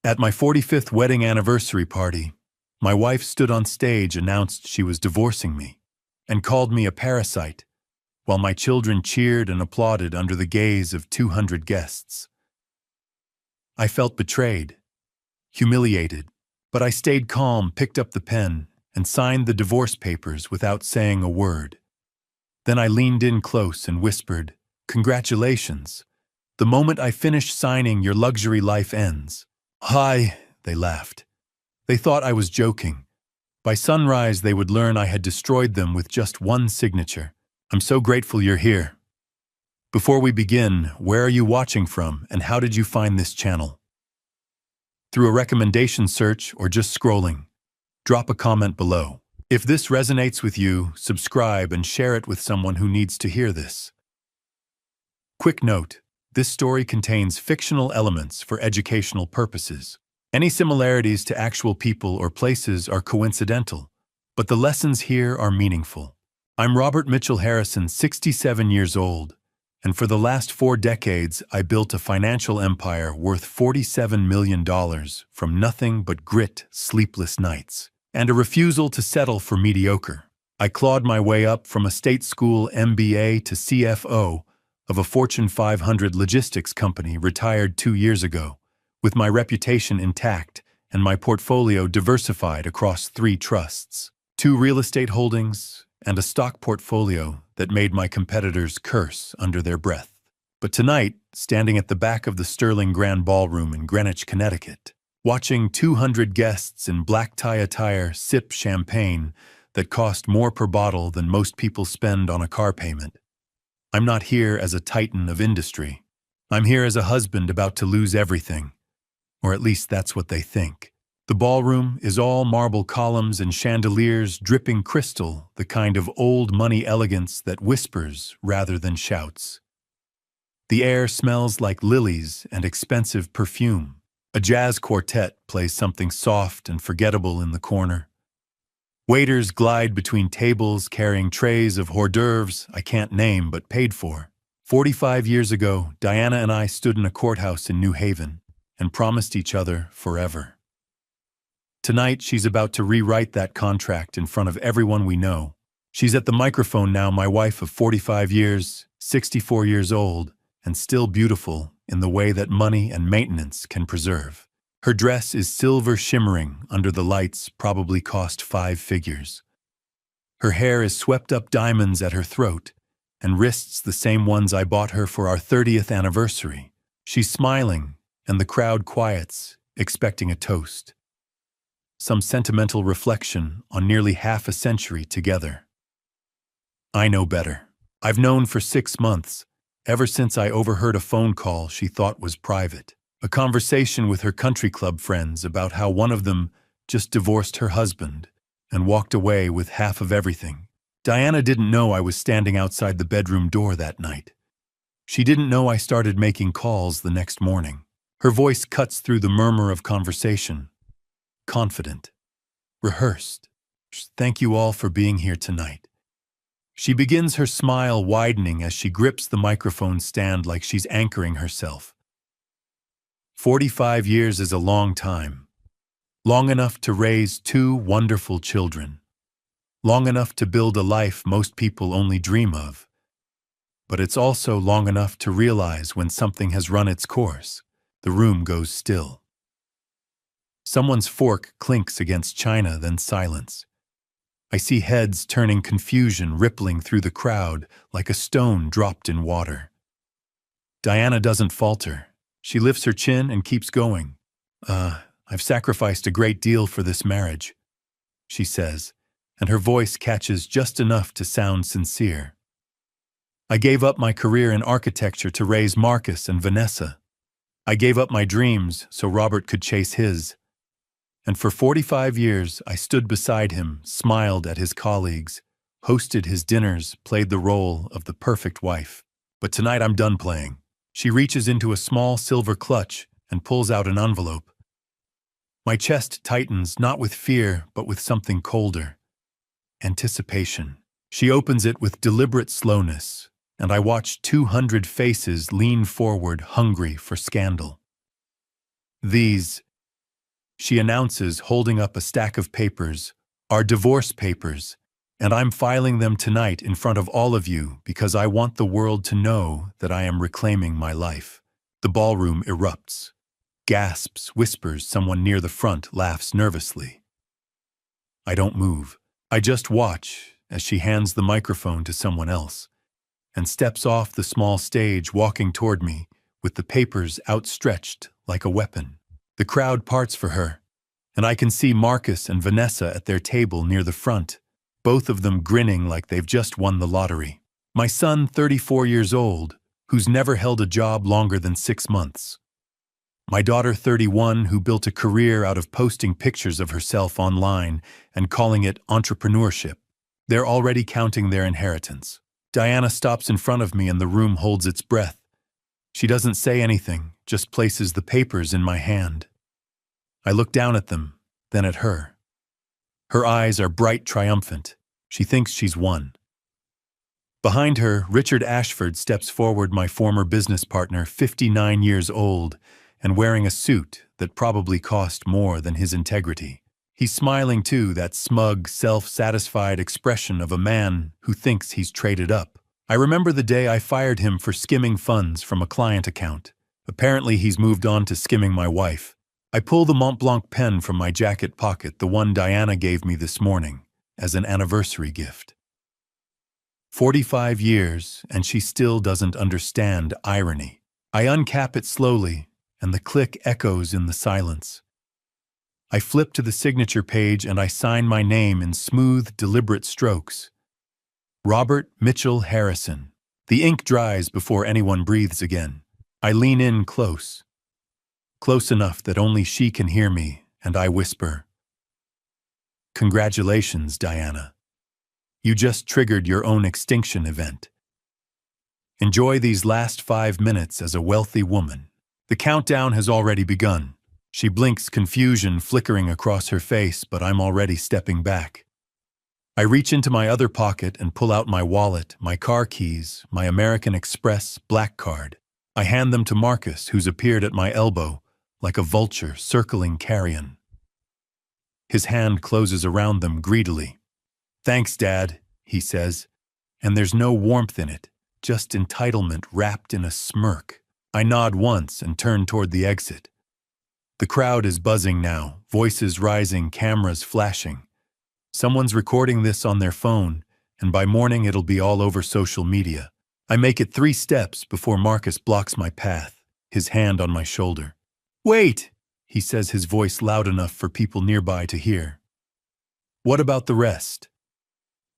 At my 45th wedding anniversary party, my wife stood on stage, announced she was divorcing me, and called me a parasite, while my children cheered and applauded under the gaze of 200 guests. I felt betrayed, humiliated, but I stayed calm, picked up the pen, and signed the divorce papers without saying a word. Then I leaned in close and whispered, "Congratulations. The moment I finish signing, your luxury life ends." "Hi," they laughed. They thought I was joking. By sunrise, they would learn I had destroyed them with just one signature. I'm so grateful you're here. Before we begin, where are you watching from, and how did you find this channel? Through a recommendation search or just scrolling? Drop a comment below. If this resonates with you, subscribe and share it with someone who needs to hear this. Quick note: this story contains fictional elements for educational purposes. Any similarities to actual people or places are coincidental, but the lessons here are meaningful. I'm Robert Mitchell Harrison, 67 years old, and for the last 4 decades I built a financial empire worth $47 million from nothing but grit, sleepless nights, and a refusal to settle for mediocre. I clawed my way up from a state school MBA to CFO of a Fortune 500 logistics company, retired 2 years ago, with my reputation intact and my portfolio diversified across 3 trusts, 2 real estate holdings, and a stock portfolio that made my competitors curse under their breath. But tonight, standing at the back of the Sterling Grand Ballroom in Greenwich, Connecticut, watching 200 guests in black tie attire sip champagne that cost more per bottle than most people spend on a car payment, I'm not here as a titan of industry. I'm here as a husband about to lose everything. Or at least that's what they think. The ballroom is all marble columns and chandeliers dripping crystal, the kind of old money elegance that whispers rather than shouts. The air smells like lilies and expensive perfume. A jazz quartet plays something soft and forgettable in the corner. Waiters glide between tables carrying trays of hors d'oeuvres I can't name but paid for. 45 years ago, Diana and I stood in a courthouse in New Haven and promised each other forever. Tonight, she's about to rewrite that contract in front of everyone we know. She's at the microphone now, my wife of 45 years, 64 years old, and still beautiful in the way that money and maintenance can preserve. Her dress is silver shimmering under the lights, probably cost 5 figures. Her hair is swept up diamonds at her throat, and wrists the same ones I bought her for our 30th anniversary. She's smiling, and the crowd quiets, expecting a toast. Some sentimental reflection on nearly half a century together. I know better. I've known for 6 months, ever since I overheard a phone call she thought was private. A conversation with her country club friends about how one of them just divorced her husband and walked away with half of everything. Diana didn't know I was standing outside the bedroom door that night. She didn't know I started making calls the next morning. Her voice cuts through the murmur of conversation. Confident. Rehearsed. "Thank you all for being here tonight." She begins, her smile widening as she grips the microphone stand like she's anchoring herself. 45 years is a long time. Long enough to raise 2 wonderful children. Long enough to build a life most people only dream of. But it's also long enough to realize when something has run its course, the room goes still. Someone's fork clinks against china, then silence. I see heads turning, confusion rippling through the crowd like a stone dropped in water. Diana doesn't falter. She lifts her chin and keeps going. I've sacrificed a great deal for this marriage," she says, and her voice catches just enough to sound sincere. "I gave up my career in architecture to raise Marcus and Vanessa. I gave up my dreams so Robert could chase his. And for 45 years, I stood beside him, smiled at his colleagues, hosted his dinners, played the role of the perfect wife. But tonight I'm done playing." She reaches into a small silver clutch and pulls out an envelope. My chest tightens, not with fear, but with something colder. Anticipation. She opens it with deliberate slowness, and I watch 200 faces lean forward, hungry for scandal. "These," she announces, holding up a stack of papers, "Our divorce papers, and I'm filing them tonight in front of all of you because I want the world to know that I am reclaiming my life." The ballroom erupts. Gasps, whispers, someone near the front laughs nervously. I don't move. I just watch as she hands the microphone to someone else and steps off the small stage, walking toward me with the papers outstretched like a weapon. The crowd parts for her, and I can see Marcus and Vanessa at their table near the front, both of them grinning like they've just won the lottery. My son, 34 years old, who's never held a job longer than 6 months. My daughter, 31, who built a career out of posting pictures of herself online and calling it entrepreneurship. They're already counting their inheritance. Diana stops in front of me and the room holds its breath. She doesn't say anything, just places the papers in my hand. I look down at them, then at her. Her eyes are bright, triumphant. She thinks she's won. Behind her, Richard Ashford steps forward, my former business partner, 59 years old, and wearing a suit that probably cost more than his integrity. He's smiling too, that smug, self-satisfied expression of a man who thinks he's traded up. I remember the day I fired him for skimming funds from a client account. Apparently he's moved on to skimming my wife. I pull the Mont Blanc pen from my jacket pocket, the one Diana gave me this morning, as an anniversary gift. 45 years, and she still doesn't understand irony. I uncap it slowly, and the click echoes in the silence. I flip to the signature page and I sign my name in smooth, deliberate strokes. Robert Mitchell Harrison. The ink dries before anyone breathes again. I lean in close. Close enough that only she can hear me, and I whisper, "Congratulations, Diana. You just triggered your own extinction event. Enjoy these last 5 minutes as a wealthy woman." The countdown has already begun. She blinks, confusion flickering across her face, but I'm already stepping back. I reach into my other pocket and pull out my wallet, my car keys, my American Express black card. I hand them to Marcus, who's appeared at my elbow, like a vulture circling carrion. His hand closes around them greedily. "Thanks, Dad," he says, and there's no warmth in it, just entitlement wrapped in a smirk. I nod once and turn toward the exit. The crowd is buzzing now, voices rising, cameras flashing. Someone's recording this on their phone, and by morning it'll be all over social media. I make it 3 steps before Marcus blocks my path, his hand on my shoulder. "Wait," he says, his voice loud enough for people nearby to hear. "What about the rest?"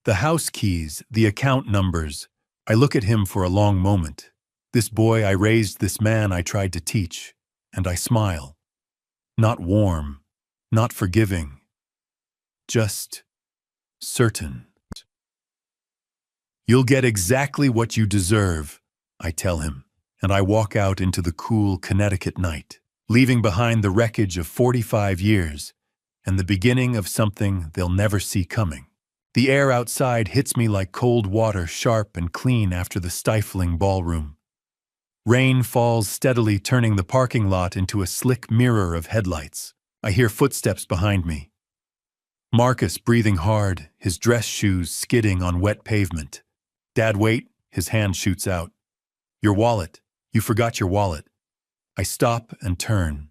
The house keys, the account numbers. I look at him for a long moment. This boy I raised, this man I tried to teach, and I smile. Not warm, not forgiving, just certain. "You'll get exactly what you deserve," I tell him, and I walk out into the cool Connecticut night, leaving behind the wreckage of 45 years and the beginning of something they'll never see coming. The air outside hits me like cold water, sharp and clean after the stifling ballroom. Rain falls steadily, turning the parking lot into a slick mirror of headlights. I hear footsteps behind me. Marcus breathing hard, his dress shoes skidding on wet pavement. "Dad, wait," his hand shoots out. "Your wallet. You forgot your wallet." I stop and turn.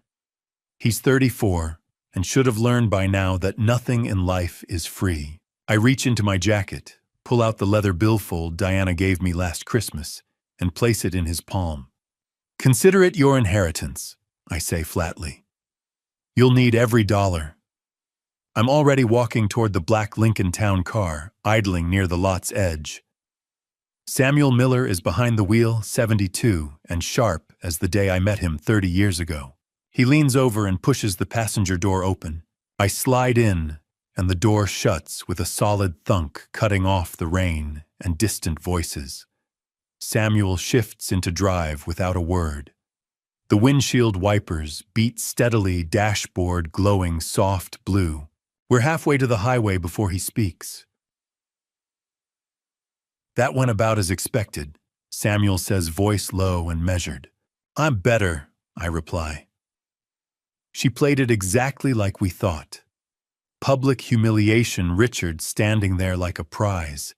He's 34 and should have learned by now that nothing in life is free. I reach into my jacket, pull out the leather billfold Diana gave me last Christmas, and place it in his palm. "Consider it your inheritance," I say flatly. "You'll need every dollar." I'm already walking toward the black Lincoln Town car, idling near the lot's edge. Samuel Miller is behind the wheel, 72, and sharp as the day I met him 30 years ago. He leans over and pushes the passenger door open. I slide in, and the door shuts with a solid thunk, cutting off the rain and distant voices. Samuel shifts into drive without a word. The windshield wipers beat steadily, dashboard glowing soft blue. We're halfway to the highway before he speaks. "That went about as expected," Samuel says, voice low and measured. "I'm better," I reply. She played it exactly like we thought. Public humiliation, Richard standing there like a prize.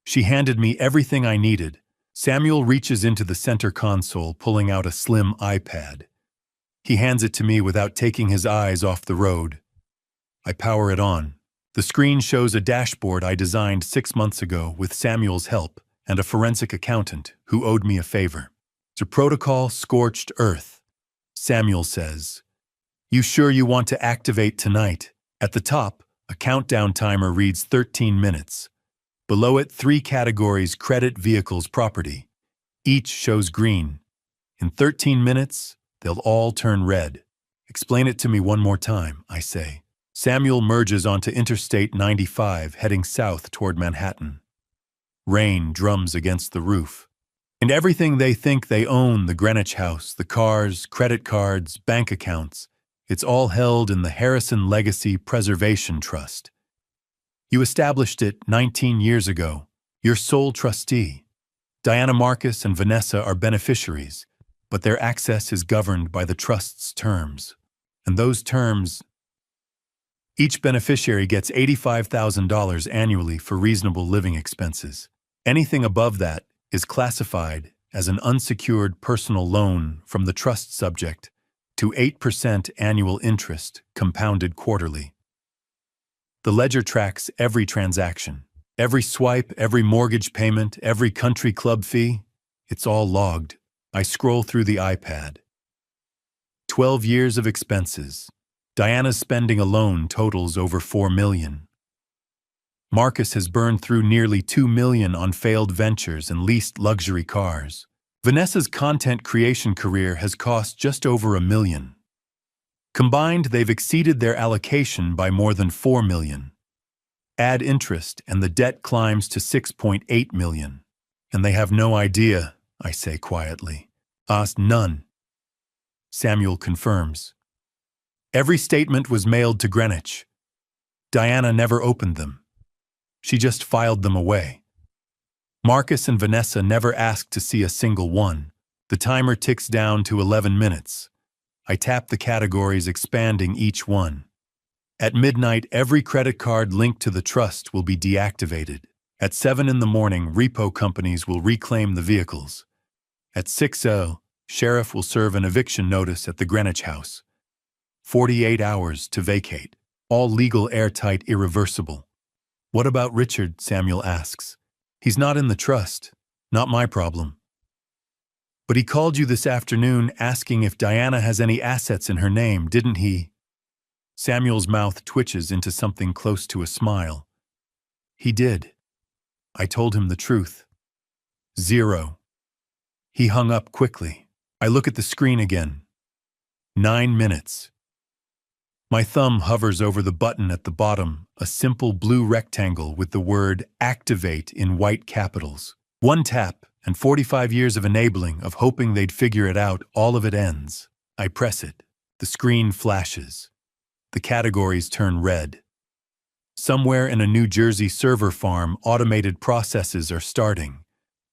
She handed me everything I needed. Samuel reaches into the center console, pulling out a slim iPad. He hands it to me without taking his eyes off the road. I power it on. The screen shows a dashboard I designed 6 months ago with Samuel's help and a forensic accountant who owed me a favor. It's a protocol scorched earth. Samuel says, "You sure you want to activate tonight?" At the top, a countdown timer reads 13 minutes. Below it, 3 categories: credit, vehicles, property. Each shows green. In 13 minutes, they'll all turn red. Explain it to me one more time, I say. Samuel merges onto Interstate 95, heading south toward Manhattan. Rain drums against the roof. And everything they think they own, the Greenwich house, the cars, credit cards, bank accounts, it's all held in the Harrison Legacy Preservation Trust. You established it 19 years ago. You're sole trustee. Diana, Marcus, and Vanessa are beneficiaries, but their access is governed by the trust's terms. And those terms... Each beneficiary gets $85,000 annually for reasonable living expenses. Anything above that is classified as an unsecured personal loan from the trust subject to 8% annual interest compounded quarterly. The ledger tracks every transaction, every swipe, every mortgage payment, every country club fee. It's all logged. I scroll through the iPad. 12 years of expenses. Diana's spending alone totals over $4 million. Marcus has burned through nearly $2 million on failed ventures and leased luxury cars. Vanessa's content creation career has cost just over $1 million. Combined, they've exceeded their allocation by more than $4 million. Add interest, and the debt climbs to $6.8 million. And they have no idea, I say quietly. None. Samuel confirms. Every statement was mailed to Greenwich. Diana never opened them. She just filed them away. Marcus and Vanessa never asked to see a single one. The timer ticks down to 11 minutes. I tap the categories, expanding each one. At midnight, every credit card linked to the trust will be deactivated. At 7 in the morning, repo companies will reclaim the vehicles. At 6:00, sheriff will serve an eviction notice at the Greenwich house. 48 hours to vacate. All legal, airtight, irreversible. What about Richard? Samuel asks. He's not in the trust. Not my problem. But he called you this afternoon asking if Diana has any assets in her name, didn't he? Samuel's mouth twitches into something close to a smile. He did. I told him the truth. 0. He hung up quickly. I look at the screen again. 9 minutes. My thumb hovers over the button at the bottom, a simple blue rectangle with the word "Activate" in white capitals. One tap, and 45 years of enabling, of hoping they'd figure it out, all of it ends. I press it. The screen flashes. The categories turn red. Somewhere in a New Jersey server farm, automated processes are starting.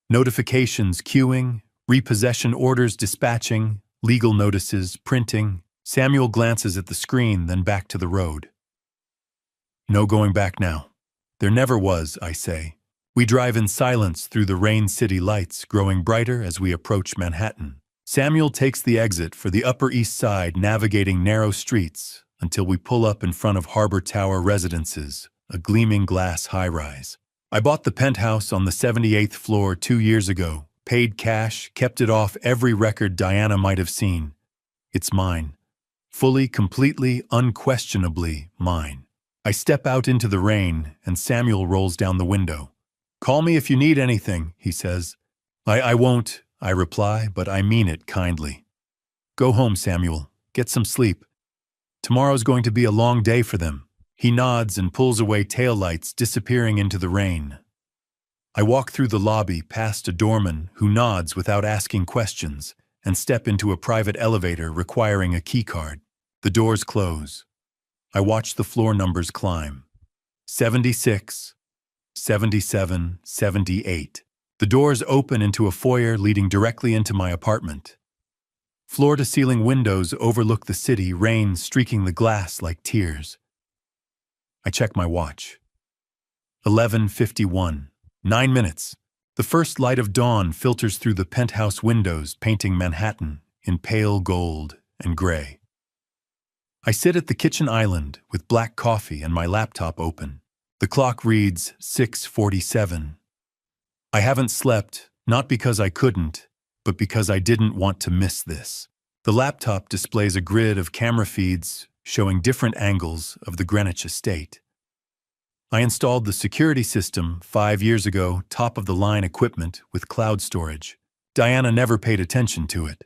Notifications queuing, repossession orders dispatching, legal notices printing. Samuel glances at the screen, then back to the road. No going back now. There never was, I say. We drive in silence through the rain city lights, growing brighter as we approach Manhattan. Samuel takes the exit for the Upper East Side, navigating narrow streets, until we pull up in front of Harbor Tower Residences, a gleaming glass high-rise. I bought the penthouse on the 78th floor 2 years ago, paid cash, kept it off every record Diana might have seen. It's mine. Fully, completely, unquestionably mine. I step out into the rain, and Samuel rolls down the window. Call me if you need anything, he says. I won't, I reply, but I mean it kindly. Go home, Samuel. Get some sleep. Tomorrow's going to be a long day for them. He nods and pulls away taillights, disappearing into the rain. I walk through the lobby, past a doorman who nods without asking questions, and step into a private elevator requiring a keycard. The doors close. I watch the floor numbers climb. 76, 77, 78. The doors open into a foyer leading directly into my apartment. Floor-to-ceiling windows overlook the city, rain streaking the glass like tears. I check my watch. 11:51. 9 minutes. The first light of dawn filters through the penthouse windows, painting Manhattan in pale gold and gray. I sit at the kitchen island with black coffee and my laptop open. The clock reads 6:47. I haven't slept, not because I couldn't, but because I didn't want to miss this. The laptop displays a grid of camera feeds showing different angles of the Greenwich estate. I installed the security system 5 years ago, top-of-the-line equipment with cloud storage. Diana never paid attention to it.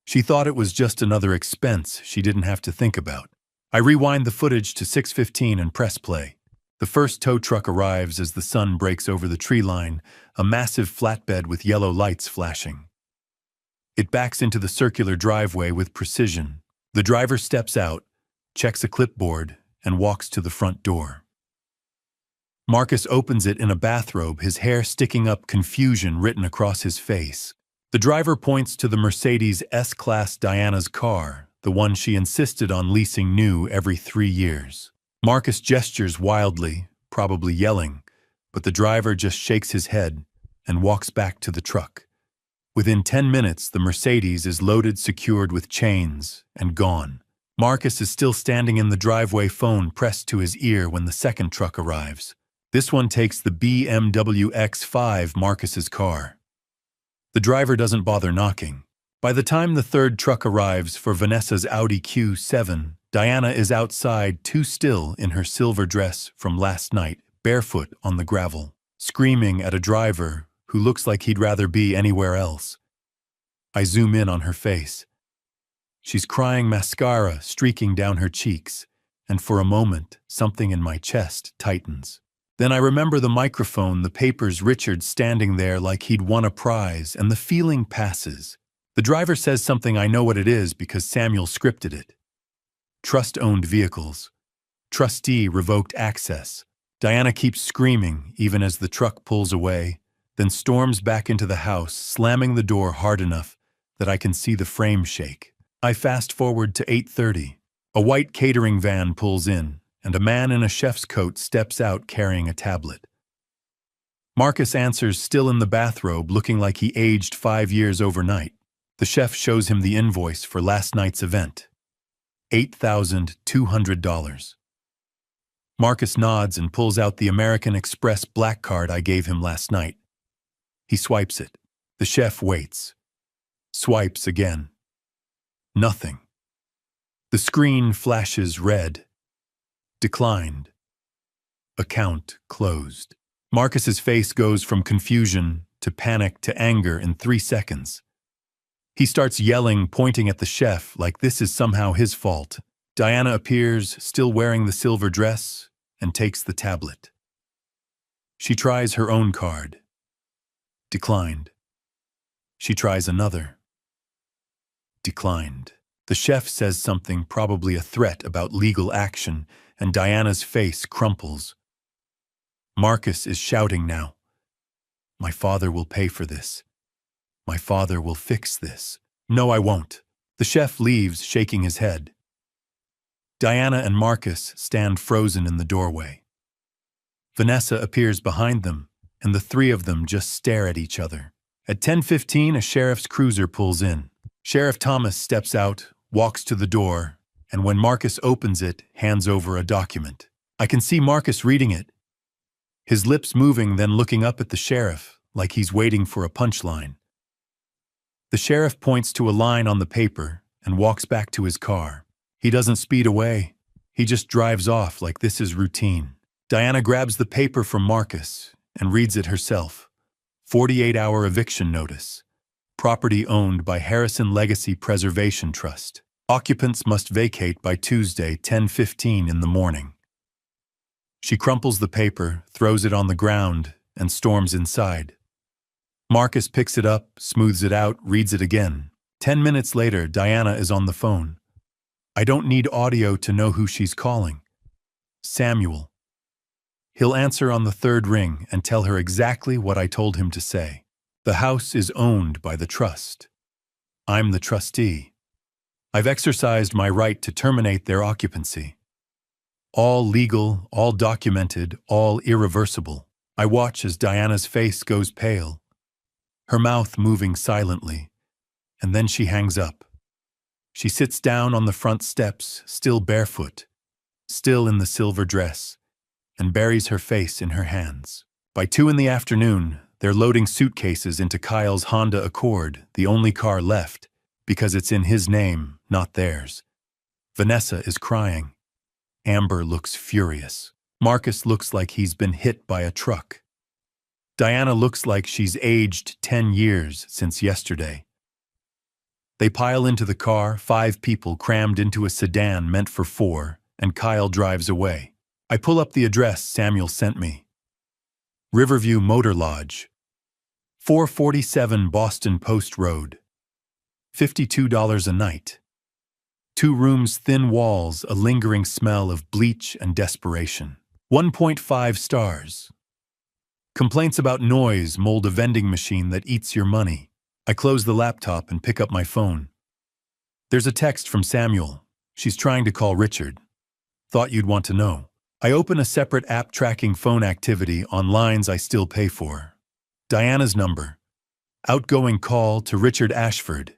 She thought it was just another expense she didn't have to think about. I rewind the footage to 6:15 and press play. The first tow truck arrives as the sun breaks over the tree line, a massive flatbed with yellow lights flashing. It backs into the circular driveway with precision. The driver steps out, checks a clipboard, and walks to the front door. Marcus opens it in a bathrobe, his hair sticking up, confusion written across his face. The driver points to the Mercedes S-Class Diana's car, the one she insisted on leasing new every 3 years. Marcus gestures wildly, probably yelling, but the driver just shakes his head and walks back to the truck. Within 10 minutes, the Mercedes is loaded, secured with chains, and gone. Marcus is still standing in the driveway, phone pressed to his ear when the second truck arrives. This one takes the BMW X5, Marcus's car. The driver doesn't bother knocking. By the time the third truck arrives for Vanessa's Audi Q7, Diana is outside, too still in her silver dress from last night, barefoot on the gravel, screaming at a driver who looks like he'd rather be anywhere else. I zoom in on her face. She's crying, mascara streaking down her cheeks, and for a moment, something in my chest tightens. Then I remember the microphone, the papers, Richard standing there like he'd won a prize, and the feeling passes. The driver says something, I know what it is because Samuel scripted it. Trust-owned vehicles. Trustee revoked access. Diana keeps screaming even as the truck pulls away, then storms back into the house, slamming the door hard enough that I can see the frame shake. I fast forward to 8:30. A white catering van pulls in, and a man in a chef's coat steps out carrying a tablet. Marcus answers, still in the bathrobe, looking like he aged 5 years overnight. The chef shows him the invoice for last night's event. $8,200. Marcus nods and pulls out the American Express black card I gave him last night. He swipes it. The chef waits. Swipes again. Nothing. The screen flashes red. Declined. Account closed. Marcus's face goes from confusion to panic to anger in 3 seconds. He starts yelling, pointing at the chef like this is somehow his fault. Diana appears, still wearing the silver dress, and takes the tablet. She tries her own card. Declined. She tries another. Declined. The chef says something, probably a threat about legal action, and Diana's face crumples. Marcus is shouting now. My father will pay for this. My father will fix this. No, I won't. The chef leaves, shaking his head. Diana and Marcus stand frozen in the doorway. Vanessa appears behind them, and the three of them just stare at each other. At 10:15, a sheriff's cruiser pulls in. Sheriff Thomas steps out, walks to the door, and when Marcus opens it, hands over a document. I can see Marcus reading it, his lips moving, then looking up at the sheriff like he's waiting for a punchline. The sheriff points to a line on the paper and walks back to his car. He doesn't speed away. He just drives off like this is routine. Diana grabs the paper from Marcus and reads it herself. 48-hour eviction notice. Property owned by Harrison Legacy Preservation Trust. Occupants must vacate by Tuesday, 10:15 in the morning. She crumples the paper, throws it on the ground, and storms inside. Marcus picks it up, smooths it out, reads it again. 10 minutes later, Diana is on the phone. I don't need audio to know who she's calling. Samuel. He'll answer on the third ring and tell her exactly what I told him to say. The house is owned by the trust. I'm the trustee. I've exercised my right to terminate their occupancy. All legal, all documented, all irreversible. I watch as Diana's face goes pale, her mouth moving silently, and then she hangs up. She sits down on the front steps, still barefoot, still in the silver dress, and buries her face in her hands. By 2 p.m, they're loading suitcases into Kyle's Honda Accord, the only car left, because it's in his name, not theirs. Vanessa is crying. Amber looks furious. Marcus looks like he's been hit by a truck. Diana looks like she's aged 10 years since yesterday. They pile into the car, 5 people crammed into a sedan meant for 4, and Kyle drives away. I pull up the address Samuel sent me. Riverview Motor Lodge, 447 Boston Post Road. $52 a night. 2 rooms, thin walls, a lingering smell of bleach and desperation. 1.5 stars. Complaints about noise mold a vending machine that eats your money. I close the laptop and pick up my phone. There's a text from Samuel. She's trying to call Richard. Thought you'd want to know. I open a separate app tracking phone activity on lines I still pay for. Diana's number. Outgoing call to Richard Ashford.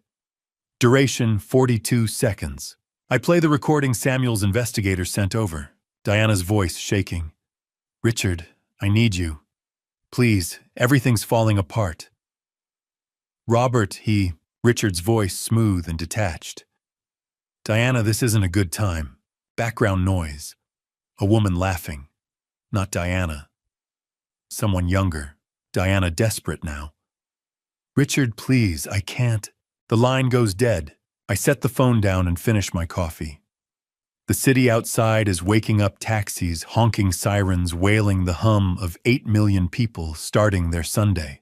Duration 42 seconds. I play the recording Samuel's investigator sent over. Diana's voice shaking. Richard, I need you. Please, everything's falling apart. Robert, Richard's voice smooth and detached. Diana, this isn't a good time. Background noise. A woman laughing. Not Diana. Someone younger. Diana desperate now. Richard, please, I can't. The line goes dead. I set the phone down and finish my coffee. The city outside is waking up taxis, honking sirens, wailing the hum of 8 million people starting their Sunday.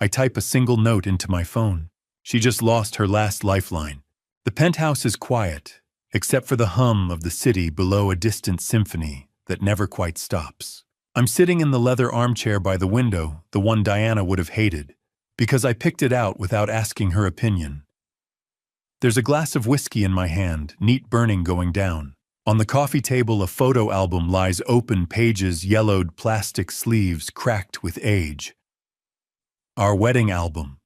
I type a single note into my phone. She just lost her last lifeline. The penthouse is quiet, except for the hum of the city below a distant symphony that never quite stops. I'm sitting in the leather armchair by the window, the one Diana would have hated, because I picked it out without asking her opinion. There's a glass of whiskey in my hand, neat burning going down. On the coffee table, a photo album lies open, pages, yellowed plastic sleeves cracked with age. Our wedding album.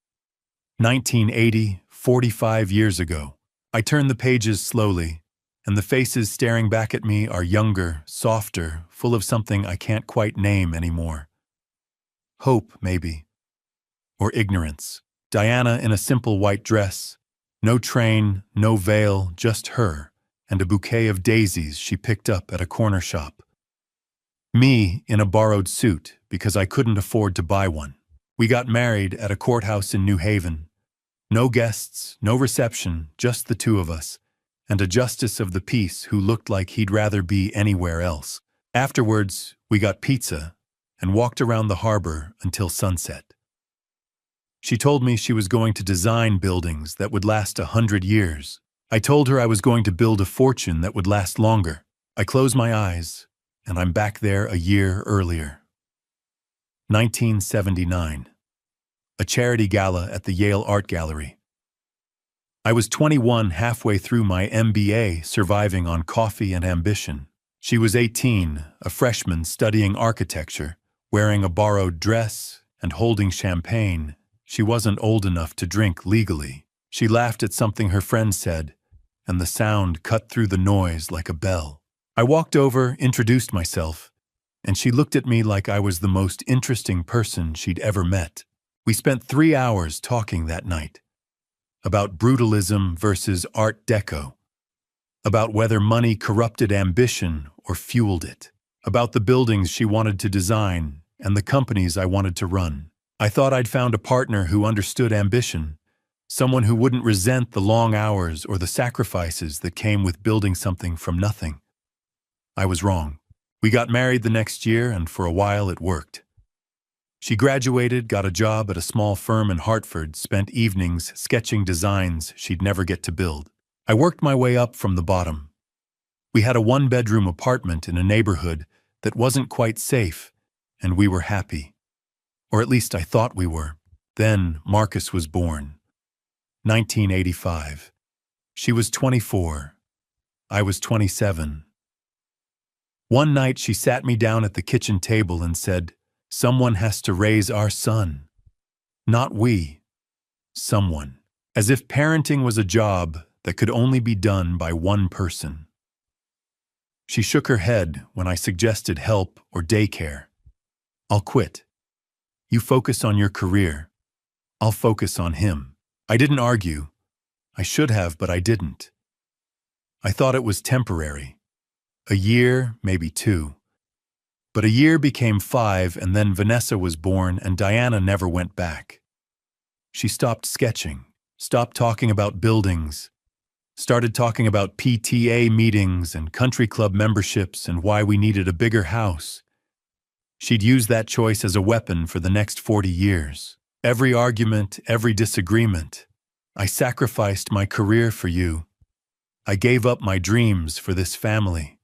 1980, 45 years ago. I turn the pages slowly, and the faces staring back at me are younger, softer, full of something I can't quite name anymore. Hope, maybe. Or ignorance. Diana in a simple white dress. No train, no veil, just her, and a bouquet of daisies she picked up at a corner shop. Me in a borrowed suit because I couldn't afford to buy one. We got married at a courthouse in New Haven. No guests, no reception, just the 2 of us, and a justice of the peace who looked like he'd rather be anywhere else. Afterwards, we got pizza and walked around the harbor until sunset. She told me she was going to design buildings that would last 100 years. I told her I was going to build a fortune that would last longer. I close my eyes, and I'm back there a year earlier. 1979. A charity gala at the Yale Art Gallery. I was 21, halfway through my MBA, surviving on coffee and ambition. She was 18, a freshman studying architecture, wearing a borrowed dress and holding champagne. She wasn't old enough to drink legally. She laughed at something her friend said, and the sound cut through the noise like a bell. I walked over, introduced myself, and she looked at me like I was the most interesting person she'd ever met. We spent 3 hours talking that night. About brutalism versus Art Deco. About whether money corrupted ambition or fueled it. About the buildings she wanted to design and the companies I wanted to run. I thought I'd found a partner who understood ambition, someone who wouldn't resent the long hours or the sacrifices that came with building something from nothing. I was wrong. We got married the next year, and for a while it worked. She graduated, got a job at a small firm in Hartford, spent evenings sketching designs she'd never get to build. I worked my way up from the bottom. We had a 1-bedroom apartment in a neighborhood that wasn't quite safe, and we were happy. Or at least I thought we were. Then Marcus was born. 1985. She was 24. I was 27. One night she sat me down at the kitchen table and said, "Someone has to raise our son. Not we. Someone." As if parenting was a job that could only be done by one person. She shook her head when I suggested help or daycare. "I'll quit. You focus on your career. I'll focus on him." I didn't argue. I should have, but I didn't. I thought it was temporary. A year, maybe 2. But a year became 5, and then Vanessa was born, and Diana never went back. She stopped sketching, stopped talking about buildings, started talking about PTA meetings and country club memberships and why we needed a bigger house. She'd use that choice as a weapon for the next 40 years. Every argument, every disagreement. I sacrificed my career for you. I gave up my dreams for this family.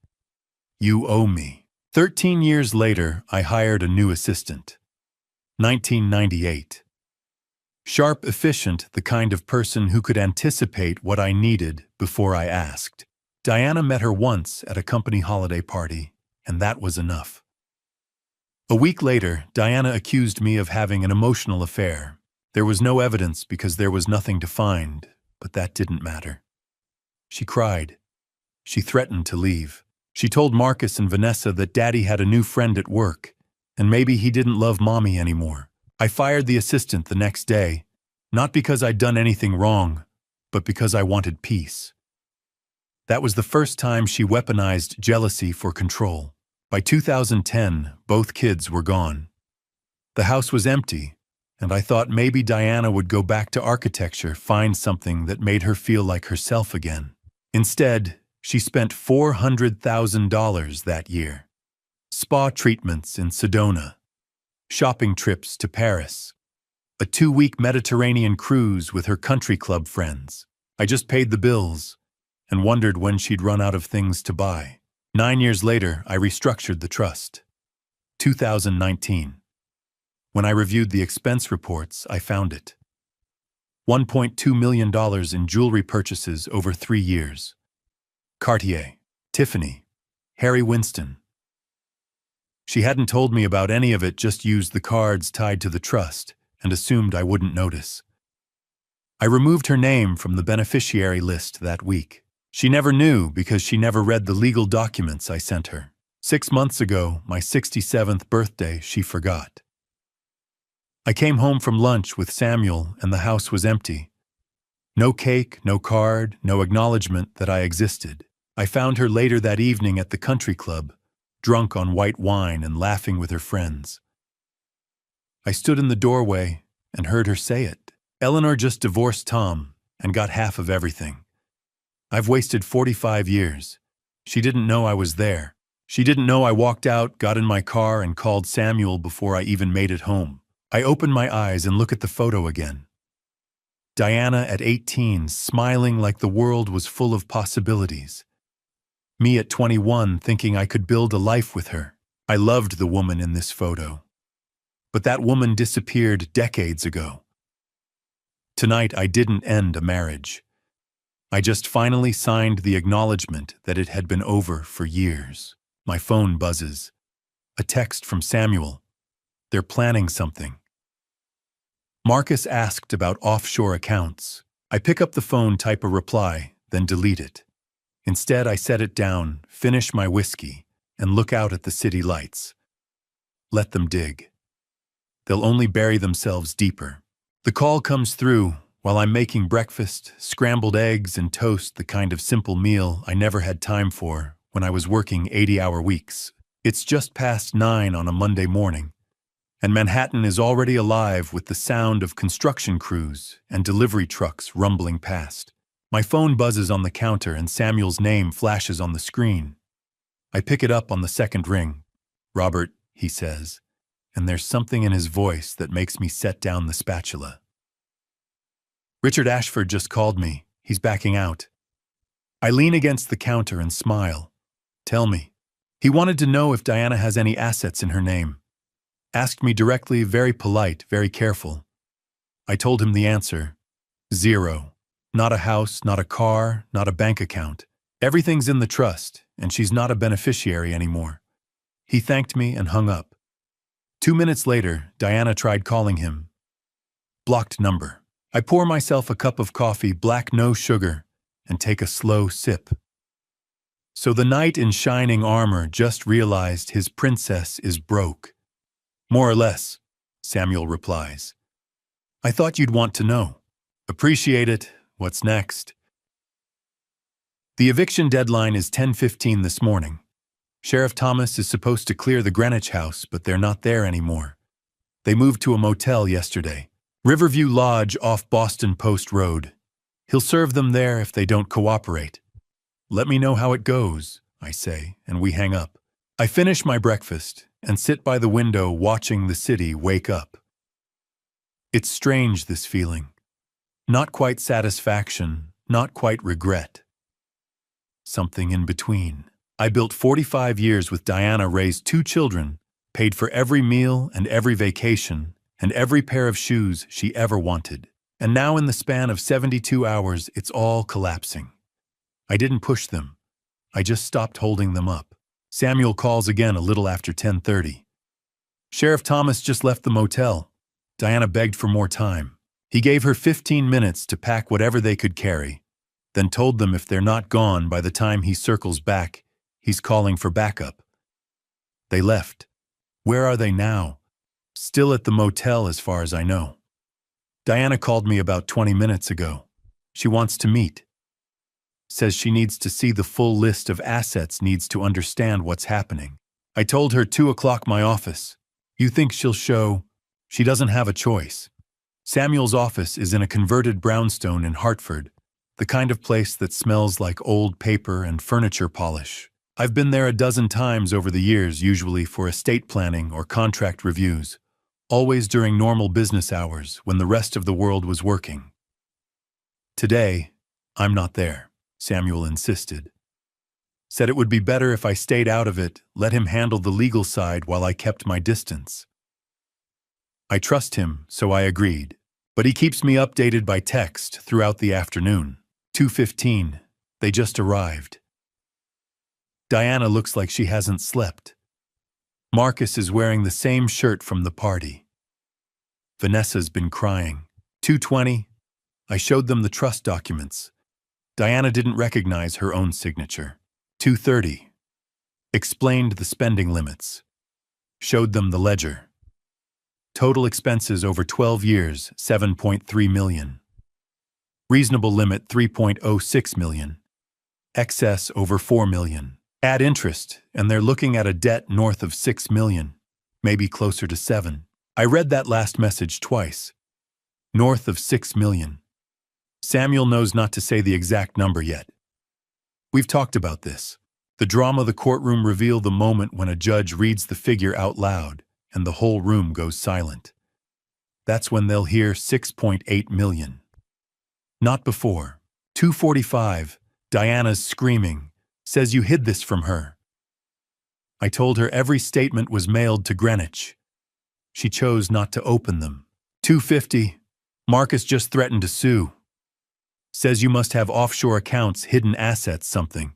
You owe me. 13 years later, I hired a new assistant. 1998. Sharp, efficient, the kind of person who could anticipate what I needed before I asked. Diana met her once at a company holiday party, and that was enough. A week later, Diana accused me of having an emotional affair. There was no evidence because there was nothing to find, but that didn't matter. She cried. She threatened to leave. She told Marcus and Vanessa that Daddy had a new friend at work, and maybe he didn't love Mommy anymore. I fired the assistant the next day, not because I'd done anything wrong, but because I wanted peace. That was the first time she weaponized jealousy for control. By 2010, both kids were gone. The house was empty, and I thought maybe Diana would go back to architecture, find something that made her feel like herself again. Instead, she spent $400,000 that year. Spa treatments in Sedona, shopping trips to Paris, a 2-week Mediterranean cruise with her country club friends. I just paid the bills and wondered when she'd run out of things to buy. 9 years later, I restructured the trust. 2019. When I reviewed the expense reports, I found it. $1.2 million in jewelry purchases over 3 years. Cartier, Tiffany, Harry Winston. She hadn't told me about any of it, just used the cards tied to the trust and assumed I wouldn't notice. I removed her name from the beneficiary list that week. She never knew because she never read the legal documents I sent her. 6 months ago, my 67th birthday, she forgot. I came home from lunch with Samuel and the house was empty. No cake, no card, no acknowledgement that I existed. I found her later that evening at the country club, drunk on white wine and laughing with her friends. I stood in the doorway and heard her say it. Eleanor just divorced Tom and got half of everything. I've wasted 45 years. She didn't know I was there. She didn't know I walked out, got in my car, and called Samuel before I even made it home. I open my eyes and look at the photo again. Diana at 18, smiling like the world was full of possibilities. Me at 21, thinking I could build a life with her. I loved the woman in this photo. But that woman disappeared decades ago. Tonight, I didn't end a marriage. I just finally signed the acknowledgement that it had been over for years. My phone buzzes. A text from Samuel. They're planning something. Marcus asked about offshore accounts. I pick up the phone, type a reply, then delete it. Instead, I set it down, finish my whiskey, and look out at the city lights. Let them dig. They'll only bury themselves deeper. The call comes through while I'm making breakfast, scrambled eggs and toast, the kind of simple meal I never had time for when I was working 80-hour weeks. It's just past 9 on a Monday morning, and Manhattan is already alive with the sound of construction crews and delivery trucks rumbling past. My phone buzzes on the counter and Samuel's name flashes on the screen. I pick it up on the second ring. "Robert," he says, and there's something in his voice that makes me set down the spatula. "Richard Ashford just called me. He's backing out." I lean against the counter and smile. "Tell me." He wanted to know if Diana has any assets in her name. Asked me directly, very polite, very careful. I told him the answer. 0. Not a house, not a car, not a bank account. Everything's in the trust, and she's not a beneficiary anymore. He thanked me and hung up. 2 minutes later, Diana tried calling him. Blocked number. I pour myself a cup of coffee, black, no sugar, and take a slow sip. So the knight in shining armor just realized his princess is broke. More or less, Samuel replies. I thought you'd want to know. Appreciate it. What's next? The eviction deadline is 10:15 this morning. Sheriff Thomas is supposed to clear the Greenwich house, but they're not there anymore. They moved to a motel yesterday. Riverview Lodge off Boston Post Road. He'll serve them there if they don't cooperate. Let me know how it goes, I say, and we hang up. I finish my breakfast and sit by the window watching the city wake up. It's strange, this feeling. Not quite satisfaction, not quite regret. Something in between. I built 45 years with Diana, raised 2 children, paid for every meal and every vacation, and every pair of shoes she ever wanted. And now in the span of 72 hours, it's all collapsing. I didn't push them. I just stopped holding them up. Samuel calls again a little after 10:30. Sheriff Thomas just left the motel. Diana begged for more time. He gave her 15 minutes to pack whatever they could carry, then told them if they're not gone by the time he circles back, he's calling for backup. They left. Where are they now? Still at the motel as far as I know. Diana called me about 20 minutes ago. She wants to meet. Says she needs to see the full list of assets, needs to understand what's happening. I told her 2 o'clock my office. You think she'll show? She doesn't have a choice. Samuel's office is in a converted brownstone in Hartford, the kind of place that smells like old paper and furniture polish. I've been there a dozen times over the years, usually for estate planning or contract reviews, always during normal business hours when the rest of the world was working. Today, I'm not there, Samuel insisted. Said it would be better if I stayed out of it, let him handle the legal side while I kept my distance. I trust him, so I agreed, but he keeps me updated by text throughout the afternoon. 2:15, they just arrived. Diana looks like she hasn't slept. Marcus is wearing the same shirt from the party. Vanessa's been crying. 2:20, I showed them the trust documents. Diana didn't recognize her own signature. 2:30, explained the spending limits. Showed them the ledger. Total expenses over 12 years, 7.3 million. Reasonable limit, 3.06 million. Excess over 4 million. Add interest, and they're looking at a debt north of 6 million, maybe closer to 7. I read that last message twice. North of 6 million. Samuel knows not to say the exact number yet. We've talked about this. The drama of the courtroom reveal the moment when a judge reads the figure out loud and the whole room goes silent. That's when they'll hear 6.8 million. Not before. 2:45, Diana's screaming, says you hid this from her. I told her every statement was mailed to Greenwich. She chose not to open them. 2:50, Marcus just threatened to sue. Says you must have offshore accounts, hidden assets, something.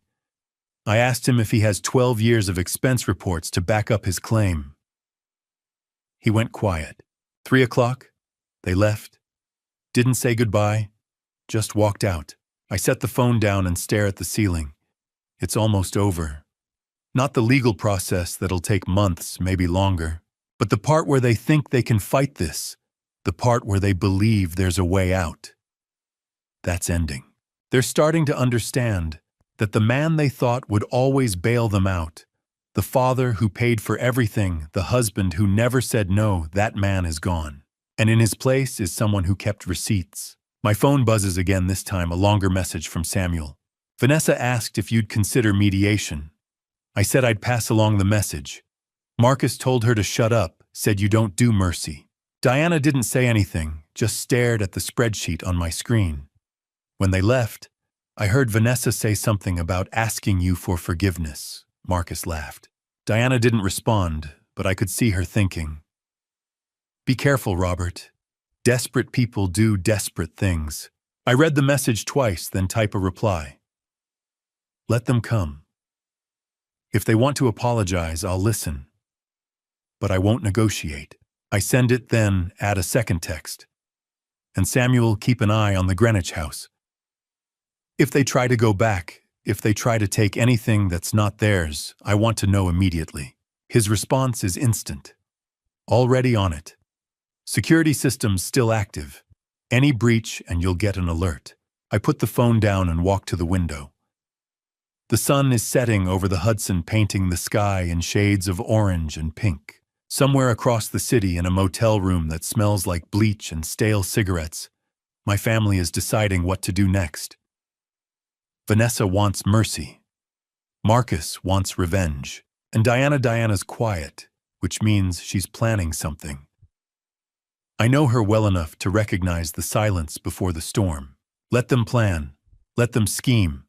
I asked him if he has 12 years of expense reports to back up his claim. He went quiet. 3 o'clock, they left. Didn't say goodbye, just walked out. I set the phone down and stare at the ceiling. It's almost over. Not the legal process that'll take months, maybe longer, but the part where they think they can fight this, the part where they believe there's a way out. That's ending. They're starting to understand that the man they thought would always bail them out, the father who paid for everything, the husband who never said no, that man is gone. And in his place is someone who kept receipts. My phone buzzes again, this time a longer message from Samuel. Vanessa asked if you'd consider mediation. I said I'd pass along the message. Marcus told her to shut up, said you don't do mercy. Diana didn't say anything, just stared at the spreadsheet on my screen. When they left, I heard Vanessa say something about asking you for forgiveness. Marcus laughed. Diana didn't respond, but I could see her thinking. Be careful, Robert. Desperate people do desperate things. I read the message twice, then type a reply. Let them come. If they want to apologize, I'll listen. But I won't negotiate. I send it, then add a second text. And Samuel, keep an eye on the Greenwich house. If they try to go back, if they try to take anything that's not theirs, I want to know immediately. His response is instant. Already on it. Security systems still active. Any breach and you'll get an alert. I put the phone down and walk to the window. The sun is setting over the Hudson, painting the sky in shades of orange and pink. Somewhere across the city, in a motel room that smells like bleach and stale cigarettes, my family is deciding what to do next. Vanessa wants mercy. Marcus wants revenge. And Diana's quiet, which means she's planning something. I know her well enough to recognize the silence before the storm. Let them plan. Let them scheme.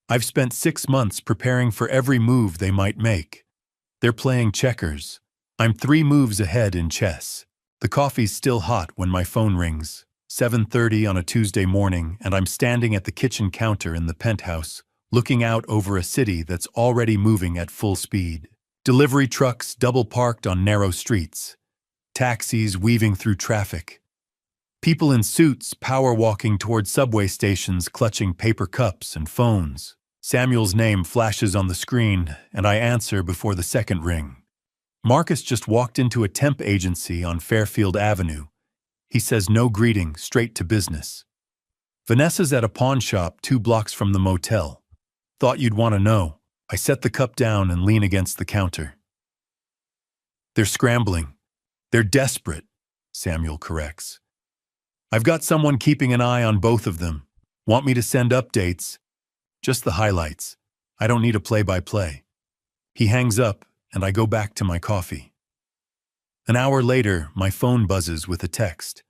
I've spent 6 months preparing for every move they might make. They're playing checkers. I'm 3 moves ahead in chess. The coffee's still hot when my phone rings. 7:30 on a Tuesday morning, and I'm standing at the kitchen counter in the penthouse, looking out over a city that's already moving at full speed. Delivery trucks double parked on narrow streets. Taxis weaving through traffic. People in suits power walking toward subway stations, clutching paper cups and phones. Samuel's name flashes on the screen, and I answer before the second ring. Marcus just walked into a temp agency on Fairfield Avenue. He says no greeting, straight to business. Vanessa's at a pawn shop 2 blocks from the motel. Thought you'd want to know. I set the cup down and lean against the counter. They're scrambling. They're desperate, Samuel corrects. I've got someone keeping an eye on both of them. Want me to send updates? Just the highlights. I don't need a play-by-play. He hangs up, and I go back to my coffee. An hour later, my phone buzzes with a text.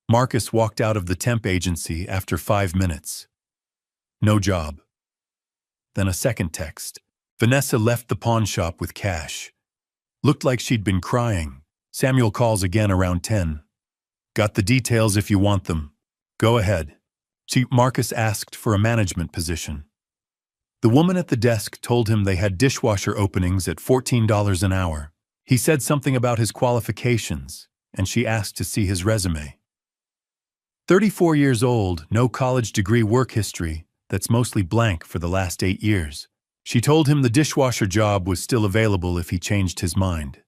Marcus walked out of the temp agency after 5 minutes. No job. Then a second text. Vanessa left the pawn shop with cash. Looked like she'd been crying. Samuel calls again around 10. Got the details if you want them. Go ahead. Marcus asked for a management position. The woman at the desk told him they had dishwasher openings at $14 an hour. He said something about his qualifications, and she asked to see his resume. 34 years old, no college degree, work history that's mostly blank for the last 8 years. She told him the dishwasher job was still available if he changed his mind.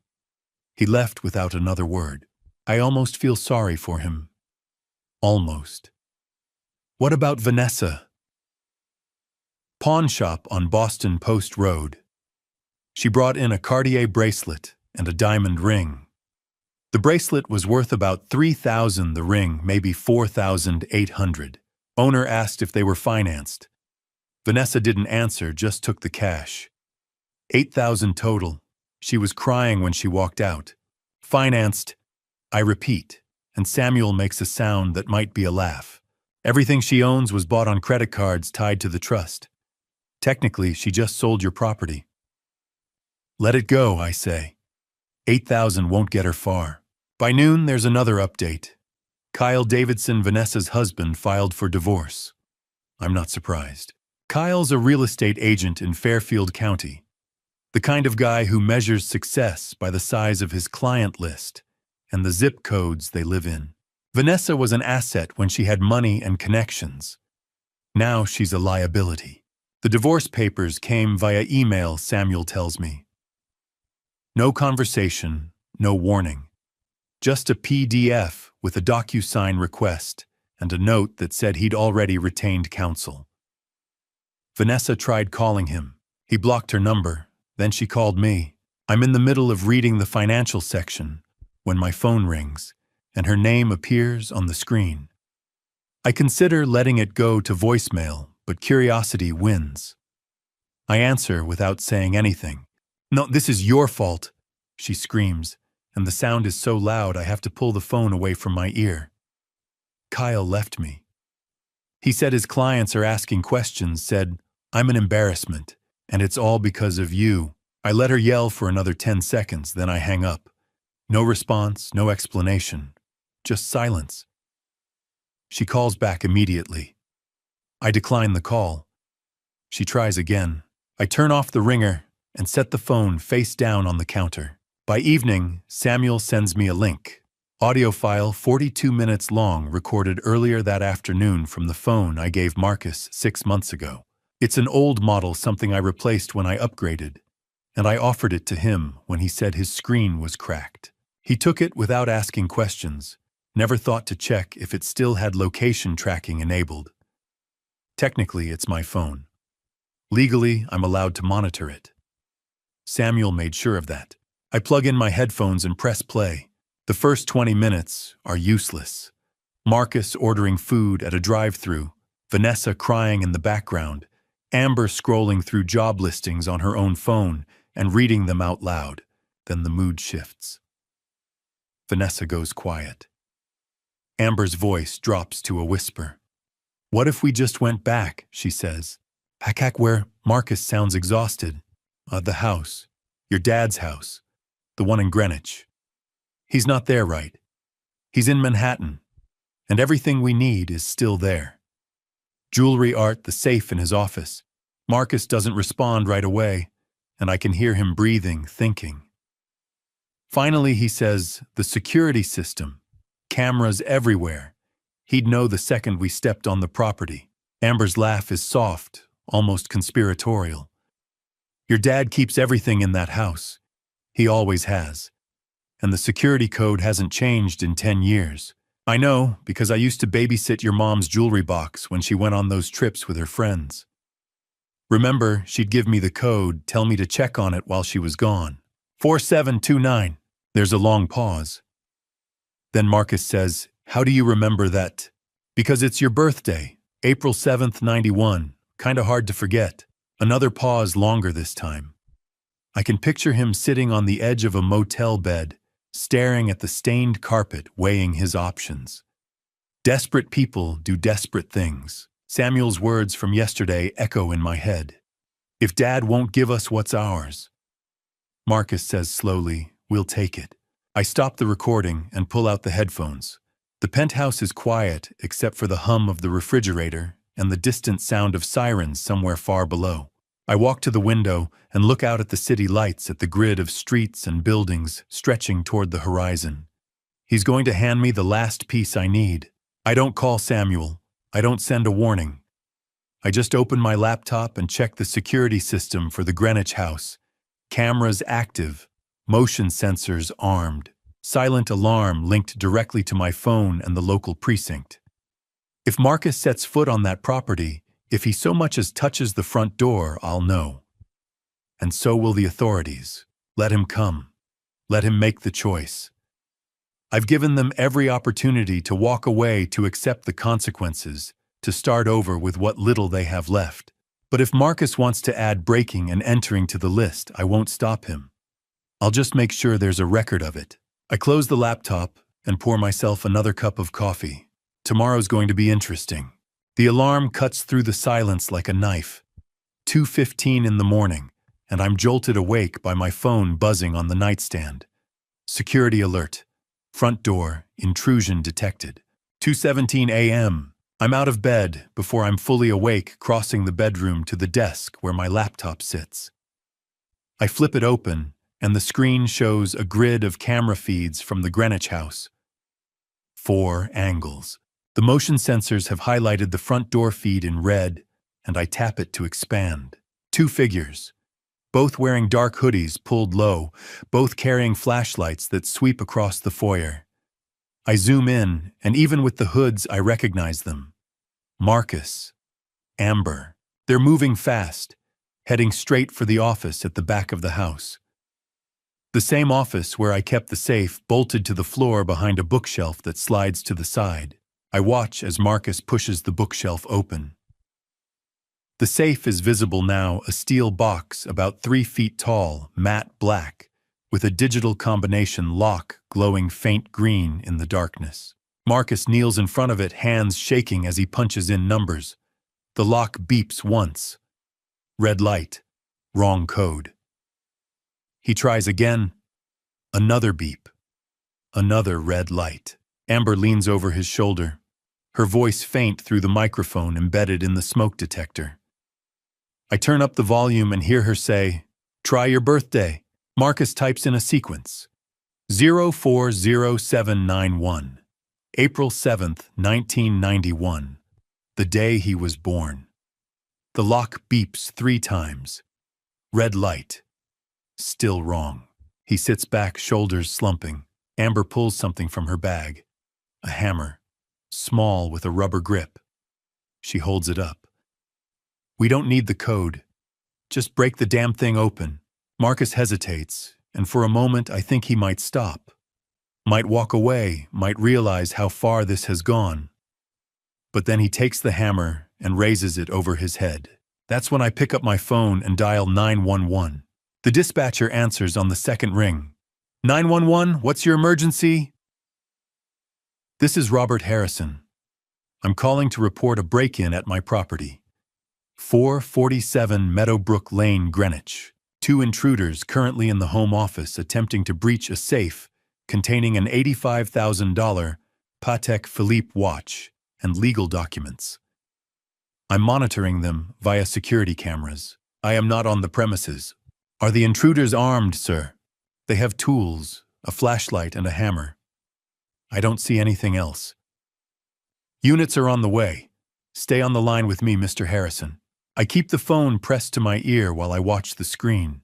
He left without another word. I almost feel sorry for him. Almost. What about Vanessa? Pawn shop on Boston Post Road. She brought in a Cartier bracelet and a diamond ring. The bracelet was worth about $3,000, the ring maybe $4,800. Owner asked if they were financed. Vanessa didn't answer, just took the cash. $8,000 total. She was crying when she walked out. Financed, I repeat, and Samuel makes a sound that might be a laugh. Everything she owns was bought on credit cards tied to the trust. Technically, she just sold your property. Let it go, I say. $8,000 won't get her far. By noon, there's another update. Kyle Davidson, Vanessa's husband, filed for divorce. I'm not surprised. Kyle's a real estate agent in Fairfield County. The kind of guy who measures success by the size of his client list and the zip codes they live in. Vanessa was an asset when she had money and connections. Now she's a liability. The divorce papers came via email, Samuel tells me. No conversation, no warning. Just a PDF with a DocuSign request and a note that said he'd already retained counsel. Vanessa tried calling him. He blocked her number. Then she called me. I'm in the middle of reading the financial section when my phone rings and her name appears on the screen. I consider letting it go to voicemail, but curiosity wins. I answer without saying anything. No, this is your fault, she screams, and the sound is so loud I have to pull the phone away from my ear. Kyle left me. He said his clients are asking questions, said, I'm an embarrassment, and it's all because of you. I let her yell for another 10 seconds, then I hang up. No response, no explanation, just silence. She calls back immediately. I decline the call. She tries again. I turn off the ringer and set the phone face down on the counter. By evening, Samuel sends me a link. Audio file 42 minutes long recorded earlier that afternoon from the phone I gave Marcus 6 months ago. It's an old model, something I replaced when I upgraded, and I offered it to him when he said his screen was cracked. He took it without asking questions, never thought to check if it still had location tracking enabled. Technically, it's my phone. Legally, I'm allowed to monitor it. Samuel made sure of that. I plug in my headphones and press play. The first 20 minutes are useless. Marcus ordering food at a drive-thru, Vanessa crying in the background, Amber scrolling through job listings on her own phone and reading them out loud. Then the mood shifts. Vanessa goes quiet. Amber's voice drops to a whisper. "What if we just went back?" she says. "Back where?" Marcus sounds exhausted. The house. Your dad's house. The one in Greenwich. He's not there, right? He's in Manhattan. And everything we need is still there. Jewelry, art, the safe in his office. Marcus doesn't respond right away, and I can hear him breathing, thinking. Finally, he says, "The security system. Cameras everywhere. He'd know the second we stepped on the property." Amber's laugh is soft, almost conspiratorial. "Your dad keeps everything in that house. He always has. And the security code hasn't changed in 10 years. I know, because I used to babysit your mom's jewelry box when she went on those trips with her friends. Remember, she'd give me the code, tell me to check on it while she was gone. 4729. There's a long pause. Then Marcus says, "How do you remember that?" "Because it's your birthday, April 7th, 91. Kinda hard to forget." Another pause, longer this time. I can picture him sitting on the edge of a motel bed, staring at the stained carpet, weighing his options. Desperate people do desperate things. Samuel's words from yesterday echo in my head. "If Dad won't give us what's ours." Marcus says slowly, "We'll take it." I stop the recording and pull out the headphones. The penthouse is quiet except for the hum of the refrigerator and the distant sound of sirens somewhere far below. I walk to the window and look out at the city lights, at the grid of streets and buildings stretching toward the horizon. He's going to hand me the last piece I need. I don't call Samuel. I don't send a warning. I just open my laptop and check the security system for the Greenwich house. Cameras active, motion sensors armed, silent alarm linked directly to my phone and the local precinct. If Marcus sets foot on that property, if he so much as touches the front door, I'll know. And so will the authorities. Let him come. Let him make the choice. I've given them every opportunity to walk away, to accept the consequences, to start over with what little they have left. But if Marcus wants to add breaking and entering to the list, I won't stop him. I'll just make sure there's a record of it. I close the laptop and pour myself another cup of coffee. Tomorrow's going to be interesting. The alarm cuts through the silence like a knife. 2:15 in the morning, and I'm jolted awake by my phone buzzing on the nightstand. Security alert. Front door, intrusion detected. 2:17 a.m. I'm out of bed before I'm fully awake, crossing the bedroom to the desk where my laptop sits. I flip it open, and the screen shows a grid of camera feeds from the Greenwich house. 4 angles. The motion sensors have highlighted the front door feed in red, and I tap it to expand. 2 figures, both wearing dark hoodies pulled low, both carrying flashlights that sweep across the foyer. I zoom in, and even with the hoods, I recognize them. Marcus, Amber. They're moving fast, heading straight for the office at the back of the house. The same office where I kept the safe bolted to the floor behind a bookshelf that slides to the side. I watch as Marcus pushes the bookshelf open. The safe is visible now, a steel box about 3 feet tall, matte black, with a digital combination lock glowing faint green in the darkness. Marcus kneels in front of it, hands shaking as he punches in numbers. The lock beeps once. Red light. Wrong code. He tries again. Another beep. Another red light. Amber leans over his shoulder. her voice faint through the microphone embedded in the smoke detector. I turn up the volume and hear her say, "Try your birthday." Marcus types in a sequence. 040791. April 7th, 1991. The day he was born. The lock beeps 3 times. Red light. Still wrong. He sits back, shoulders slumping. Amber pulls something from her bag. A hammer. Small with a rubber grip. She holds it up. "We don't need the code. Just break the damn thing open." Marcus hesitates, and for a moment I think he might stop. Might walk away, might realize how far this has gone. But then he takes the hammer and raises it over his head. That's when I pick up my phone and dial 911. The dispatcher answers on the second ring. 911, what's your emergency? This is Robert Harrison. I'm calling to report a break-in at my property. 447 Meadowbrook Lane, Greenwich. 2 intruders currently in the home office attempting to breach a safe containing an $85,000 Patek Philippe watch and legal documents. I'm monitoring them via security cameras. I am not on the premises. Are the intruders armed, sir? They have tools, a flashlight and a hammer. I don't see anything else. Units are on the way. Stay on the line with me, Mr. Harrison. I keep the phone pressed to my ear while I watch the screen.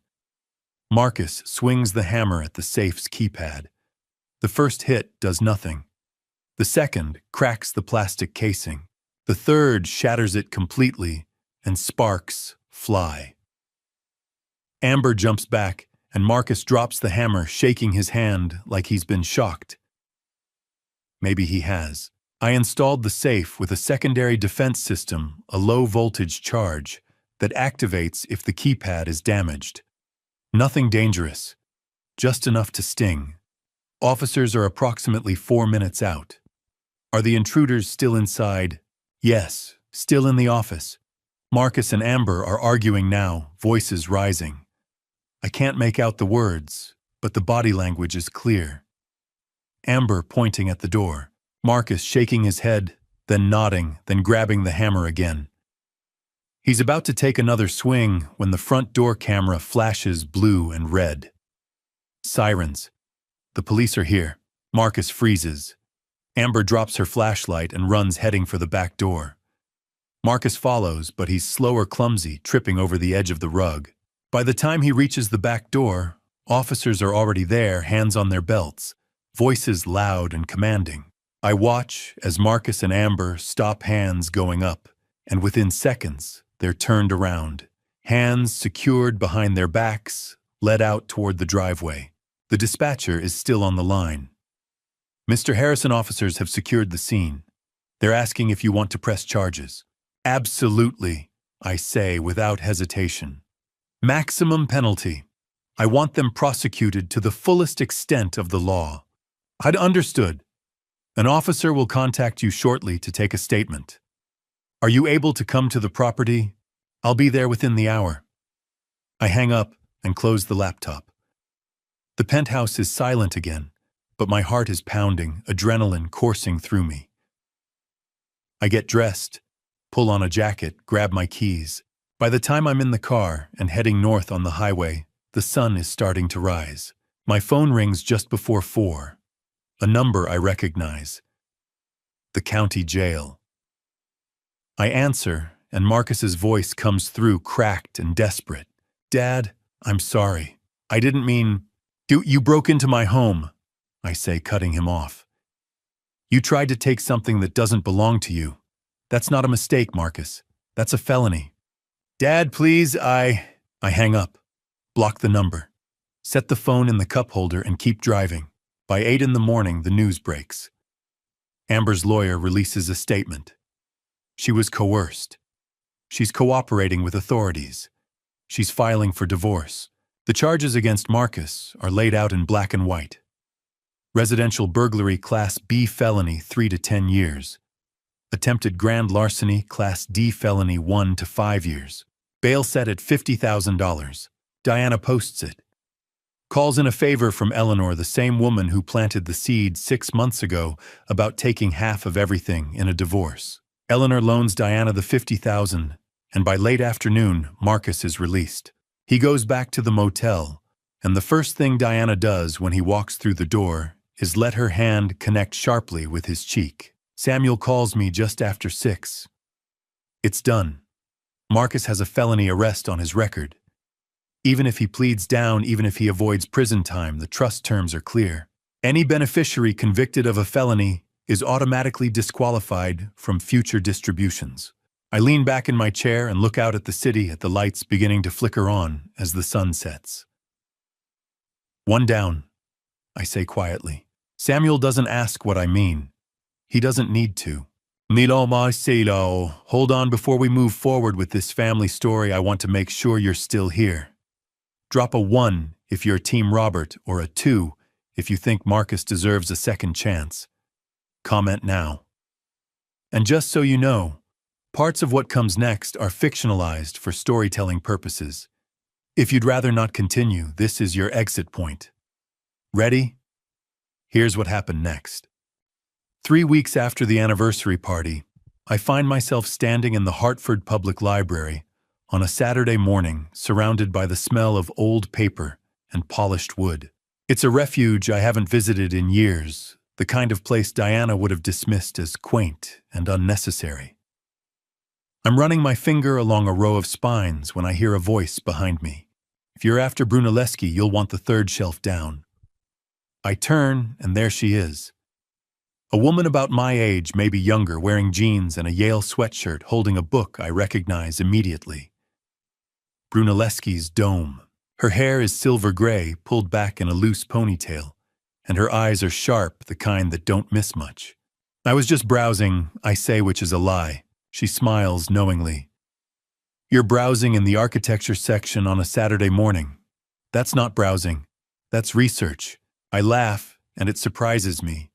Marcus swings the hammer at the safe's keypad. The first hit does nothing. The second cracks the plastic casing. The third shatters it completely, and sparks fly. Amber jumps back, and Marcus drops the hammer, shaking his hand like he's been shocked. Maybe he has. I installed the safe with a secondary defense system, a low-voltage charge, that activates if the keypad is damaged. Nothing dangerous, just enough to sting. Officers are approximately 4 minutes out. Are the intruders still inside? Yes, still in the office. Marcus and Amber are arguing now, voices rising. I can't make out the words, but the body language is clear. Amber pointing at the door. Marcus shaking his head, then nodding, then grabbing the hammer again. He's about to take another swing when the front door camera flashes blue and red. Sirens. The police are here. Marcus freezes. Amber drops her flashlight and runs heading for the back door. Marcus follows, but he's slow or clumsy, tripping over the edge of the rug. By the time he reaches the back door, officers are already there, hands on their belts, voices loud and commanding. I watch as Marcus and Amber stop, hands going up, and within seconds, they're turned around, hands secured behind their backs, led out toward the driveway. The dispatcher is still on the line. Mr. Harrison, officers have secured the scene. They're asking if you want to press charges. Absolutely, I say without hesitation. Maximum penalty. I want them prosecuted to the fullest extent of the law. I'd understood. An officer will contact you shortly to take a statement. Are you able to come to the property? I'll be there within the hour. I hang up and close the laptop. The penthouse is silent again, but my heart is pounding, adrenaline coursing through me. I get dressed, pull on a jacket, grab my keys. By the time I'm in the car and heading north on the highway, the sun is starting to rise. My phone rings just before 4. A number I recognize. The county jail. I answer, and Marcus's voice comes through cracked and desperate. Dad, I'm sorry. I didn't mean... You broke into my home, I say, cutting him off. You tried to take something that doesn't belong to you. That's not a mistake, Marcus. That's a felony. Dad, please, I hang up. Block the number. Set the phone in the cup holder and keep driving. By 8 in the morning, the news breaks. Amber's lawyer releases a statement. She was coerced. She's cooperating with authorities. She's filing for divorce. The charges against Marcus are laid out in black and white. Residential burglary, Class B felony, 3 to 10 years. Attempted grand larceny, Class D felony, 1 to 5 years. Bail set at $50,000. Diana posts it. Calls in a favor from Eleanor, the same woman who planted the seed 6 months ago about taking half of everything in a divorce. Eleanor loans Diana the $50,000, and by late afternoon, Marcus is released. He goes back to the motel, and the first thing Diana does when he walks through the door is let her hand connect sharply with his cheek. Samuel calls me just after 6. It's done. Marcus has a felony arrest on his record. Even if he pleads down, even if he avoids prison time, the trust terms are clear. Any beneficiary convicted of a felony is automatically disqualified from future distributions. I lean back in my chair and look out at the city, at the lights beginning to flicker on as the sun sets. One down, I say quietly. Samuel doesn't ask what I mean. He doesn't need to. Milo Marcelo, hold on before we move forward with this family story. I want to make sure you're still here. Drop a 1 if you're Team Robert, or a 2 if you think Marcus deserves a second chance. Comment now. And just so you know, parts of what comes next are fictionalized for storytelling purposes. If you'd rather not continue, this is your exit point. Ready? Here's what happened next. 3 weeks after the anniversary party, I find myself standing in the Hartford Public Library on a Saturday morning, surrounded by the smell of old paper and polished wood. It's a refuge I haven't visited in years, the kind of place Diana would have dismissed as quaint and unnecessary. I'm running my finger along a row of spines when I hear a voice behind me. If you're after Brunelleschi, you'll want the 3rd shelf down. I turn, and there she is. A woman about my age, maybe younger, wearing jeans and a Yale sweatshirt, holding a book I recognize immediately. Brunelleschi's Dome. Her hair is silver gray, pulled back in a loose ponytail, and her eyes are sharp, the kind that don't miss much. I was just browsing, I say, which is a lie. She smiles knowingly. You're browsing in the architecture section on a Saturday morning. That's not browsing. That's research. I laugh, and it surprises me.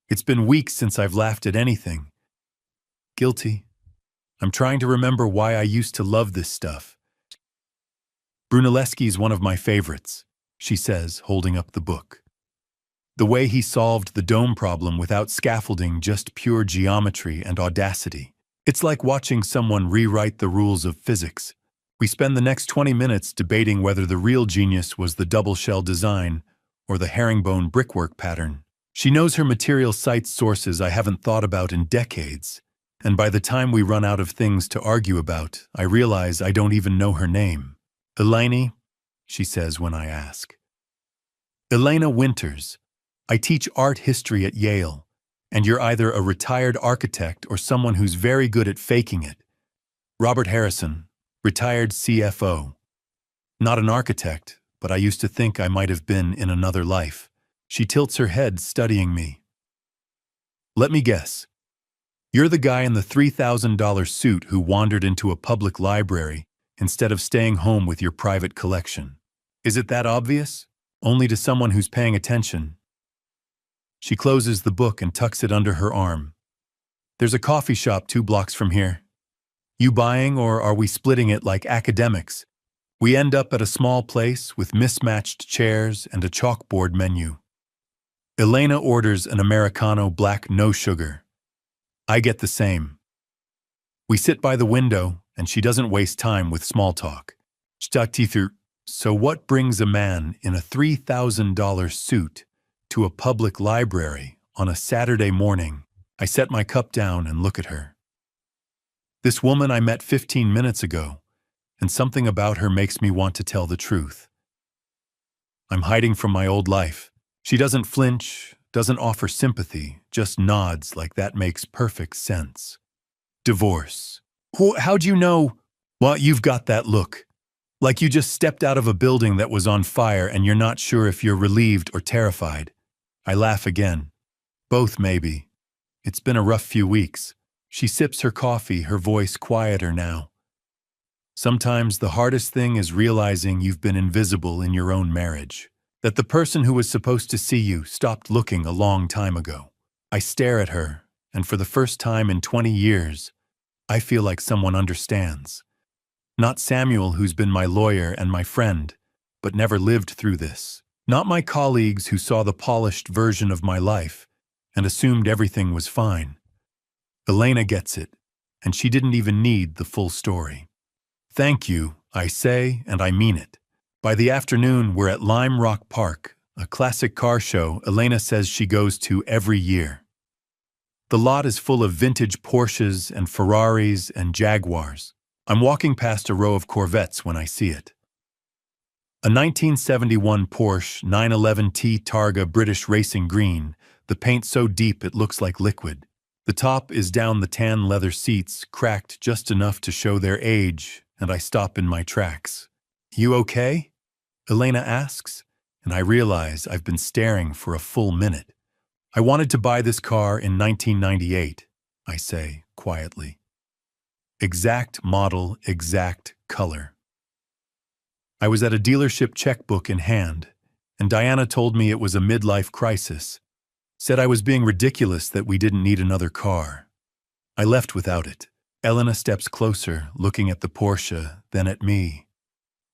It's been weeks since I've laughed at anything. Guilty. I'm trying to remember why I used to love this stuff. Brunelleschi's one of my favorites, she says, holding up the book. The way he solved the dome problem without scaffolding, just pure geometry and audacity. It's like watching someone rewrite the rules of physics. We spend the next 20 minutes debating whether the real genius was the double shell design or the herringbone brickwork pattern. She knows her material cites sources I haven't thought about in decades, and by the time we run out of things to argue about, I realize I don't even know her name. Eleni, she says when I ask. Elena Winters. I teach art history at Yale, and you're either a retired architect or someone who's very good at faking it. Robert Harrison, retired CFO. Not an architect, but I used to think I might have been in another life. She tilts her head, studying me. Let me guess. You're the guy in the $3,000 suit who wandered into a public library instead of staying home with your private collection. Is it that obvious? Only to someone who's paying attention. She closes the book and tucks it under her arm. There's a coffee shop 2 blocks from here. You buying, or are we splitting it like academics? We end up at a small place with mismatched chairs and a chalkboard menu. Elena orders an Americano black, no sugar. I get the same. We sit by the window, and she doesn't waste time with small talk. So what brings a man in a $3,000 suit to a public library on a Saturday morning? I set my cup down and look at her. This woman I met 15 minutes ago, and something about her makes me want to tell the truth. I'm hiding from my old life. She doesn't flinch, doesn't offer sympathy, just nods like that makes perfect sense. Divorce. How'd you know? Well, you've got that look. Like you just stepped out of a building that was on fire and you're not sure if you're relieved or terrified. I laugh again. Both, maybe. It's been a rough few weeks. She sips her coffee, her voice quieter now. Sometimes the hardest thing is realizing you've been invisible in your own marriage. That the person who was supposed to see you stopped looking a long time ago. I stare at her, and for the first time in 20 years, I feel like someone understands. Not Samuel, who's been my lawyer and my friend, but never lived through this. Not my colleagues who saw the polished version of my life and assumed everything was fine. Elena gets it, and she didn't even need the full story. Thank you, I say, and I mean it. By the afternoon, we're at Lime Rock Park, a classic car show Elena says she goes to every year. The lot is full of vintage Porsches and Ferraris and Jaguars. I'm walking past a row of Corvettes when I see it. A 1971 Porsche 911T Targa British Racing Green, the paint so deep it looks like liquid. The top is down, the tan leather seats cracked just enough to show their age, and I stop in my tracks. You okay? Elena asks, and I realize I've been staring for a full minute. I wanted to buy this car in 1998, I say quietly. Exact model, exact color. I was at a dealership checkbook in hand, and Diana told me it was a midlife crisis. Said I was being ridiculous that we didn't need another car. I left without it. Elena steps closer, looking at the Porsche, then at me.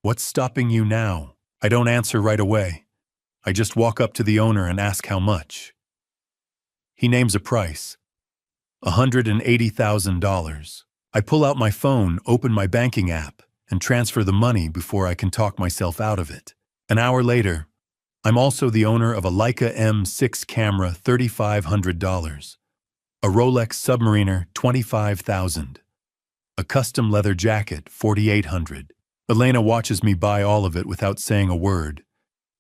What's stopping you now? I don't answer right away. I just walk up to the owner and ask how much. He names a price. $180,000. I pull out my phone, open my banking app, and transfer the money before I can talk myself out of it. An hour later, I'm also the owner of a Leica M6 camera, $3,500. A Rolex Submariner, $25,000. A custom leather jacket, $4,800. Elena watches me buy all of it without saying a word,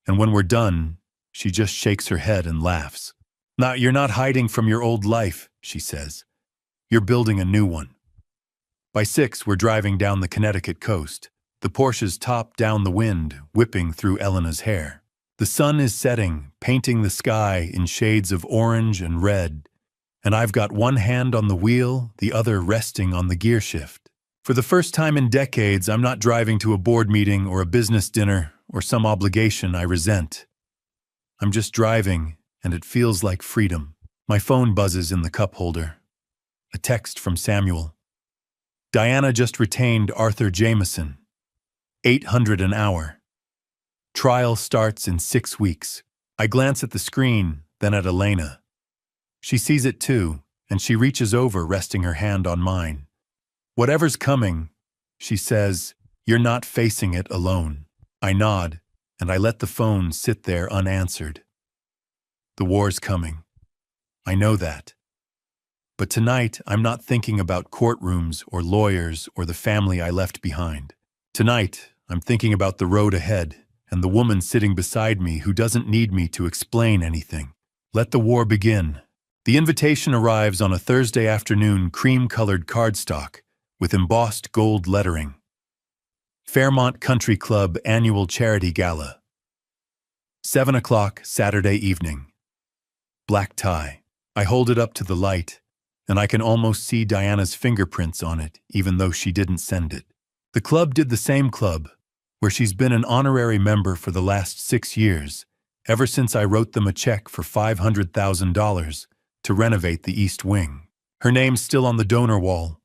and when we're done, she just shakes her head and laughs. Now, you're not hiding from your old life, she says. You're building a new one. By 6, we're driving down the Connecticut coast, the Porsche's top down the wind, whipping through Elena's hair. The sun is setting, painting the sky in shades of orange and red, and I've got one hand on the wheel, the other resting on the gear shift. For the first time in decades, I'm not driving to a board meeting or a business dinner or some obligation I resent. I'm just driving, and it feels like freedom. My phone buzzes in the cup holder. A text from Samuel. Diana just retained Arthur Jameson. $800 an hour. Trial starts in 6 weeks. I glance at the screen, then at Elena. She sees it too, and she reaches over, resting her hand on mine. Whatever's coming, she says, you're not facing it alone. I nod, and I let the phone sit there unanswered. The war's coming. I know that. But tonight, I'm not thinking about courtrooms or lawyers or the family I left behind. Tonight, I'm thinking about the road ahead and the woman sitting beside me who doesn't need me to explain anything. Let the war begin. The invitation arrives on a Thursday afternoon, cream-colored cardstock with embossed gold lettering. Fairmont Country Club Annual Charity Gala. 7 o'clock Saturday evening. Black tie. I hold it up to the light, and I can almost see Diana's fingerprints on it, even though she didn't send it. The club did the same club, where she's been an honorary member for the last 6 years, ever since I wrote them a check for $500,000 to renovate the East Wing. Her name's still on the donor wall.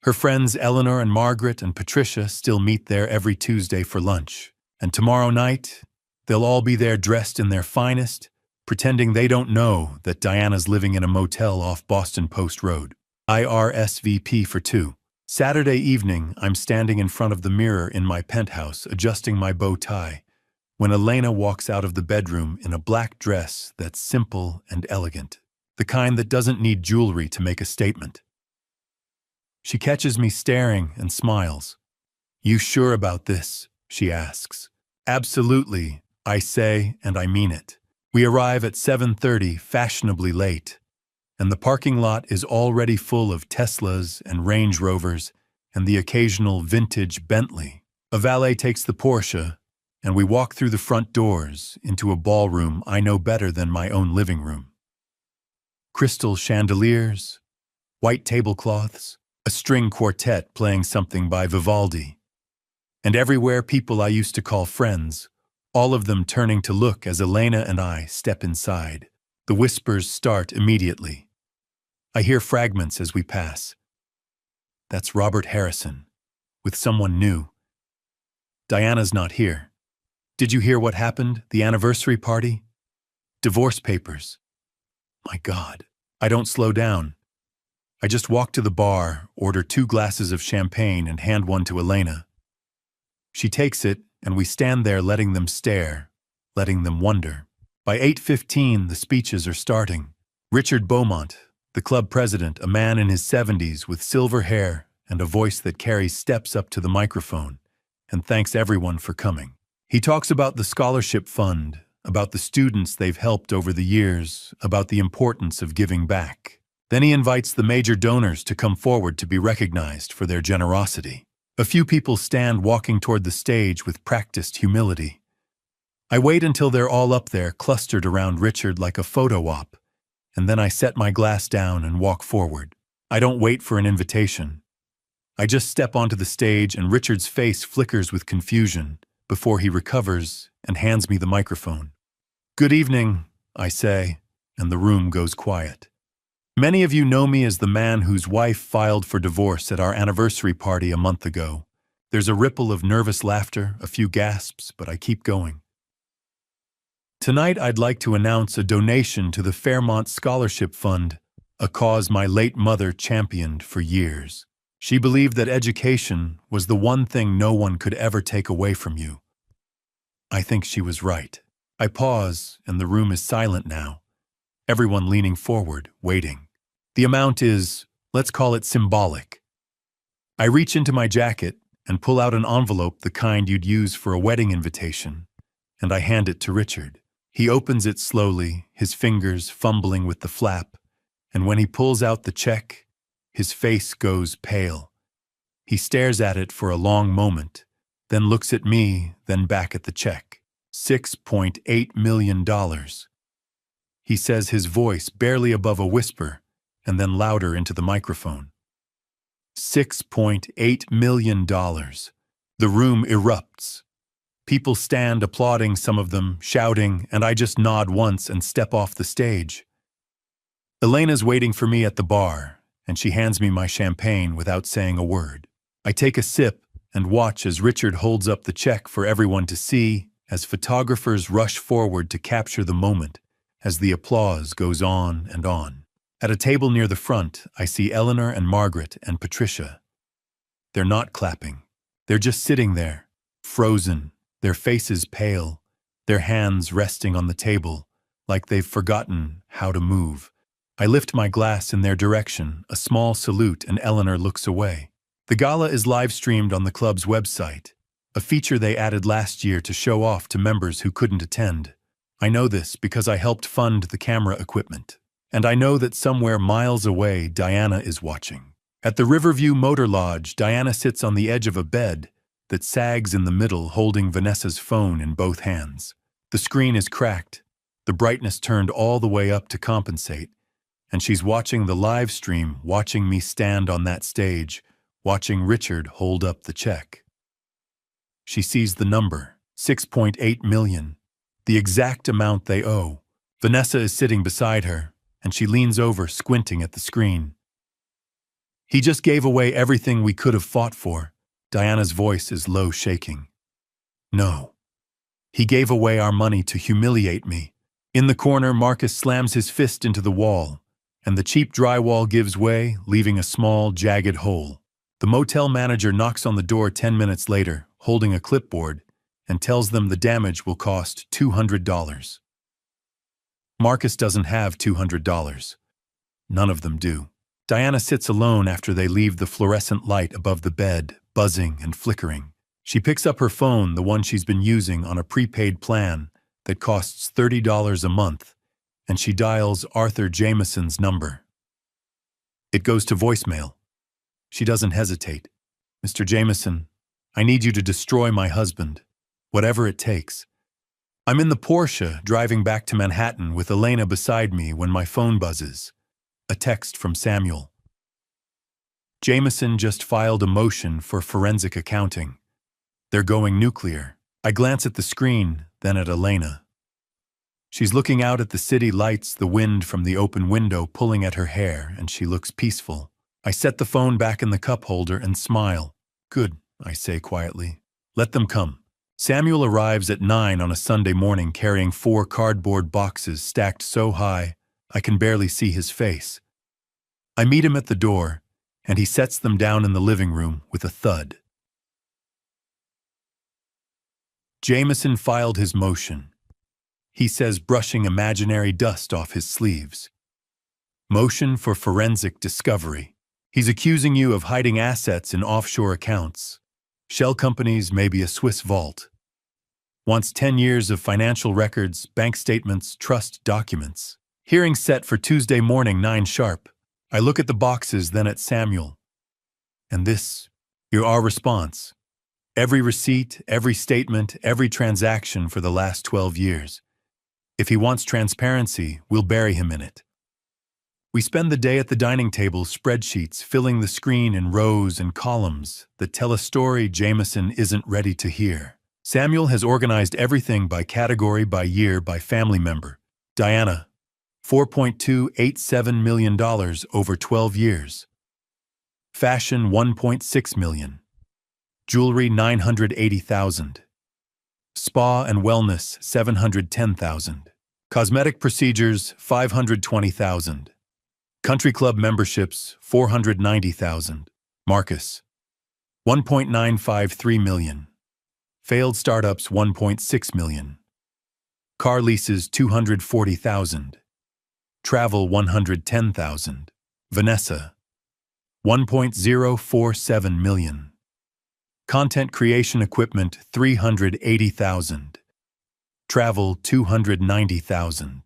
Her friends Eleanor and Margaret and Patricia still meet there every Tuesday for lunch. And tomorrow night, they'll all be there dressed in their finest, pretending they don't know that Diana's living in a motel off Boston Post Road. IRSVP for 2. Saturday evening, I'm standing in front of the mirror in my penthouse, adjusting my bow tie, when Elena walks out of the bedroom in a black dress that's simple and elegant, the kind that doesn't need jewelry to make a statement. She catches me staring and smiles. You sure about this? She asks. Absolutely, I say, and I mean it. We arrive at 7:30, fashionably late, and the parking lot is already full of Teslas and Range Rovers and the occasional vintage Bentley. A valet takes the Porsche, and we walk through the front doors into a ballroom I know better than my own living room. Crystal chandeliers, white tablecloths, a string quartet playing something by Vivaldi, and everywhere people I used to call friends, all of them turning to look as Elena and I step inside. The whispers start immediately. I hear fragments as we pass. That's Robert Harrison, with someone new. Diana's not here. Did you hear what happened? The anniversary party? Divorce papers. My God. I don't slow down. I just walk to the bar, order 2 glasses of champagne and hand one to Elena. She takes it, and we stand there letting them stare, letting them wonder. By 8:15, the speeches are starting. Richard Beaumont, the club president, a man in his 70s with silver hair and a voice that carries steps up to the microphone, and thanks everyone for coming. He talks about the scholarship fund, about the students they've helped over the years, about the importance of giving back. Then he invites the major donors to come forward to be recognized for their generosity. A few people stand walking toward the stage with practiced humility. I wait until they're all up there, clustered around Richard like a photo op, and then I set my glass down and walk forward. I don't wait for an invitation. I just step onto the stage, and Richard's face flickers with confusion before he recovers and hands me the microphone. "Good evening," I say, and the room goes quiet. Many of you know me as the man whose wife filed for divorce at our anniversary party a month ago. There's a ripple of nervous laughter, a few gasps, but I keep going. Tonight I'd like to announce a donation to the Fairmont Scholarship Fund, a cause my late mother championed for years. She believed that education was the one thing no one could ever take away from you. I think she was right. I pause, and the room is silent now. Everyone leaning forward, waiting. The amount is, let's call it symbolic. I reach into my jacket and pull out an envelope, the kind you'd use for a wedding invitation, and I hand it to Richard. He opens it slowly, his fingers fumbling with the flap, and when he pulls out the check, his face goes pale. He stares at it for a long moment, then looks at me, then back at the check. $6.8 million. He says, his voice barely above a whisper, and then louder into the microphone. $6.8 million. The room erupts. People stand applauding, some of them shouting, and I just nod once and step off the stage. Elena's waiting for me at the bar, and she hands me my champagne without saying a word. I take a sip and watch as Richard holds up the check for everyone to see, as photographers rush forward to capture the moment, as the applause goes on and on. At a table near the front, I see Eleanor and Margaret and Patricia. They're not clapping. They're just sitting there, frozen, their faces pale, their hands resting on the table, like they've forgotten how to move. I lift my glass in their direction, a small salute, and Eleanor looks away. The gala is live-streamed on the club's website, a feature they added last year to show off to members who couldn't attend. I know this because I helped fund the camera equipment. And I know that somewhere miles away, Diana is watching. At the Riverview Motor Lodge, Diana sits on the edge of a bed that sags in the middle, holding Vanessa's phone in both hands. The screen is cracked, the brightness turned all the way up to compensate, and she's watching the live stream, watching me stand on that stage, watching Richard hold up the check. She sees the number, 6.8 million, the exact amount they owe. Vanessa is sitting beside her, and she leans over, squinting at the screen. He just gave away everything we could have fought for. Diana's voice is low, shaking. No. He gave away our money to humiliate me. In the corner, Marcus slams his fist into the wall, and the cheap drywall gives way, leaving a small, jagged hole. The motel manager knocks on the door 10 minutes later, holding a clipboard, and tells them the damage will cost $200. Marcus doesn't have $200. None of them do. Diana sits alone after they leave the fluorescent light above the bed, buzzing and flickering. She picks up her phone, the one she's been using on a prepaid plan that costs $30 a month, and she dials Arthur Jameson's number. It goes to voicemail. She doesn't hesitate. "Mr. Jameson, I need you to destroy my husband, whatever it takes." I'm in the Porsche driving back to Manhattan with Elena beside me when my phone buzzes. A text from Samuel. "Jameson just filed a motion for forensic accounting. They're going nuclear." I glance at the screen, then at Elena. She's looking out at the city lights, the wind from the open window pulling at her hair, and she looks peaceful. I set the phone back in the cup holder and smile. "Good," I say quietly. "Let them come." Samuel arrives at 9 on a Sunday morning carrying 4 cardboard boxes stacked so high I can barely see his face. I meet him at the door, and he sets them down in the living room with a thud. Jameson filed his motion, he says, brushing imaginary dust off his sleeves. Motion for forensic discovery. He's accusing you of hiding assets in offshore accounts. Shell companies, maybe a Swiss vault. Wants 10 years of financial records, bank statements, trust documents. Hearing set for Tuesday morning, 9 sharp. I look at the boxes, then at Samuel. And this, our response. Every receipt, every statement, every transaction for the last 12 years. If he wants transparency, we'll bury him in it. We spend the day at the dining table, spreadsheets filling the screen in rows and columns that tell a story Jameson isn't ready to hear. Samuel has organized everything by category, by year, by family member. Diana, $4.287 million over 12 years. Fashion, $1.6 million. Jewelry, $980,000. Spa and wellness, $710,000. Cosmetic procedures, $520,000. Country club memberships, $490,000. Marcus, $1.953 million. Failed startups, $1.6 million. Car leases, $240,000. Travel, $110,000. Vanessa, $1.047 million. Content creation equipment, $380,000. Travel, $290,000.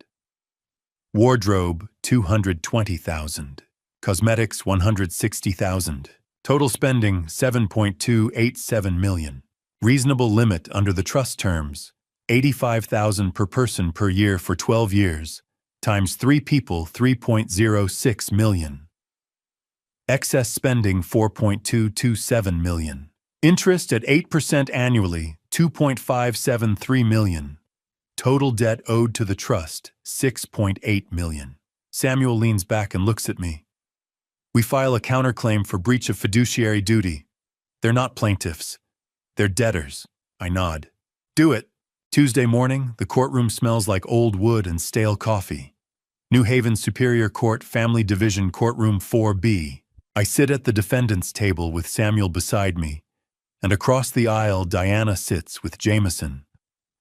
Wardrobe, $220,000. Cosmetics, $160,000. Total spending, $7.287 million. Reasonable limit under the trust terms, $85,000 per person per year for 12 years, times 3 people, $3.06 million. Excess spending, $4.227 million. Interest at 8% annually, $2.573 million. Total debt owed to the trust, $6.8 million. Samuel leans back and looks at me. We file a counterclaim for breach of fiduciary duty. They're not plaintiffs. They're debtors. I nod. Do it. Tuesday morning, the courtroom smells like old wood and stale coffee. New Haven Superior Court Family Division Courtroom 4B. I sit at the defendant's table with Samuel beside me, and across the aisle Diana sits with Jameson.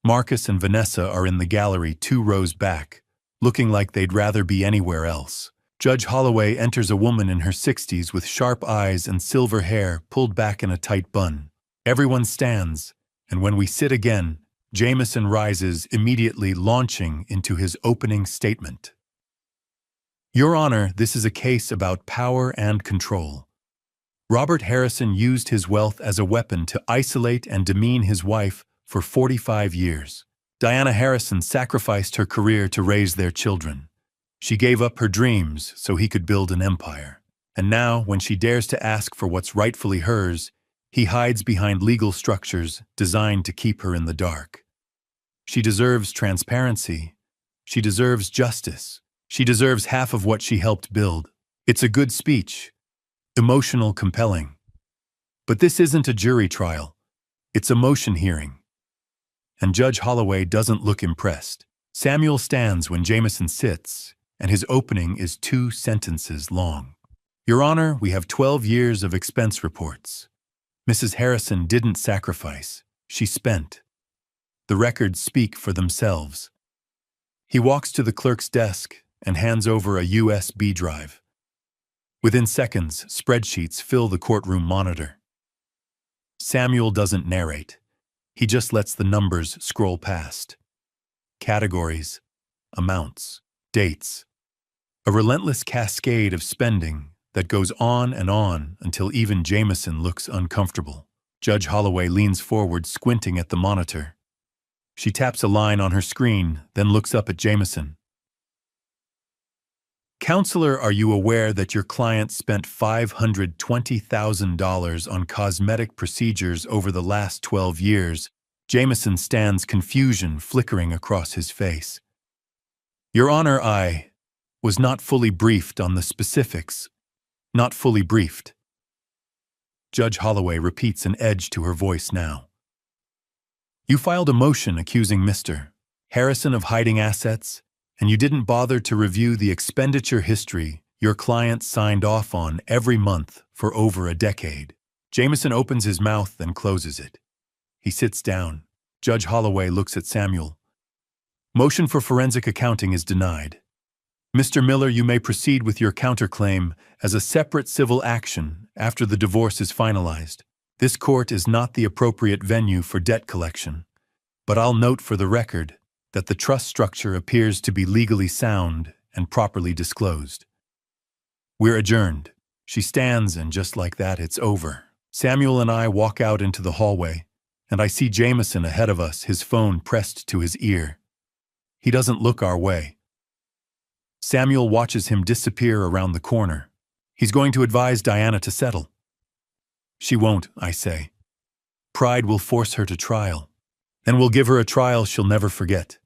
Marcus and Vanessa are in the gallery 2 rows back, looking like they'd rather be anywhere else. Judge Holloway enters, a woman in her 60s with sharp eyes and silver hair pulled back in a tight bun. Everyone stands, and when we sit again, Jameson rises, immediately launching into his opening statement. Your Honor, this is a case about power and control. Robert Harrison used his wealth as a weapon to isolate and demean his wife for 45 years. Diana Harrison sacrificed her career to raise their children. She gave up her dreams so he could build an empire. And now, when she dares to ask for what's rightfully hers, he hides behind legal structures designed to keep her in the dark. She deserves transparency. She deserves justice. She deserves half of what she helped build. It's a good speech. Emotional, compelling. But this isn't a jury trial. It's a motion hearing. And Judge Holloway doesn't look impressed. Samuel stands when Jameson sits, and his opening is 2 sentences long. Your Honor, we have 12 years of expense reports. Mrs. Harrison didn't sacrifice. She spent. The records speak for themselves. He walks to the clerk's desk and hands over a USB drive. Within seconds, spreadsheets fill the courtroom monitor. Samuel doesn't narrate. He just lets the numbers scroll past. Categories, amounts, dates. A relentless cascade of spending that goes on until even Jameson looks uncomfortable. Judge Holloway leans forward, squinting at the monitor. She taps a line on her screen, then looks up at Jameson. Counselor, are you aware that your client spent $520,000 on cosmetic procedures over the last 12 years? Jameson stands, confusion flickering across his face. Your Honor, I was not fully briefed on the specifics. Not fully briefed. Judge Holloway repeats, an edge to her voice now. You filed a motion accusing Mr. Harrison of hiding assets, and you didn't bother to review the expenditure history your client signed off on every month for over a decade. Jameson opens his mouth and closes it. He sits down. Judge Holloway looks at Samuel. Motion for forensic accounting is denied. Mr. Miller, you may proceed with your counterclaim as a separate civil action after the divorce is finalized. This court is not the appropriate venue for debt collection, but I'll note for the record that the trust structure appears to be legally sound and properly disclosed. We're adjourned. She stands, and just like that, it's over. Samuel and I walk out into the hallway, and I see Jameson ahead of us, his phone pressed to his ear. He doesn't look our way. Samuel watches him disappear around the corner. He's going to advise Diana to settle. She won't, I say. Pride will force her to trial. Then we'll give her a trial she'll never forget.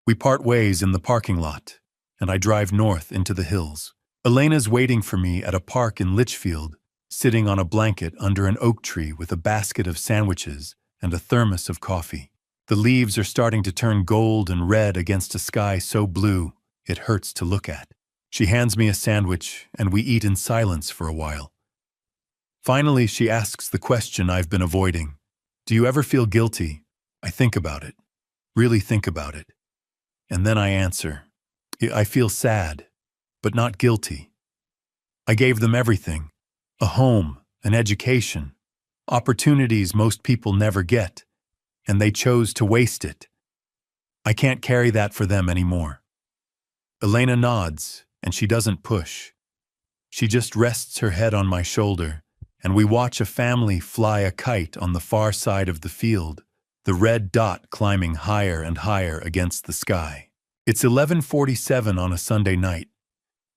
We part ways in the parking lot, and I drive north into the hills. Elena's waiting for me at a park in Litchfield, sitting on a blanket under an oak tree with a basket of sandwiches and a thermos of coffee. The leaves are starting to turn gold and red against a sky so blue it hurts to look at. She hands me a sandwich, and we eat in silence for a while. Finally, she asks the question I've been avoiding. Do you ever feel guilty? I think about it. Really think about it. And then I answer. I feel sad, but not guilty. I gave them everything. A home, an education, opportunities most people never get, and they chose to waste it. I can't carry that for them anymore. Elena nods, and she doesn't push. She just rests her head on my shoulder, and we watch a family fly a kite on the far side of the field, the red dot climbing higher and higher against the sky. It's 11:47 on a Sunday night,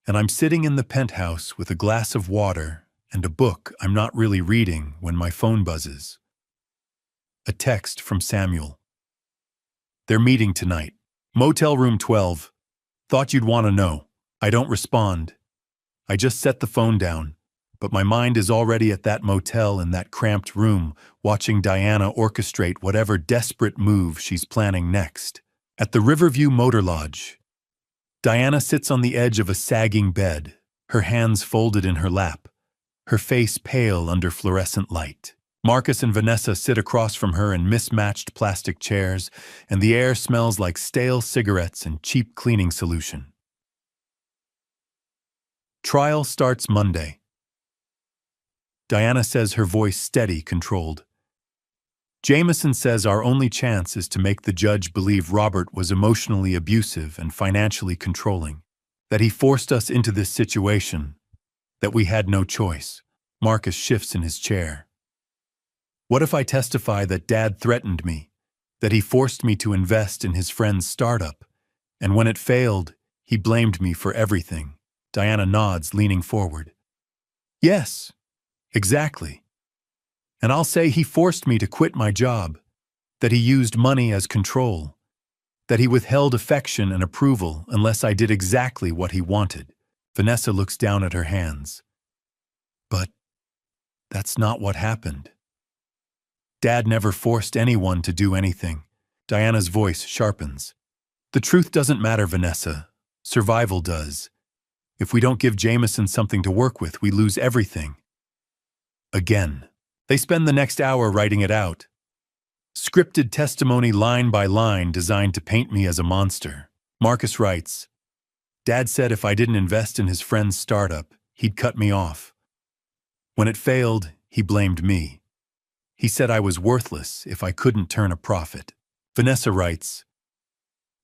and I'm sitting in the penthouse with a glass of water and a book I'm not really reading when my phone buzzes. A text from Samuel. They're meeting tonight. Motel room 12. Thought you'd want to know. I don't respond. I just set the phone down, but my mind is already at that motel in that cramped room, watching Diana orchestrate whatever desperate move she's planning next. At the Riverview Motor Lodge, Diana sits on the edge of a sagging bed, her hands folded in her lap, her face pale under fluorescent light. Marcus and Vanessa sit across from her in mismatched plastic chairs, and the air smells like stale cigarettes and cheap cleaning solution. Trial starts Monday. Diana says, her voice steady, controlled. Jameson says our only chance is to make the judge believe Robert was emotionally abusive and financially controlling, that he forced us into this situation, that we had no choice. Marcus shifts in his chair. What if I testify that Dad threatened me, that he forced me to invest in his friend's startup, and when it failed, he blamed me for everything? Diana nods, leaning forward. Yes, exactly. And I'll say he forced me to quit my job, that he used money as control, that he withheld affection and approval unless I did exactly what he wanted. Vanessa looks down at her hands. But that's not what happened. Dad never forced anyone to do anything. Diana's voice sharpens. The truth doesn't matter, Vanessa. Survival does. If we don't give Jameson something to work with, we lose everything. Again. They spend the next hour writing it out. Scripted testimony line by line designed to paint me as a monster. Marcus writes, Dad said if I didn't invest in his friend's startup, he'd cut me off. When it failed, he blamed me. He said I was worthless if I couldn't turn a profit. Vanessa writes,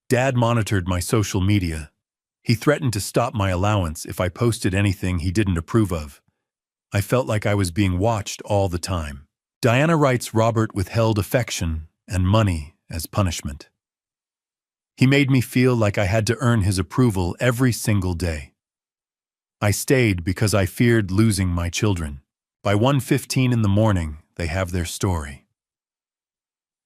Dad monitored my social media. He threatened to stop my allowance if I posted anything he didn't approve of. I felt like I was being watched all the time. Diana writes Robert withheld affection and money as punishment. He made me feel like I had to earn his approval every single day. I stayed because I feared losing my children. By 1:15 in the morning, they have their story.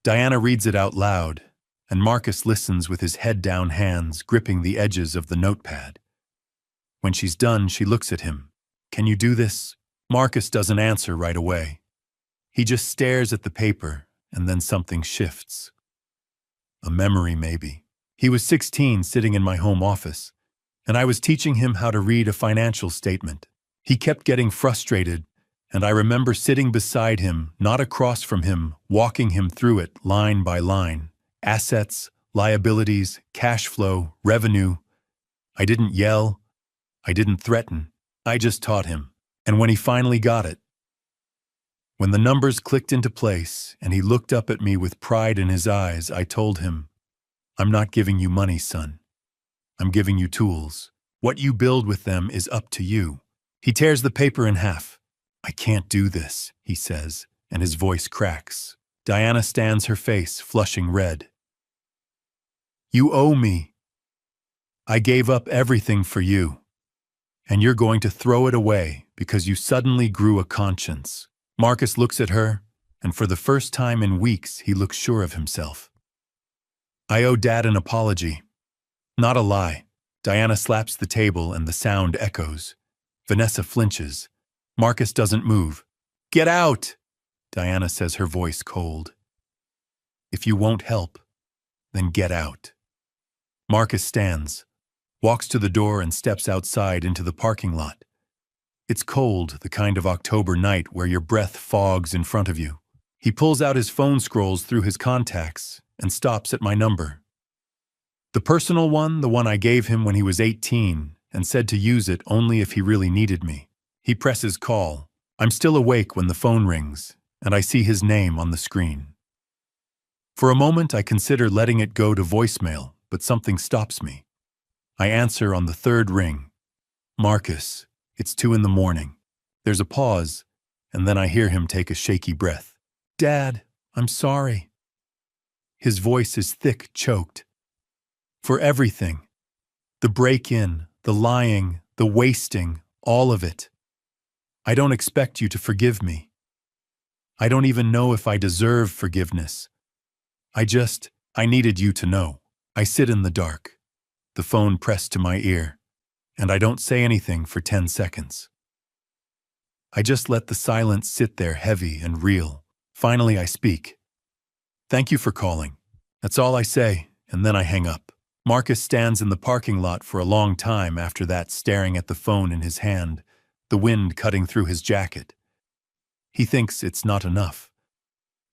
Diana reads it out loud, and Marcus listens with his head-down hands gripping the edges of the notepad. When she's done, she looks at him. Can you do this? Marcus doesn't answer right away. He just stares at the paper, and then something shifts. A memory, maybe. He was 16, sitting in my home office, and I was teaching him how to read a financial statement. He kept getting frustrated, and I remember sitting beside him, not across from him, walking him through it line by line. Assets, liabilities, cash flow, revenue. I didn't yell. I didn't threaten. I just taught him. And when he finally got it, when the numbers clicked into place and he looked up at me with pride in his eyes, I told him, "I'm not giving you money, son. I'm giving you tools. What you build with them is up to you." He tears the paper in half. "I can't do this," he says, and his voice cracks. Diana stands, her face flushing red. "You owe me. I gave up everything for you. And you're going to throw it away because you suddenly grew a conscience." Marcus looks at her, and for the first time in weeks, he looks sure of himself. "I owe Dad an apology." "Not a lie." Diana slaps the table and the sound echoes. Vanessa flinches. Marcus doesn't move. "Get out!" Diana says, her voice cold. "If you won't help, then get out." Marcus stands, walks to the door and steps outside into the parking lot. It's cold, the kind of October night where your breath fogs in front of you. He pulls out his phone, scrolls through his contacts, and stops at my number. The personal one, the one I gave him when he was 18, and said to use it only if he really needed me. He presses call. I'm still awake when the phone rings, and I see his name on the screen. For a moment, I consider letting it go to voicemail, but something stops me. I answer on the third ring. "Marcus, it's 2 a.m. There's a pause, and then I hear him take a shaky breath. "Dad, I'm sorry." His voice is thick, choked. "For everything. The break-in, the lying, the wasting, all of it. I don't expect you to forgive me. I don't even know if I deserve forgiveness. I needed you to know." I sit in the dark, the phone pressed to my ear, and I don't say anything for 10 seconds. I just let the silence sit there heavy and real. Finally, I speak. "Thank you for calling." That's all I say, and then I hang up. Marcus stands in the parking lot for a long time after that, staring at the phone in his hand, the wind cutting through his jacket. He thinks it's not enough,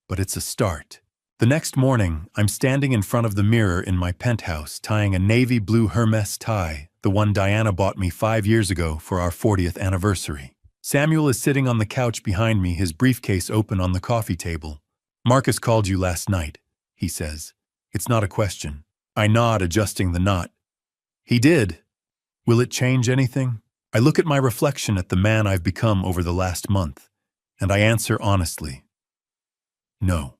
but it's a start. The next morning, I'm standing in front of the mirror in my penthouse, tying a navy blue Hermes tie, the one Diana bought me 5 years ago for our 40th anniversary. Samuel is sitting on the couch behind me, his briefcase open on the coffee table. "Marcus called you last night," he says. It's not a question. I nod, adjusting the knot. "He did. Will it change anything?" I look at my reflection at the man I've become over the last month, and I answer honestly. No.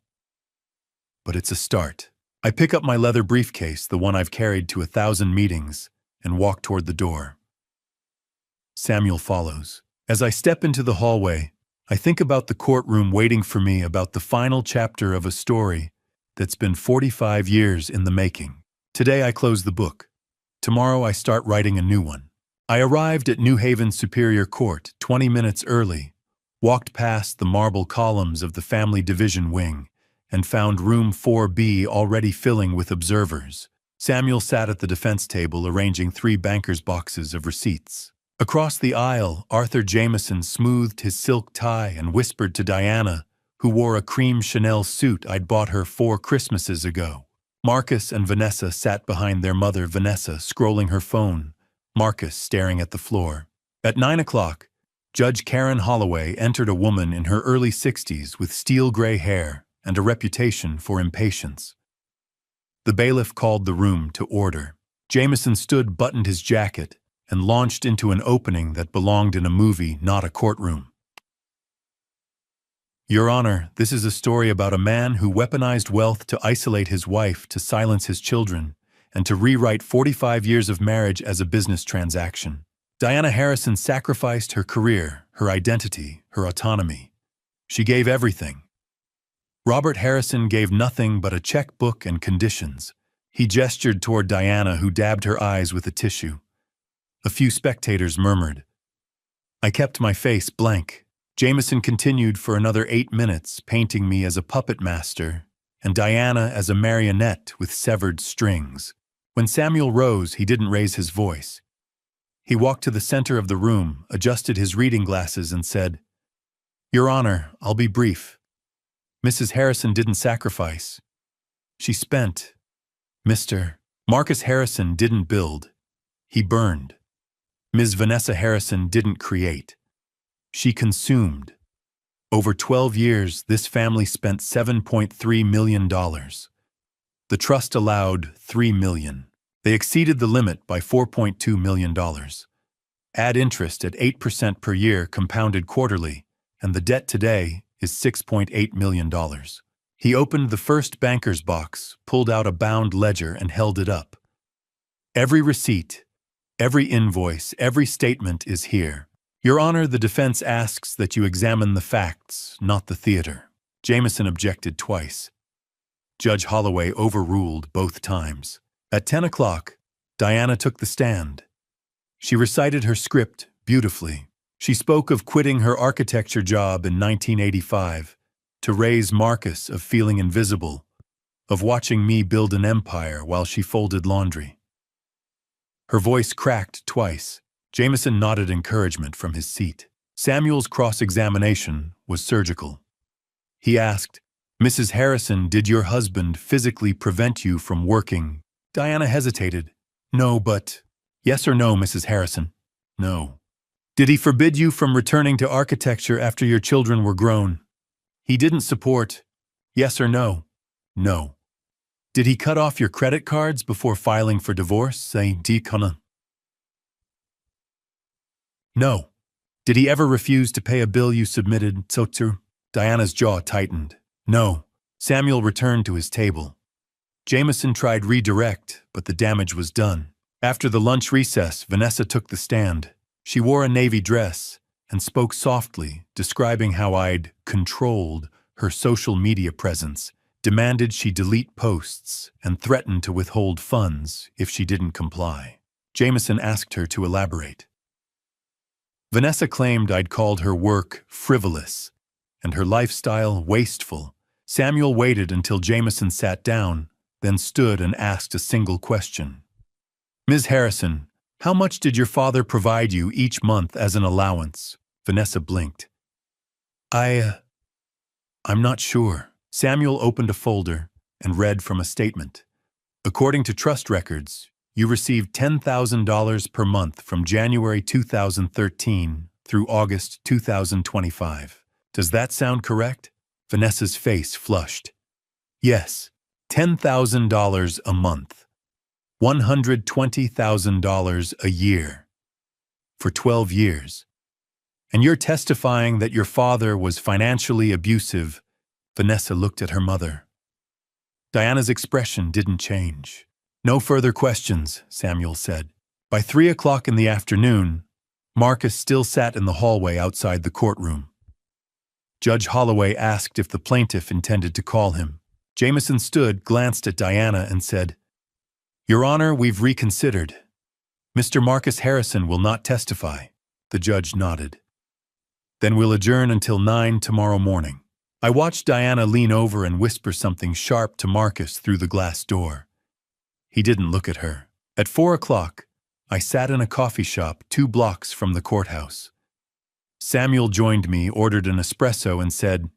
But it's a start. I pick up my leather briefcase, the one I've carried to 1,000 meetings, and walk toward the door. Samuel follows. As I step into the hallway, I think about the courtroom waiting for me, about the final chapter of a story that's been 45 years in the making. Today I close the book. Tomorrow I start writing a new one. I arrived at New Haven Superior Court 20 minutes early, walked past the marble columns of the Family Division Wing, and found room 4B already filling with observers. Samuel sat at the defense table arranging 3 bankers' boxes of receipts. Across the aisle, Arthur Jameson smoothed his silk tie and whispered to Diana, who wore a cream Chanel suit I'd bought her 4 Christmases ago. Marcus and Vanessa sat behind their mother, Vanessa scrolling her phone, Marcus staring at the floor. At 9 o'clock, Judge Karen Holloway entered, a woman in her early 60s with steel gray hair and a reputation for impatience. The bailiff called the room to order. Jameson stood, buttoned his jacket, and launched into an opening that belonged in a movie, not a courtroom. "Your Honor, this is a story about a man who weaponized wealth to isolate his wife, to silence his children, and to rewrite 45 years of marriage as a business transaction. Diana Harrison sacrificed her career, her identity, her autonomy. She gave everything. Robert Harrison gave nothing but a checkbook and conditions." He gestured toward Diana, who dabbed her eyes with a tissue. A few spectators murmured. I kept my face blank. Jameson continued for another 8 minutes, painting me as a puppet master and Diana as a marionette with severed strings. When Samuel rose, he didn't raise his voice. He walked to the center of the room, adjusted his reading glasses, and said, "Your Honor, I'll be brief. Mrs. Harrison didn't sacrifice. She spent. Mr. Marcus Harrison didn't build. He burned. Ms. Vanessa Harrison didn't create. She consumed. Over 12 years, this family spent $7.3 million. The trust allowed $3 million. They exceeded the limit by $4.2 million. Add interest at 8% per year compounded quarterly, and the debt today is $6.8 million. He opened the first banker's box, pulled out a bound ledger, and held it up. Every receipt, every invoice, every statement is here. Your Honor, the defense asks that you examine the facts, not the theater." Jameson objected twice. Judge Holloway overruled both times. At 10 o'clock, Diana took the stand. She recited her script beautifully. She spoke of quitting her architecture job in 1985 to raise Marcus, of feeling invisible, of watching me build an empire while she folded laundry. Her voice cracked twice. Jameson nodded encouragement from his seat. Samuel's cross-examination was surgical. He asked, "Mrs. Harrison, did your husband physically prevent you from working?" Diana hesitated. "No, but—" "Yes or no, Mrs. Harrison?" "No." "Did he forbid you from returning to architecture after your children were grown?" "He didn't support." "Yes or no?" "No." "Did he cut off your credit cards before filing for divorce, say decona?" "No." "Did he ever refuse to pay a bill you submitted, Tsotsu?" Diana's jaw tightened. "No." Samuel returned to his table. Jameson tried redirect, but the damage was done. After the lunch recess, Vanessa took the stand. She wore a navy dress and spoke softly, describing how I'd controlled her social media presence, demanded she delete posts, and threatened to withhold funds if she didn't comply. Jameson asked her to elaborate. Vanessa claimed I'd called her work frivolous and her lifestyle wasteful. Samuel waited until Jameson sat down, then stood and asked a single question. "Ms. Harrison, how much did your father provide you each month as an allowance?" Vanessa blinked. I'm not sure." Samuel opened a folder and read from a statement. "According to trust records, you received $10,000 per month from January 2013 through August 2025. Does that sound correct?" Vanessa's face flushed. "Yes, $10,000 a month. $120,000 a year. For 12 years. And you're testifying that your father was financially abusive." Vanessa looked at her mother. Diana's expression didn't change. "No further questions," Samuel said. By 3 o'clock in the afternoon, Marcus still sat in the hallway outside the courtroom. Judge Holloway asked if the plaintiff intended to call him. Jameson stood, glanced at Diana, and said, "Your Honor, we've reconsidered. Mr. Marcus Harrison will not testify." The judge nodded. "Then we'll adjourn until 9 tomorrow morning." I watched Diana lean over and whisper something sharp to Marcus through the glass door. He didn't look at her. At 4 o'clock, I sat in a coffee shop 2 blocks from the courthouse. Samuel joined me, ordered an espresso, and said,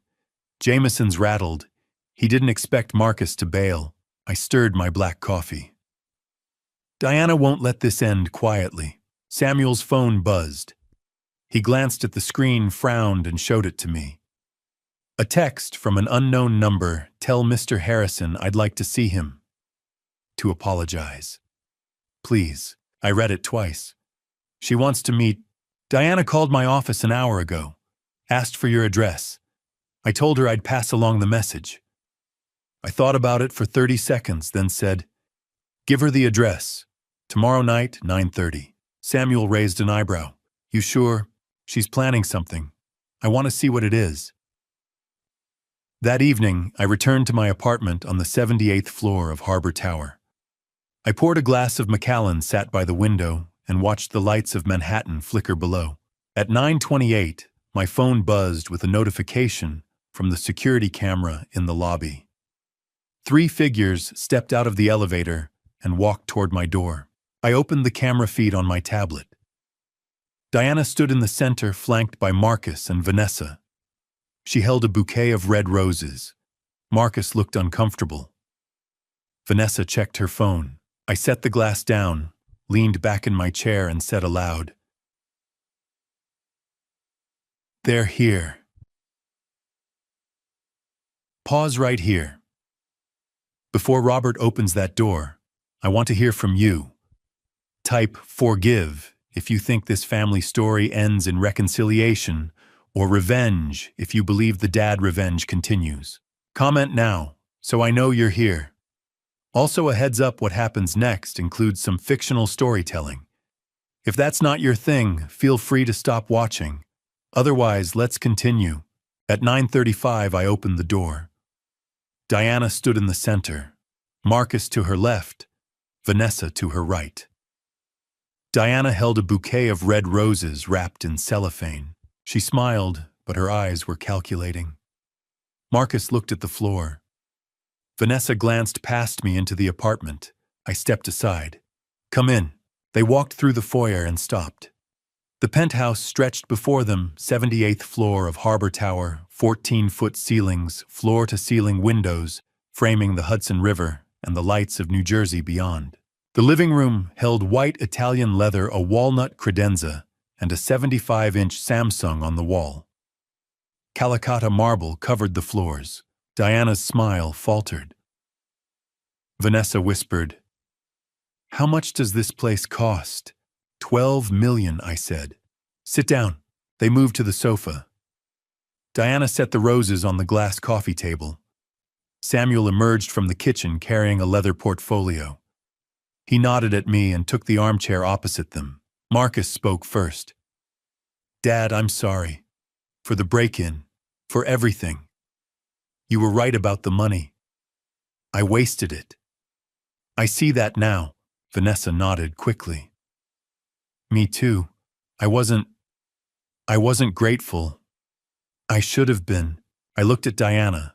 "Jameson's rattled. He didn't expect Marcus to bail." I stirred my black coffee. Diana won't let this end quietly. Samuel's phone buzzed. He glanced at the screen, frowned, and showed it to me. A text from an unknown number: "Tell Mr. Harrison I'd like to see him. To apologize. Please." I read it twice. "She wants to meet." "Diana called my office an hour ago. Asked for your address. I told her I'd pass along the message." I thought about it for 30 seconds, then said, "Give her the address. Tomorrow night, 9:30. Samuel raised an eyebrow. "You sure? She's planning something. I want to see what it is." That evening, I returned to my apartment on the 78th floor of Harbor Tower. I poured a glass of Macallan, sat by the window, and watched the lights of Manhattan flicker below. At 9:28, My phone buzzed with a notification from the security camera in the lobby. 3 figures stepped out of the elevator and walked toward my door. I opened the camera feed on my tablet. Diana stood in the center, flanked by Marcus and Vanessa. She held a bouquet of red roses. Marcus looked uncomfortable. Vanessa checked her phone. I set the glass down, leaned back in my chair, and said aloud, "They're here." Pause right here. Before Robert opens that door, I want to hear from you. Type "forgive" if you think this family story ends in reconciliation, or "revenge" if you believe the dad revenge continues. Comment now, so I know you're here. Also, a heads up, what happens next includes some fictional storytelling. If that's not your thing, feel free to stop watching. Otherwise, let's continue. At 9:35, I opened the door. Diana stood in the center, Marcus to her left, Vanessa to her right. Diana held a bouquet of red roses wrapped in cellophane. She smiled, but her eyes were calculating. Marcus looked at the floor. Vanessa glanced past me into the apartment. I stepped aside. "Come in." They walked through the foyer and stopped. The penthouse stretched before them, 78th floor of Harbor Tower, 14-foot ceilings, floor-to-ceiling windows, framing the Hudson River and the lights of New Jersey beyond. The living room held white Italian leather, a walnut credenza, and a 75-inch Samsung on the wall. Calicotta marble covered the floors. Diana's smile faltered. Vanessa whispered, "How much does this place cost?" "12 million, I said. "Sit down." They moved to the sofa. Diana set the roses on the glass coffee table. Samuel emerged from the kitchen carrying a leather portfolio. He nodded at me and took the armchair opposite them. Marcus spoke first. "Dad, I'm sorry. For the break-in. For everything. You were right about the money. I wasted it." "I see that now." Vanessa nodded quickly. "Me too. I wasn't grateful. I should have been." I looked at Diana.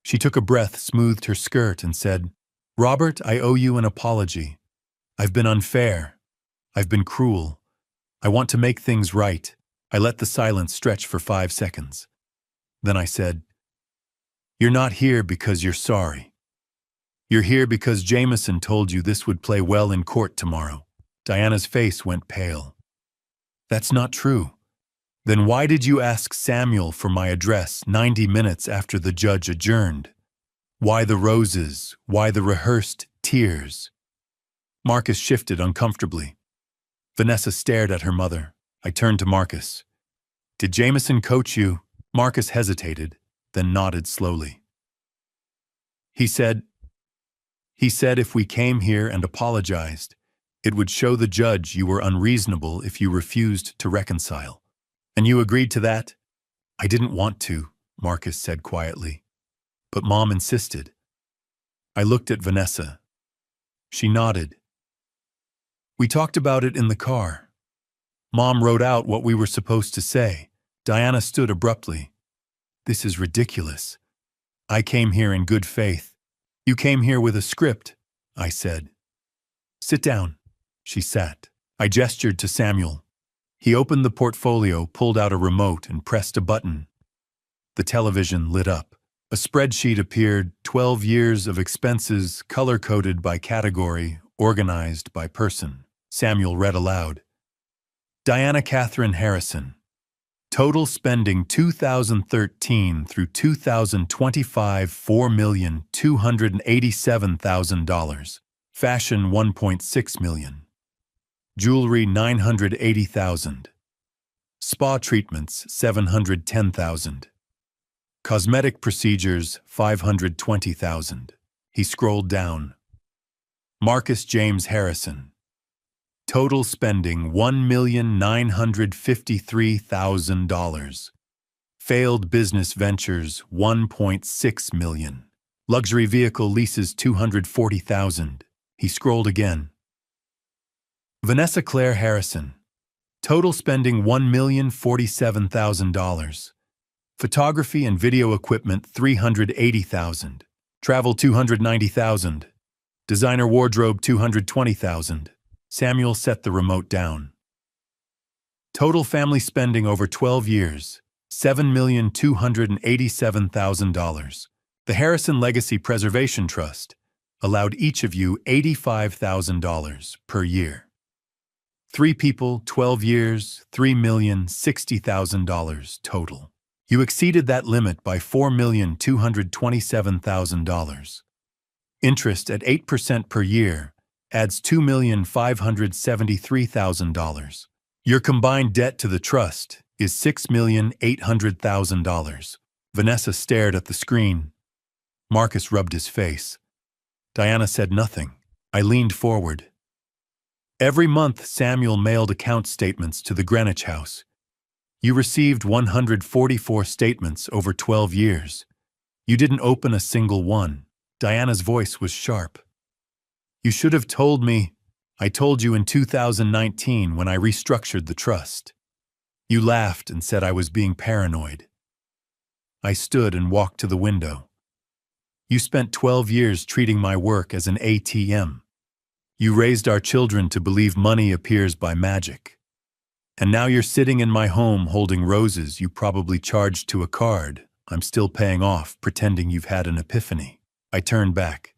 She took a breath, smoothed her skirt, and said, "Robert, I owe you an apology. I've been unfair. I've been cruel. I want to make things right." I let the silence stretch for 5 seconds. Then I said, "You're not here because you're sorry. You're here because Jameson told you this would play well in court tomorrow." Diana's face went pale. "That's not true." "Then why did you ask Samuel for my address 90 minutes after the judge adjourned? Why the roses? Why the rehearsed tears?" Marcus shifted uncomfortably. Vanessa stared at her mother. I turned to Marcus. "Did Jameson coach you?" Marcus hesitated, then nodded slowly. He said if we came here and apologized, it would show the judge you were unreasonable if you refused to reconcile. "And you agreed to that?" "I didn't want to," Marcus said quietly. "But Mom insisted." I looked at Vanessa. She nodded. "We talked about it in the car. Mom wrote out what we were supposed to say." Diana stood abruptly. "This is ridiculous. I came here in good faith." "You came here with a script," I said. "Sit down." She sat. I gestured to Samuel. He opened the portfolio, pulled out a remote, and pressed a button. The television lit up. A spreadsheet appeared, 12 years of expenses, color-coded by category, organized by person. Samuel read aloud. Diana Catherine Harrison. Total spending 2013 through 2025, $4,287,000. Fashion, $1.6 million. Jewelry, $980,000. Spa treatments, $710,000. Cosmetic procedures, $520,000. He scrolled down. Marcus James Harrison. Total spending, $1,953,000. Failed business ventures, $1.6 million. Luxury vehicle leases, $240,000. He scrolled again. Vanessa Claire Harrison. Total spending $1,047,000. Photography and video equipment $380,000. Travel $290,000. Designer wardrobe $220,000. Samuel set the remote down. Total family spending over 12 years, $7,287,000. The Harrison Legacy Preservation Trust allowed each of you $85,000 per year. 3 people, 12 years, $3,060,000 total. You exceeded that limit by $4,227,000. Interest at 8% per year adds $2,573,000. Your combined debt to the trust is $6,800,000. Vanessa stared at the screen. Marcus rubbed his face. Diana said nothing. I leaned forward. Every month, Samuel mailed account statements to the Greenwich House. You received 144 statements over 12 years. You didn't open a single one. Diana's voice was sharp. You should have told me. I told you in 2019 when I restructured the trust. You laughed and said I was being paranoid. I stood and walked to the window. You spent 12 years treating my work as an ATM. You raised our children to believe money appears by magic. And now you're sitting in my home holding roses you probably charged to a card I'm still paying off, pretending you've had an epiphany. I turned back.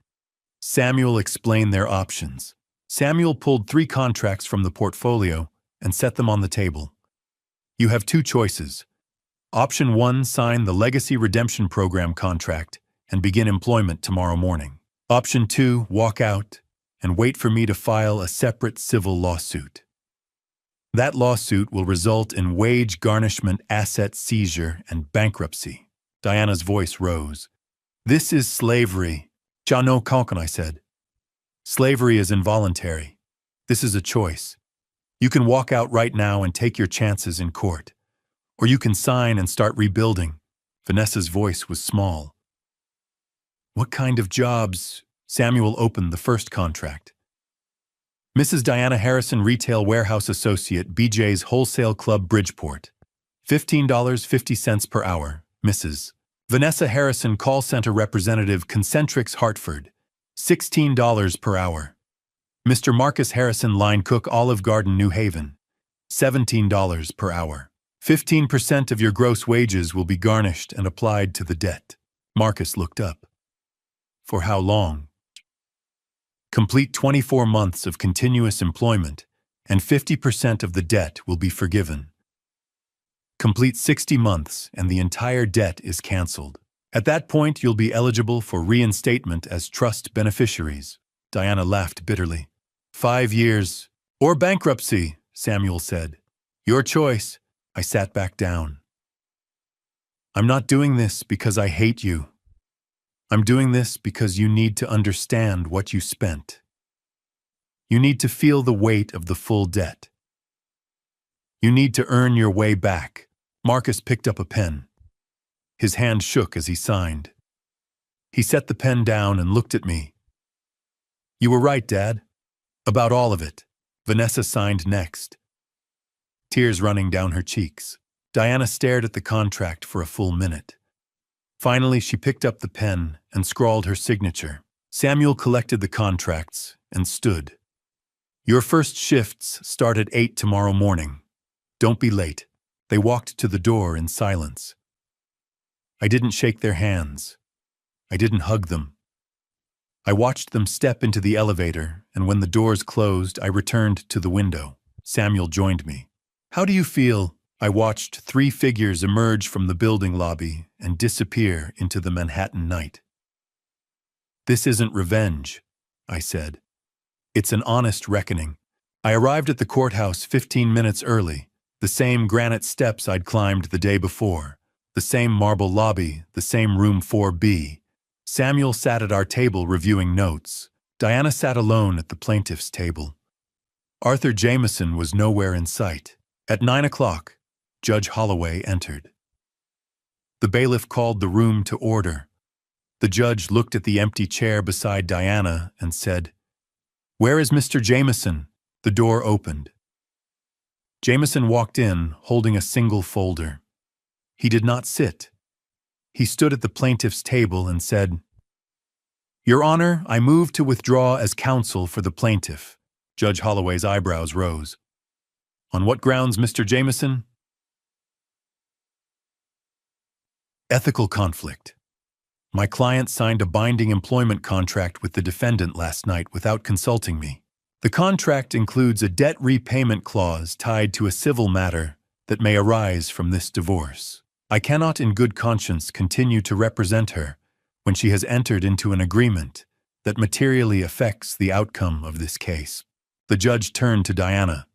Samuel explained their options. Samuel pulled 3 contracts from the portfolio and set them on the table. You have 2 choices. Option 1, sign the Legacy Redemption Program contract and begin employment tomorrow morning. Option 2, walk out and wait for me to file a separate civil lawsuit. That lawsuit will result in wage garnishment, asset seizure, and bankruptcy. Diana's voice rose. This is slavery. Jano Kalkan, I said. Slavery is involuntary. This is a choice. You can walk out right now and take your chances in court. Or you can sign and start rebuilding. Vanessa's voice was small. What kind of jobs? Samuel opened the first contract. Mrs. Diana Harrison, Retail Warehouse Associate, BJ's Wholesale Club, Bridgeport. $15.50 per hour. Mrs. Vanessa Harrison, Call Center Representative, Concentrix, Hartford. $16 per hour. Mr. Marcus Harrison, Line Cook, Olive Garden, New Haven. $17 per hour. 15% of your gross wages will be garnished and applied to the debt. Marcus looked up. For how long? Complete 24 months of continuous employment, and 50% of the debt will be forgiven. Complete 60 months, and the entire debt is canceled. At that point, you'll be eligible for reinstatement as trust beneficiaries. Diana laughed bitterly. 5 years, or bankruptcy, Samuel said. Your choice. I sat back down. I'm not doing this because I hate you. I'm doing this because you need to understand what you spent. You need to feel the weight of the full debt. You need to earn your way back. Marcus picked up a pen. His hand shook as he signed. He set the pen down and looked at me. You were right, Dad. About all of it. Vanessa signed next. Tears running down her cheeks. Diana stared at the contract for a full minute. Finally, she picked up the pen and scrawled her signature. Samuel collected the contracts and stood. Your first shifts start at 8 tomorrow morning. Don't be late. They walked to the door in silence. I didn't shake their hands. I didn't hug them. I watched them step into the elevator, and when the doors closed, I returned to the window. Samuel joined me. How do you feel? I watched 3 figures emerge from the building lobby and disappear into the Manhattan night. This isn't revenge, I said. It's an honest reckoning. I arrived at the courthouse 15 minutes early, the same granite steps I'd climbed the day before, the same marble lobby, the same room 4B. Samuel sat at our table reviewing notes. Diana sat alone at the plaintiff's table. Arthur Jameson was nowhere in sight. At 9 o'clock, Judge Holloway entered. The bailiff called the room to order. The judge looked at the empty chair beside Diana and said, "Where is Mr. Jameson?" The door opened. Jameson walked in, holding a single folder. He did not sit. He stood at the plaintiff's table and said, "Your Honor, I move to withdraw as counsel for the plaintiff." Judge Holloway's eyebrows rose. "On what grounds, Mr. Jameson?" "Ethical conflict. My client signed a binding employment contract with the defendant last night without consulting me. The contract includes a debt repayment clause tied to a civil matter that may arise from this divorce. I cannot in good conscience continue to represent her when she has entered into an agreement that materially affects the outcome of this case." The judge turned to Diana.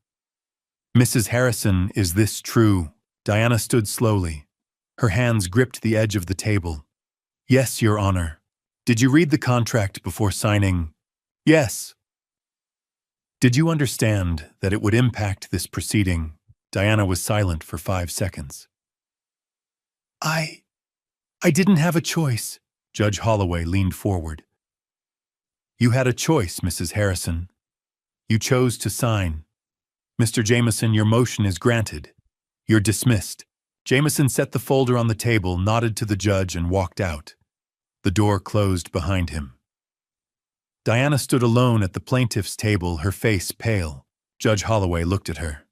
"Mrs. Harrison, is this true?" Diana stood slowly. Her hands gripped the edge of the table. "Yes, Your Honor." "Did you read the contract before signing?" "Yes." "Did you understand that it would impact this proceeding?" Diana was silent for 5 seconds. I didn't have a choice." Judge Holloway leaned forward. "You had a choice, Mrs. Harrison. You chose to sign. Mr. Jameson, your motion is granted. You're dismissed." Jameson set the folder on the table, nodded to the judge, and walked out. The door closed behind him. Diana stood alone at the plaintiff's table, her face pale. Judge Holloway looked at her.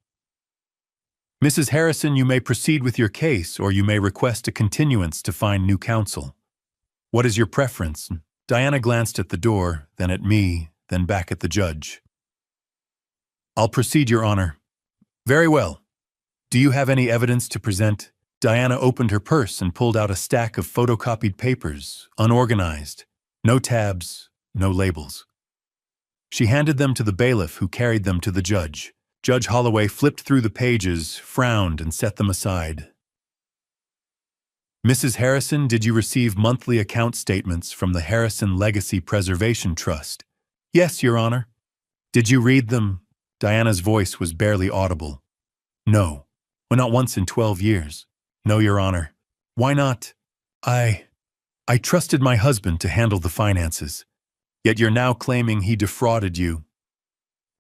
"Mrs. Harrison, you may proceed with your case, or you may request a continuance to find new counsel. What is your preference?" Diana glanced at the door, then at me, then back at the judge. "I'll proceed, Your Honor." "Very well. Do you have any evidence to present?" Diana opened her purse and pulled out a stack of photocopied papers, unorganized. No tabs, no labels. She handed them to the bailiff, who carried them to the judge. Judge Holloway flipped through the pages, frowned, and set them aside. "Mrs. Harrison, did you receive monthly account statements from the Harrison Legacy Preservation Trust?" "Yes, Your Honor." "Did you read them?" Diana's voice was barely audible. "No. Well, not once in 12 years. "No, Your Honor." "Why not?" I trusted my husband to handle the finances. Yet you're now claiming he defrauded you."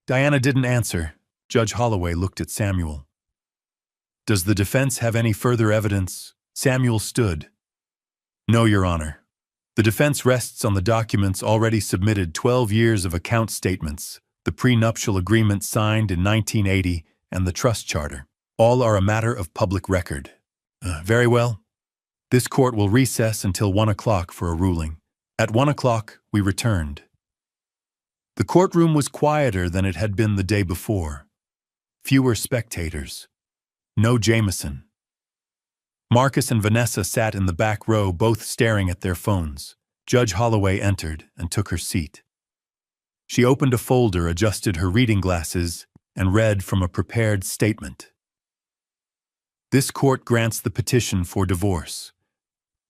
Diana didn't answer. Judge Holloway looked at Samuel. "Does the defense have any further evidence?" Samuel stood. "No, Your Honor. The defense rests on the documents already submitted, 12 years of account statements, the prenuptial agreement signed in 1980, and the trust charter. All are a matter of public record." Very well. This court will recess until 1 o'clock for a ruling. At 1 o'clock, we returned. The courtroom was quieter than it had been the day before. Fewer spectators. No Jameson. Marcus and Vanessa sat in the back row, both staring at their phones. Judge Holloway entered and took her seat. She opened a folder, adjusted her reading glasses, and read from a prepared statement. "This court grants the petition for divorce.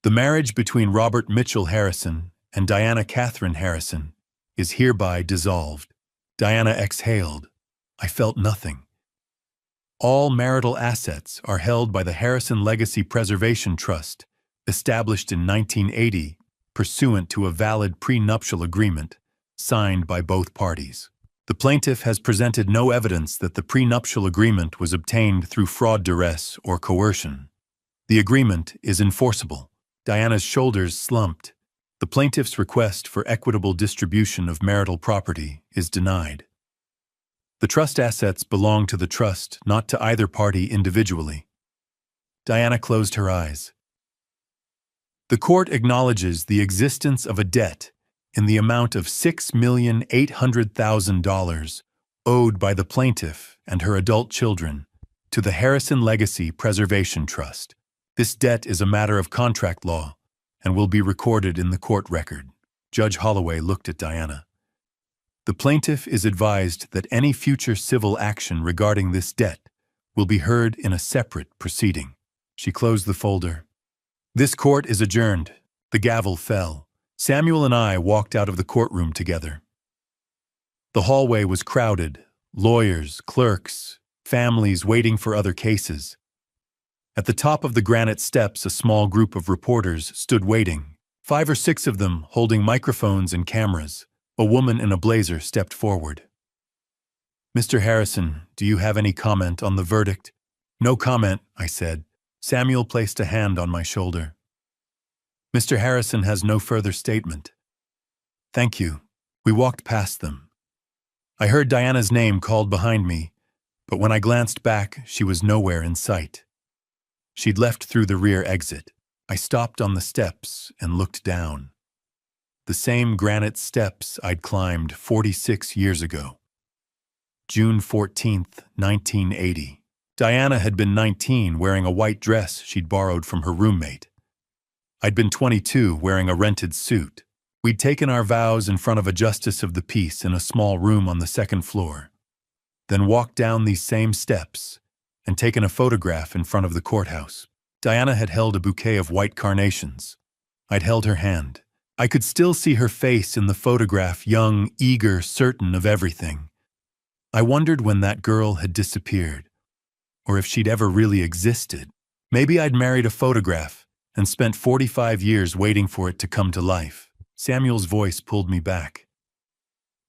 The marriage between Robert Mitchell Harrison and Diana Catherine Harrison is hereby dissolved." Diana exhaled. I felt nothing. "All marital assets are held by the Harrison Legacy Preservation Trust, established in 1980, pursuant to a valid prenuptial agreement signed by both parties. The plaintiff has presented no evidence that the prenuptial agreement was obtained through fraud, duress, or coercion. The agreement is enforceable." Diana's shoulders slumped. The plaintiff's request for equitable distribution of marital property is denied. The trust assets belong to the trust, not to either party individually. Diana closed her eyes. "The court acknowledges the existence of a debt in the amount of $6,800,000 owed by the plaintiff and her adult children to the Harrison Legacy Preservation Trust. This debt is a matter of contract law and will be recorded in the court record." Judge Holloway looked at Diana. "The plaintiff is advised that any future civil action regarding this debt will be heard in a separate proceeding." She closed the folder. "This court is adjourned." The gavel fell. Samuel and I walked out of the courtroom together. The hallway was crowded, lawyers, clerks, families waiting for other cases. At the top of the granite steps, a small group of reporters stood waiting, 5 or 6 of them holding microphones and cameras. A woman in a blazer stepped forward. Mr. Harrison, do you have any comment on the verdict? No comment, I said. Samuel placed a hand on my shoulder. Mr. Harrison has no further statement. Thank you. We walked past them. I heard Diana's name called behind me, but when I glanced back, she was nowhere in sight. She'd left through the rear exit. I stopped on the steps and looked down. The same granite steps I'd climbed 46 years ago. June 14th, 1980. Diana had been 19, wearing a white dress she'd borrowed from her roommate. I'd been 22, wearing a rented suit. We'd taken our vows in front of a justice of the peace in a small room on the second floor, then walked down these same steps and taken a photograph in front of the courthouse. Diana had held a bouquet of white carnations. I'd held her hand. I could still see her face in the photograph, young, eager, certain of everything. I wondered when that girl had disappeared, or if she'd ever really existed. Maybe I'd married a photograph and spent 45 years waiting for it to come to life. Samuel's voice pulled me back.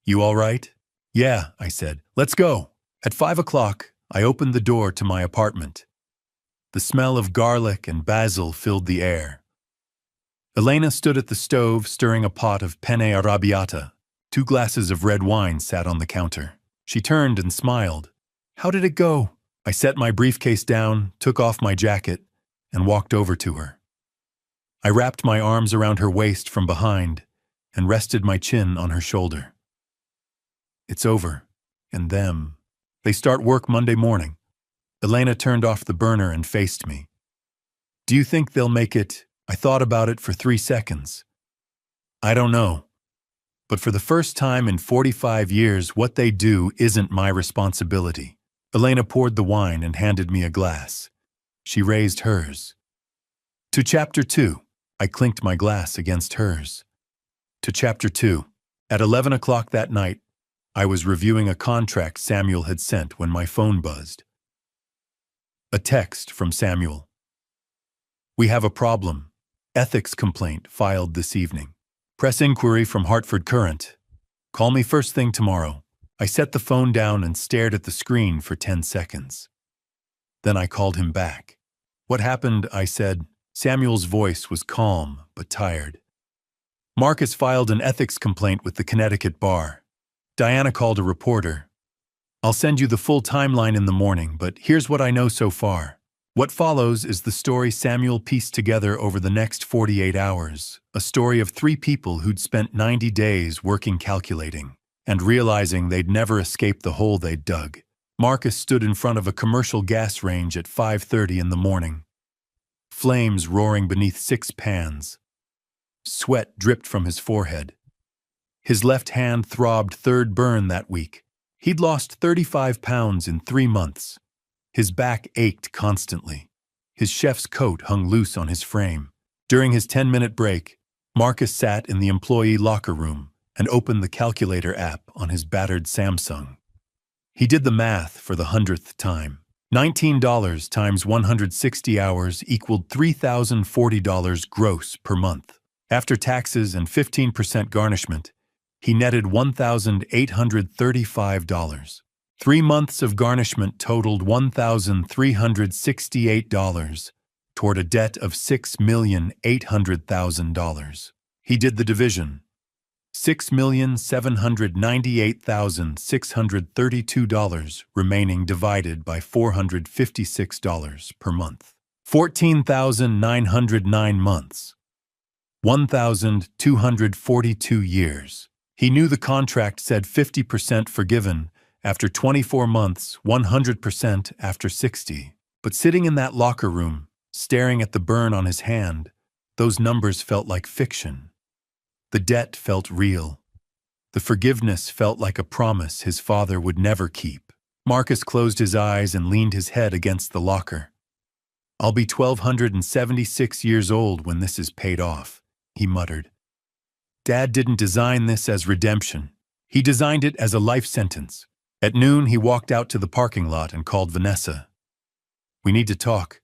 You all right? Yeah, I said. Let's go. At 5 o'clock, I opened the door to my apartment. The smell of garlic and basil filled the air. Elena stood at the stove stirring a pot of penne arrabbiata. 2 glasses of red wine sat on the counter. She turned and smiled. How did it go? I set my briefcase down, took off my jacket, and walked over to her. I wrapped my arms around her waist from behind and rested my chin on her shoulder. It's over. And them. They start work Monday morning. Elena turned off the burner and faced me. Do you think they'll make it? I thought about it for 3 seconds. I don't know. But for the first time in 45 years, what they do isn't my responsibility. Elena poured the wine and handed me a glass. She raised hers. To Chapter 2. I clinked my glass against hers. To Chapter 2. At 11 o'clock that night, I was reviewing a contract Samuel had sent when my phone buzzed. A text from Samuel. We have a problem. Ethics complaint filed this evening. Press inquiry from Hartford Courant. Call me first thing tomorrow. I set the phone down and stared at the screen for 10 seconds. Then I called him back. What happened? I said. Samuel's voice was calm but tired. Marcus filed an ethics complaint with the Connecticut bar. Diana called a reporter. I'll send you the full timeline in the morning, but here's what I know so far. What follows is the story Samuel pieced together over the next 48 hours, a story of 3 people who'd spent 90 days working calculating and realizing they'd never escape the hole they'd dug. Marcus stood in front of a commercial gas range at 5:30 in the morning. Flames roaring beneath 6 pans. Sweat dripped from his forehead. His left hand throbbed 3rd burn that week. He'd lost 35 pounds in 3 months. His back ached constantly. His chef's coat hung loose on his frame. During his 10-minute break, Marcus sat in the employee locker room and opened the calculator app on his battered Samsung. He did the math for the 100th time. $19 times 160 hours equaled $3,040 gross per month. After taxes and 15% garnishment, he netted $1,835. 3 months of garnishment totaled $1,368 toward a debt of $6,800,000. He did the division. $6,798,632 remaining divided by $456 per month. 14,909 months. 1,242 years. He knew the contract said 50% forgiven after 24 months, 100% after 60. But sitting in that locker room, staring at the burn on his hand, those numbers felt like fiction. The debt felt real. The forgiveness felt like a promise his father would never keep. Marcus closed his eyes and leaned his head against the locker. I'll be 1,276 years old when this is paid off, he muttered. Dad didn't design this as redemption. He designed it as a life sentence. At noon, he walked out to the parking lot and called Vanessa. We need to talk.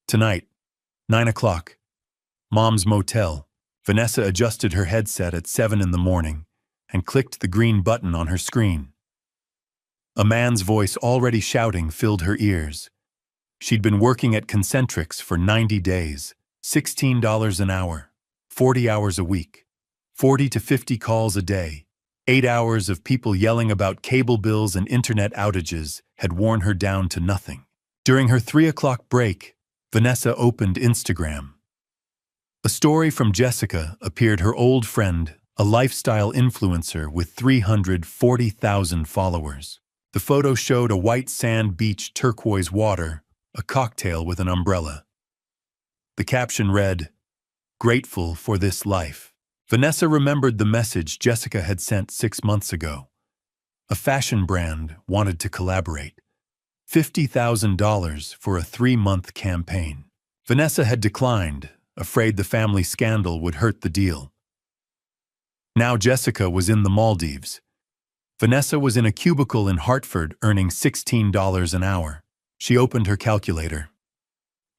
Tonight, 9 o'clock. Mom's motel. Vanessa adjusted her headset at 7 in the morning and clicked the green button on her screen. A man's voice already shouting filled her ears. She'd been working at Concentrix for 90 days, $16 an hour, 40 hours a week, 40 to 50 calls a day. 8 hours of people yelling about cable bills and internet outages had worn her down to nothing. During her 3 o'clock break, Vanessa opened Instagram. A story from Jessica appeared. Her old friend, a lifestyle influencer with 340,000 followers. The photo showed a white sand beach, turquoise water, a cocktail with an umbrella. The caption read, "Grateful for this life." Vanessa remembered the message Jessica had sent 6 months ago. A fashion brand wanted to collaborate. $50,000 for a 3-month campaign. Vanessa had declined, afraid the family scandal would hurt the deal. Now Jessica was in the Maldives. Vanessa was in a cubicle in Hartford earning $16 an hour. She opened her calculator.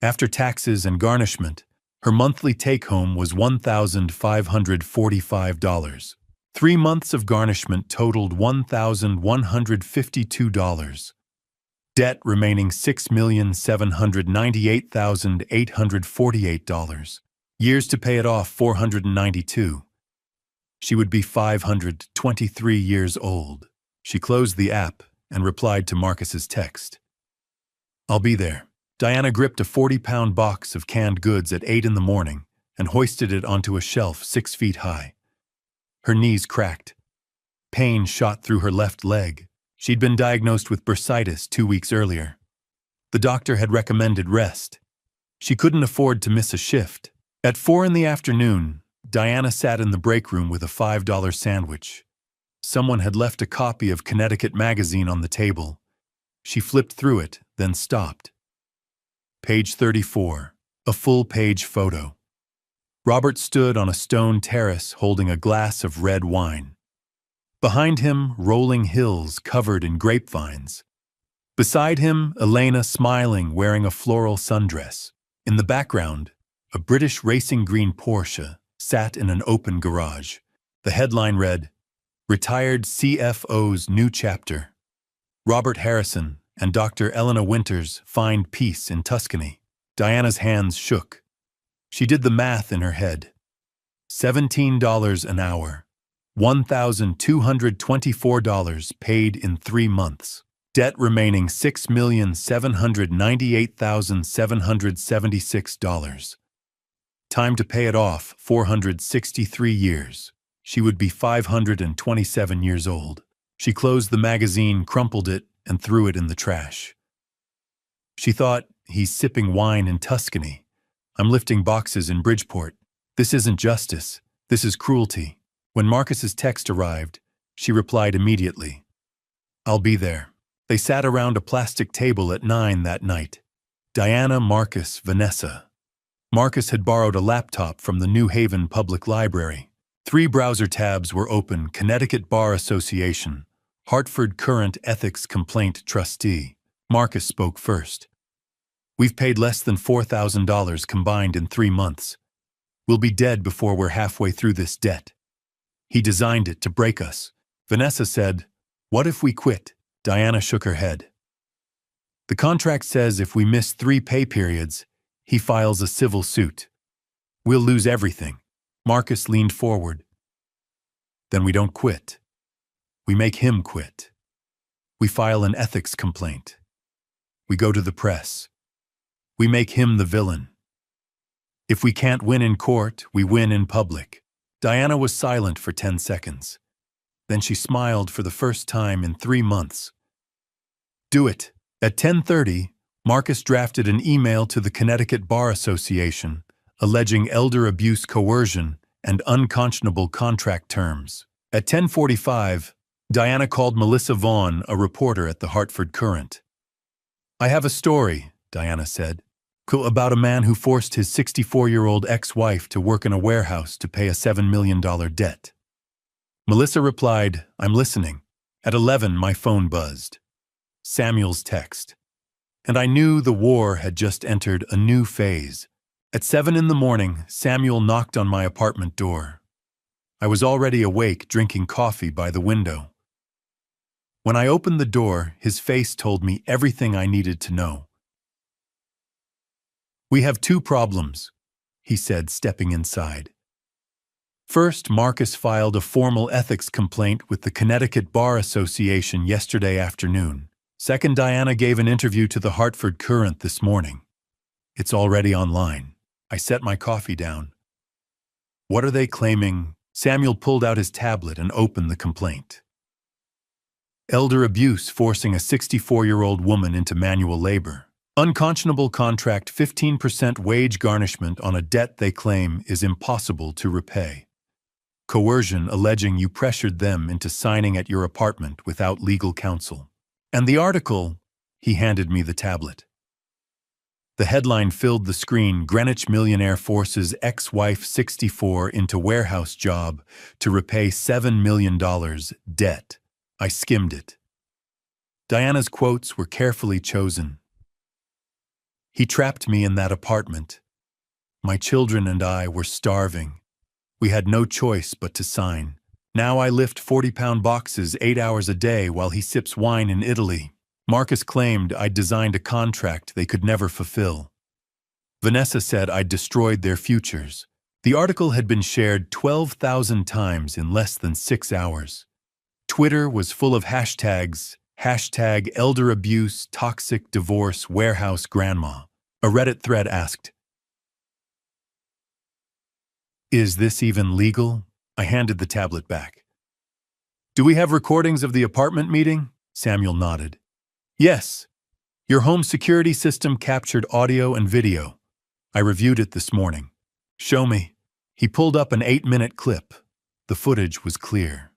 After taxes and garnishment, her monthly take-home was $1,545. 3 months of garnishment totaled $1,152. Debt remaining $6,798,848. Years to pay it off 492. She would be 523 years old. She closed the app and replied to Marcus's text. "I'll be there." Diana gripped a 40-pound box of canned goods at 8 in the morning and hoisted it onto a shelf 6 feet high. Her knees cracked. Pain shot through her left leg. She'd been diagnosed with bursitis 2 weeks earlier. The doctor had recommended rest. She couldn't afford to miss a shift. At 4 in the afternoon, Diana sat in the break room with a $5 sandwich. Someone had left a copy of Connecticut magazine on the table. She flipped through it, then stopped. Page 34, a full-page photo. Robert stood on a stone terrace holding a glass of red wine. Behind him, rolling hills covered in grapevines. Beside him, Elena smiling, wearing a floral sundress. In the background, a British racing green Porsche sat in an open garage. The headline read, "Retired CFO's New Chapter. Robert Harrison and Dr. Elena Winters find peace in Tuscany." Diana's hands shook. She did the math in her head. $17 an hour. $1,224 paid in 3 months. Debt remaining $6,798,776. Time to pay it off, 463 years. She would be 527 years old. She closed the magazine, crumpled it, and threw it in the trash. She thought, "He's sipping wine in Tuscany. I'm lifting boxes in Bridgeport. This isn't justice. This is cruelty." When Marcus's text arrived, she replied immediately. "I'll be there." They sat around a plastic table at 9 that night. Diana, Marcus, Vanessa. Marcus had borrowed a laptop from the New Haven Public Library. 3 browser tabs were open: Connecticut Bar Association, Hartford Current Ethics Complaint Trustee. Marcus spoke first. "We've paid less than $4,000 combined in 3 months. We'll be dead before we're halfway through this debt. He designed it to break us." Vanessa said, "What if we quit?" Diana shook her head. "The contract says if we miss 3 pay periods, he files a civil suit. We'll lose everything." Marcus leaned forward. "Then we don't quit. We make him quit. We file an ethics complaint. We go to the press. We make him the villain. If we can't win in court, we win in public." Diana was silent for 10 seconds. Then she smiled for the first time in 3 months. "Do it." At 10:30, Marcus drafted an email to the Connecticut Bar Association, alleging elder abuse, coercion, and unconscionable contract terms. At 10:45, Diana called Melissa Vaughn, a reporter at the Hartford Courant. "I have a story," Diana said, "about a man who forced his 64-year-old ex-wife to work in a warehouse to pay a $7 million debt." Melissa replied, "I'm listening." At 11, my phone buzzed. Samuel's text. And I knew the war had just entered a new phase. At 7 in the morning, Samuel knocked on my apartment door. I was already awake, drinking coffee by the window. When I opened the door, his face told me everything I needed to know. "We have two problems," he said, stepping inside. First, Marcus filed a formal ethics complaint with the Connecticut Bar Association yesterday afternoon. Second, Diana gave an interview to the Hartford Courant this morning. It's already online. I set my coffee down. "What are they claiming?" Samuel pulled out his tablet and opened the complaint. Elder abuse forcing a 64-year-old woman into manual labor. Unconscionable contract 15% wage garnishment on a debt they claim is impossible to repay. Coercion alleging you pressured them into signing at your apartment without legal counsel. And the article, he handed me the tablet. The headline filled the screen: Greenwich millionaire forces ex-wife 64 into warehouse job to repay $7 million debt. I skimmed it. Diana's quotes were carefully chosen. "He trapped me in that apartment. My children and I were starving. We had no choice but to sign. Now I lift 40-pound boxes 8 hours a day while he sips wine in Italy." Marcus claimed I'd designed a contract they could never fulfill. Vanessa said I'd destroyed their futures. The article had been shared 12,000 times in less than 6 hours. Twitter was full of hashtags, #elder abuse, toxic divorce, warehouse grandma. A Reddit thread asked, "Is this even legal?" I handed the tablet back. "Do we have recordings of the apartment meeting?" Samuel nodded. "Yes. Your home security system captured audio and video. I reviewed it this morning." "Show me." He pulled up an 8-minute clip. The footage was clear.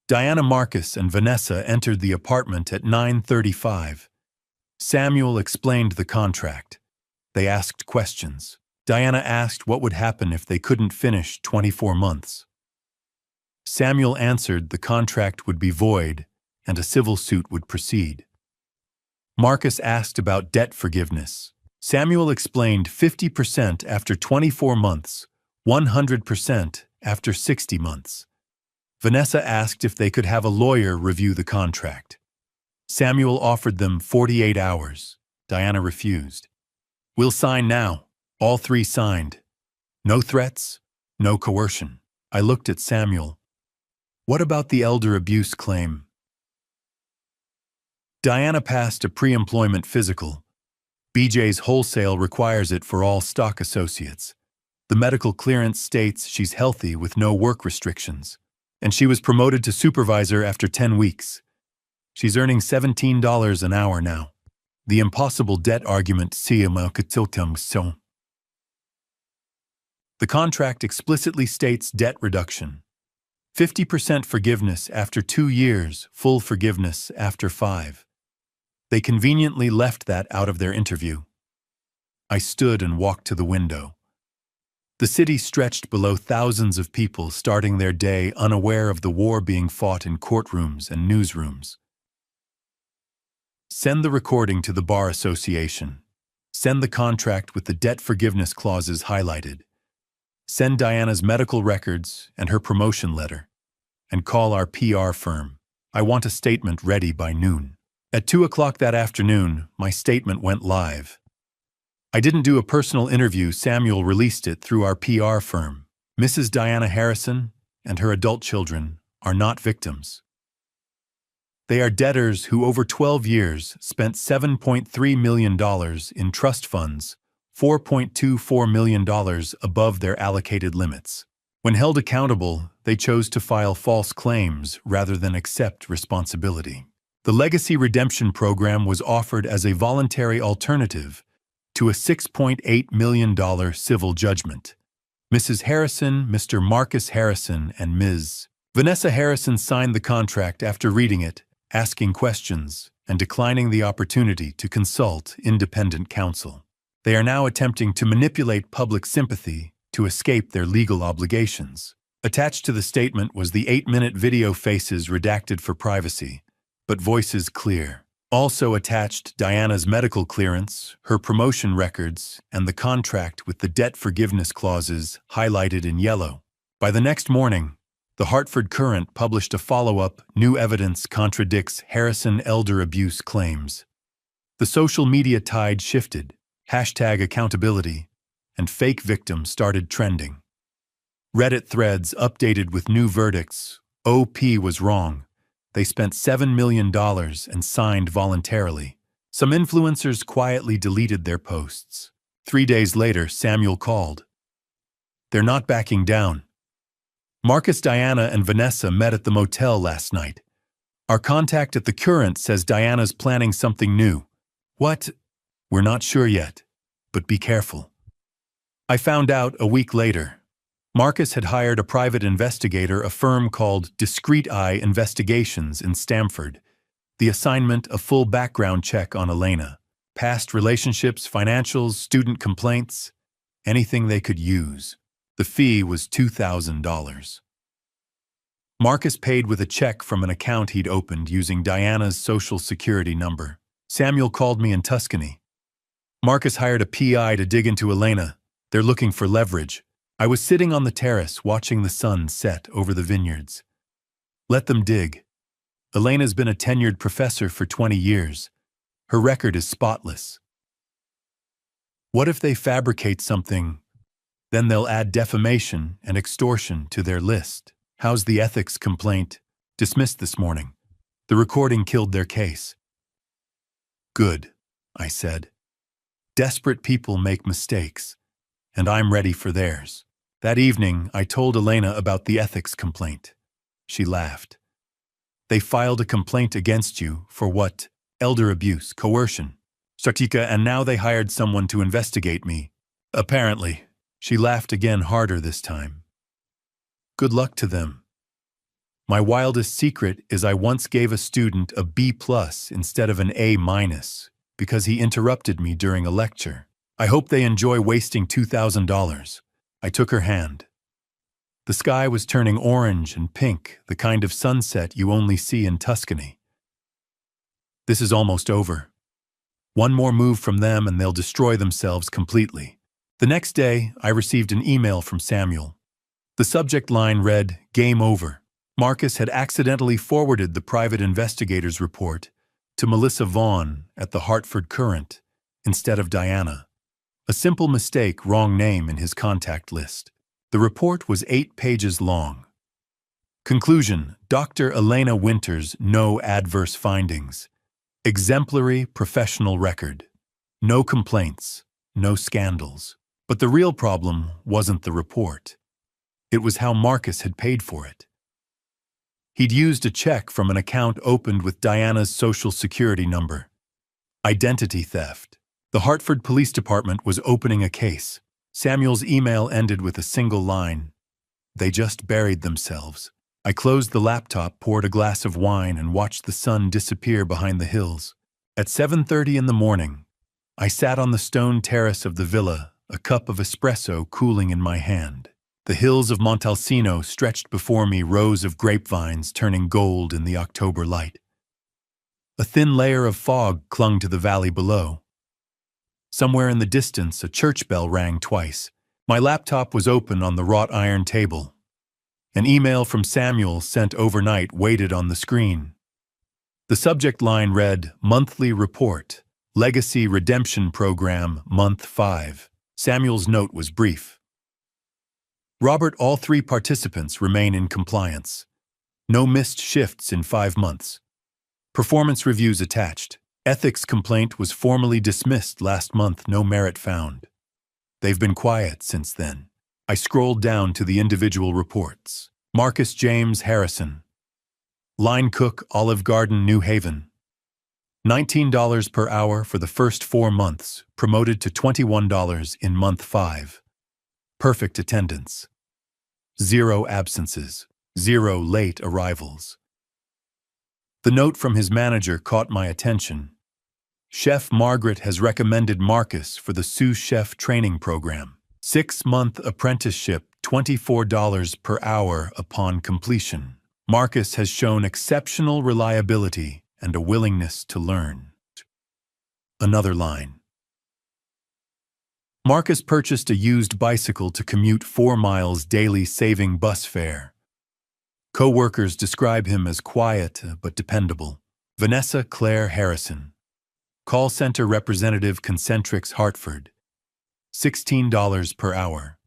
Diana, Marcus, and Vanessa entered the apartment at 9:35. Samuel explained the contract. They asked questions. Diana asked what would happen if they couldn't finish 24 months. Samuel answered the contract would be void and a civil suit would proceed. Marcus asked about debt forgiveness. Samuel explained 50% after 24 months, 100% after 60 months. Vanessa asked if they could have a lawyer review the contract. Samuel offered them 48 hours. Diana refused. "We'll sign now." All three signed. No threats, no coercion. I looked at Samuel. "What about the elder abuse claim?" Diana passed a pre-employment physical. BJ's Wholesale requires it for all stock associates. The medical clearance states she's healthy with no work restrictions. And she was promoted to supervisor after 10 weeks. She's earning $17 an hour now. The impossible debt argument. The contract explicitly states debt reduction. 50% forgiveness after 2 years, full forgiveness after 5. They conveniently left that out of their interview. I stood and walked to the window. The city stretched below thousands of people starting their day unaware of the war being fought in courtrooms and newsrooms. Send the recording to the Bar Association. Send the contract with the debt forgiveness clauses highlighted. Send Diana's medical records and her promotion letter. And call our PR firm. I want a statement ready by noon. At 2 o'clock that afternoon, my statement went live. I didn't do a personal interview. Samuel released it through our PR firm. Mrs. Diana Harrison and her adult children are not victims. They are debtors who over 12 years spent $7.3 million in trust funds, $4.24 million above their allocated limits. When held accountable, they chose to file false claims rather than accept responsibility. The Legacy Redemption Program was offered as a voluntary alternative to a $6.8 million civil judgment. Mrs. Harrison, Mr. Marcus Harrison, and Ms. Vanessa Harrison signed the contract after reading it, asking questions, and declining the opportunity to consult independent counsel. They are now attempting to manipulate public sympathy to escape their legal obligations. Attached to the statement was the 8-minute video, faces redacted for privacy, but voices clear. Also attached, Diana's medical clearance, her promotion records, and the contract with the debt forgiveness clauses highlighted in yellow. By the next morning, The Hartford Courant published a follow-up, "New evidence contradicts Harrison elder abuse claims." The social media tide shifted, #accountability, and fake victims started trending. Reddit threads updated with new verdicts. OP was wrong. They spent $7 million and signed voluntarily. Some influencers quietly deleted their posts. 3 days later, Samuel called. They're not backing down. Marcus, Diana, and Vanessa met at the motel last night. Our contact at the Courant says Diana's planning something new. What? We're not sure yet, but be careful. I found out a week later. Marcus had hired a private investigator, a firm called Discreet Eye Investigations in Stamford. The assignment, a full background check on Elena. Past relationships, financials, student complaints, anything they could use. The fee was $2,000. Marcus paid with a check from an account he'd opened using Diana's social security number. Samuel called me in Tuscany. Marcus hired a PI to dig into Elena. They're looking for leverage. I was sitting on the terrace watching the sun set over the vineyards. Let them dig. Elena's been a tenured professor for 20 years. Her record is spotless. What if they fabricate something? Then they'll add defamation and extortion to their list. How's the ethics complaint? Dismissed this morning. The recording killed their case. Good, I said. Desperate people make mistakes, and I'm ready for theirs. That evening, I told Elena about the ethics complaint. She laughed. They filed a complaint against you for what? Elder abuse, coercion, Sartika, and now they hired someone to investigate me. Apparently. She laughed again, harder this time. Good luck to them. My wildest secret is I once gave a student a B+ instead of an A- because he interrupted me during a lecture. I hope they enjoy wasting $2,000. I took her hand. The sky was turning orange and pink, the kind of sunset you only see in Tuscany. This is almost over. One more move from them and they'll destroy themselves completely. The next day, I received an email from Samuel. The subject line read, "Game over." Marcus had accidentally forwarded the private investigator's report to Melissa Vaughn at the Hartford Courant instead of Diana. A simple mistake, wrong name in his contact list. The report was 8 pages long. Conclusion: Dr. Elena Winters, no adverse findings. Exemplary professional record. No complaints, no scandals. But the real problem wasn't the report. It was how Marcus had paid for it. He'd used a check from an account opened with Diana's social security number. Identity theft. The Hartford Police Department was opening a case. Samuel's email ended with a single line. They just buried themselves. I closed the laptop, poured a glass of wine, and watched the sun disappear behind the hills. At 7:30 in the morning, I sat on the stone terrace of the villa, a cup of espresso cooling in my hand. The hills of Montalcino stretched before me, rows of grapevines turning gold in the October light. A thin layer of fog clung to the valley below. Somewhere in the distance, a church bell rang twice. My laptop was open on the wrought iron table. An email from Samuel sent overnight waited on the screen. The subject line read, "Monthly Report, Legacy Redemption Program, Month 5. Samuel's note was brief. Robert, all 3 participants remain in compliance. No missed shifts in 5 months. Performance reviews attached. Ethics complaint was formally dismissed last month, no merit found. They've been quiet since then. I scrolled down to the individual reports. Marcus James Harrison. Line cook, Olive Garden, New Haven. $19 per hour for the first 4 months, promoted to $21 in month 5. Perfect attendance. 0 absences, 0 late arrivals. The note from his manager caught my attention. Chef Margaret has recommended Marcus for the sous chef training program. 6-month apprenticeship, $24 per hour upon completion. Marcus has shown exceptional reliability and a willingness to learn. Another line. Marcus purchased a used bicycle to commute 4 miles daily, saving bus fare. Co-workers describe him as quiet but dependable. Vanessa Claire Harrison, call center representative, Concentrix, Hartford, $16 per hour.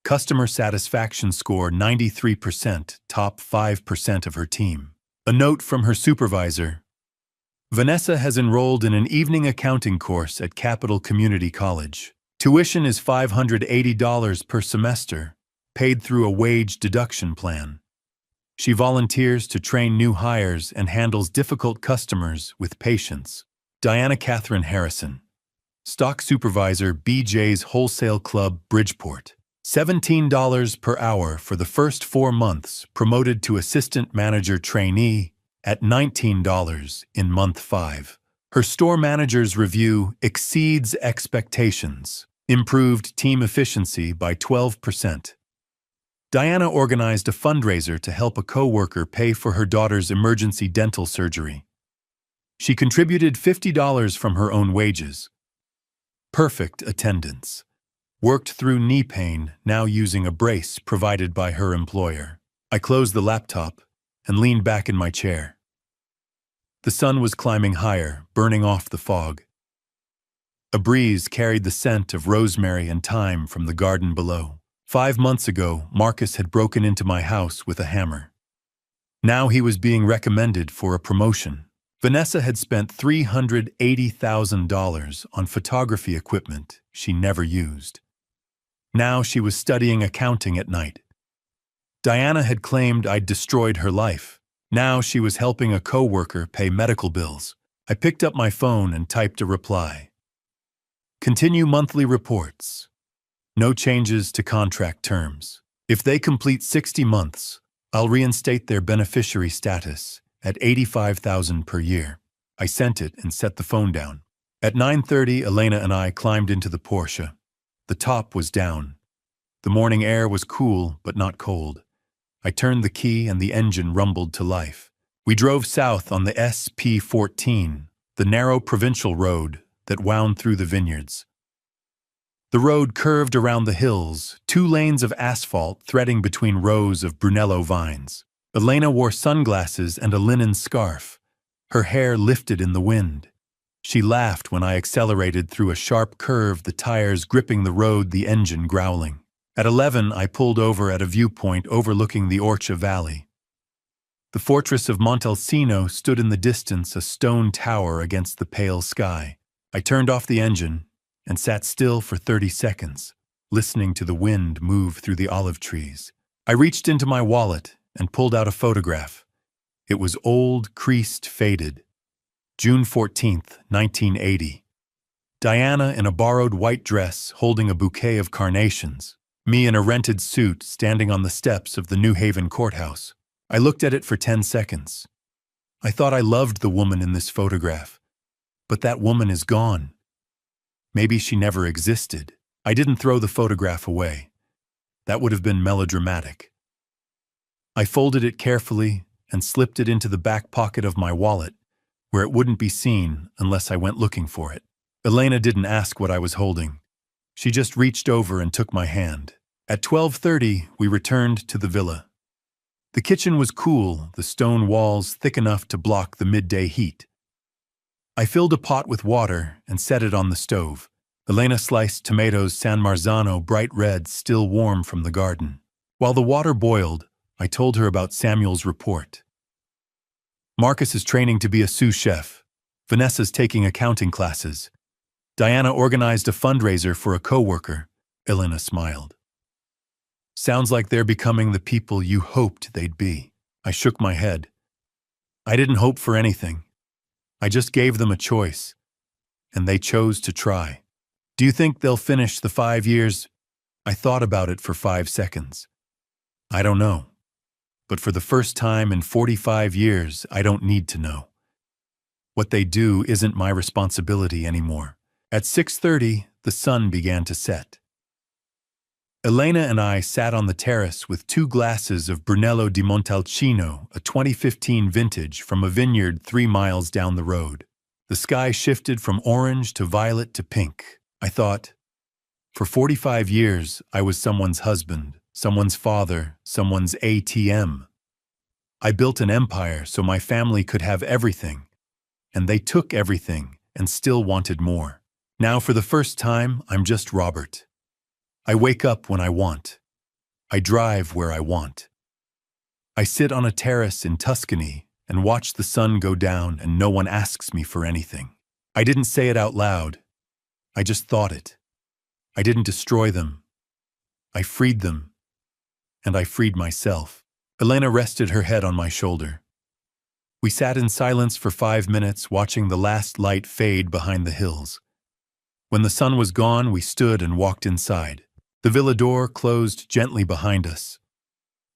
Customer satisfaction score 93%, top 5% of her team. A note from her supervisor: Vanessa has enrolled in an evening accounting course at Capital Community College. Tuition is $580 per semester, paid through a wage deduction plan. She volunteers to train new hires and handles difficult customers with patience. Diana Catherine Harrison, stock supervisor, BJ's Wholesale Club, Bridgeport, $17 per hour for the first 4 months, promoted to assistant manager trainee at $19 in month 5. Her store manager's review exceeds expectations, improved team efficiency by 12%. Diana organized a fundraiser to help a co-worker pay for her daughter's emergency dental surgery. She contributed $50 from her own wages. Perfect attendance. Worked through knee pain, now using a brace provided by her employer. I closed the laptop and leaned back in my chair. The sun was climbing higher, burning off the fog. A breeze carried the scent of rosemary and thyme from the garden below. 5 months ago, Marcus had broken into my house with a hammer. Now he was being recommended for a promotion. Vanessa had spent $380,000 on photography equipment she never used. Now she was studying accounting at night. Diana had claimed I'd destroyed her life. Now she was helping a co-worker pay medical bills. I picked up my phone and typed a reply. Continue monthly reports. No changes to contract terms. If they complete 60 months, I'll reinstate their beneficiary status at $85,000 per year. I sent it and set the phone down. At 9:30, Elena and I climbed into the Porsche. The top was down. The morning air was cool but not cold. I turned the key and the engine rumbled to life. We drove south on the SP-14, the narrow provincial road that wound through the vineyards. The road curved around the hills, 2 lanes of asphalt threading between rows of Brunello vines. Elena wore sunglasses and a linen scarf. Her hair lifted in the wind. She laughed when I accelerated through a sharp curve, the tires gripping the road, the engine growling. At 11, I pulled over at a viewpoint overlooking the Orcha Valley. The fortress of Montalcino stood in the distance, a stone tower against the pale sky. I turned off the engine and sat still for 30 seconds, listening to the wind move through the olive trees. I reached into my wallet and pulled out a photograph. It was old, creased, faded. June 14th, 1980. Diana in a borrowed white dress holding a bouquet of carnations. Me in a rented suit standing on the steps of the New Haven courthouse. I looked at it for 10 seconds. I thought I loved the woman in this photograph, but that woman is gone. Maybe she never existed. I didn't throw the photograph away. That would have been melodramatic. I folded it carefully and slipped it into the back pocket of my wallet, where it wouldn't be seen unless I went looking for it. Elena didn't ask what I was holding. She just reached over and took my hand. At 12:30, we returned to the villa. The kitchen was cool, the stone walls thick enough to block the midday heat. I filled a pot with water and set it on the stove. Elena sliced tomatoes San Marzano, bright red, still warm from the garden. While the water boiled, I told her about Samuel's report. Marcus is training to be a sous chef. Vanessa's taking accounting classes. Diana organized a fundraiser for a co-worker. Elena smiled. Sounds like they're becoming the people you hoped they'd be. I shook my head. I didn't hope for anything. I just gave them a choice, and they chose to try. Do you think they'll finish the 5 years? I thought about it for 5 seconds. I don't know. But for the first time in 45 years, I don't need to know. What they do isn't my responsibility anymore. At 6:30, the sun began to set. Elena and I sat on the terrace with 2 glasses of Brunello di Montalcino, a 2015 vintage from a vineyard 3 miles down the road. The sky shifted from orange to violet to pink. I thought, for 45 years, I was someone's husband, someone's father, someone's ATM. I built an empire so my family could have everything, and they took everything and still wanted more. Now, for the first time, I'm just Robert. I wake up when I want. I drive where I want. I sit on a terrace in Tuscany and watch the sun go down, and no one asks me for anything. I didn't say it out loud. I just thought it. I didn't destroy them. I freed them. And I freed myself. Elena rested her head on my shoulder. We sat in silence for 5 minutes, watching the last light fade behind the hills. When the sun was gone, we stood and walked inside. The villa door closed gently behind us.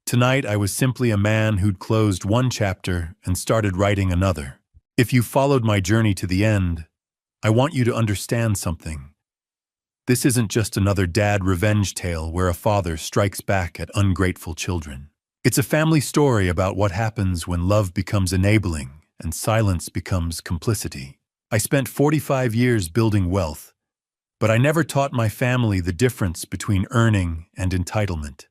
Tonight, I was simply a man who'd closed one chapter and started writing another. If you followed my journey to the end, I want you to understand something. This isn't just another dad revenge tale where a father strikes back at ungrateful children. It's a family story about what happens when love becomes enabling and silence becomes complicity. I spent 45 years building wealth, but I never taught my family the difference between earning and entitlement.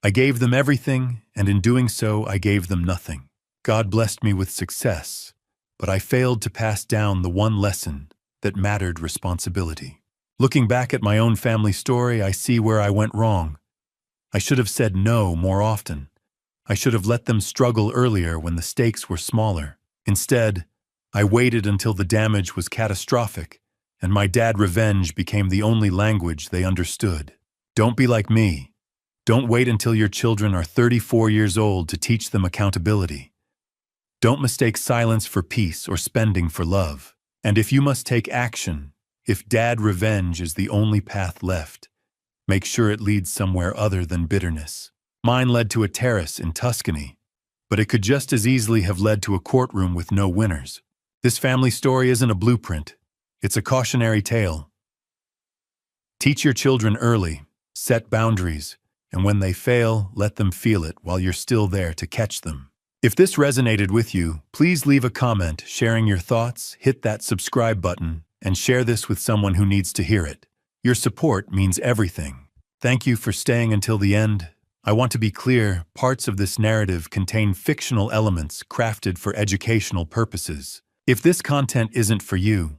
I gave them everything, and in doing so, I gave them nothing. God blessed me with success, but I failed to pass down the one lesson that mattered: responsibility. Looking back at my own family story, I see where I went wrong. I should have said no more often. I should have let them struggle earlier when the stakes were smaller. Instead, I waited until the damage was catastrophic, and my dad revenge became the only language they understood. Don't be like me. Don't wait until your children are 34 years old to teach them accountability. Don't mistake silence for peace or spending for love. And if you must take action, if dad revenge is the only path left, make sure it leads somewhere other than bitterness. Mine led to a terrace in Tuscany, but it could just as easily have led to a courtroom with no winners. This family story isn't a blueprint. It's a cautionary tale. Teach your children early, set boundaries, and when they fail, let them feel it while you're still there to catch them. If this resonated with you, please leave a comment sharing your thoughts, hit that subscribe button, and share this with someone who needs to hear it. Your support means everything. Thank you for staying until the end. I want to be clear, parts of this narrative contain fictional elements crafted for educational purposes. If this content isn't for you,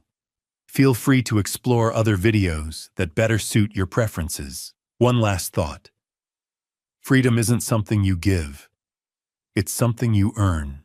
feel free to explore other videos that better suit your preferences. One last thought. Freedom isn't something you give. It's something you earn.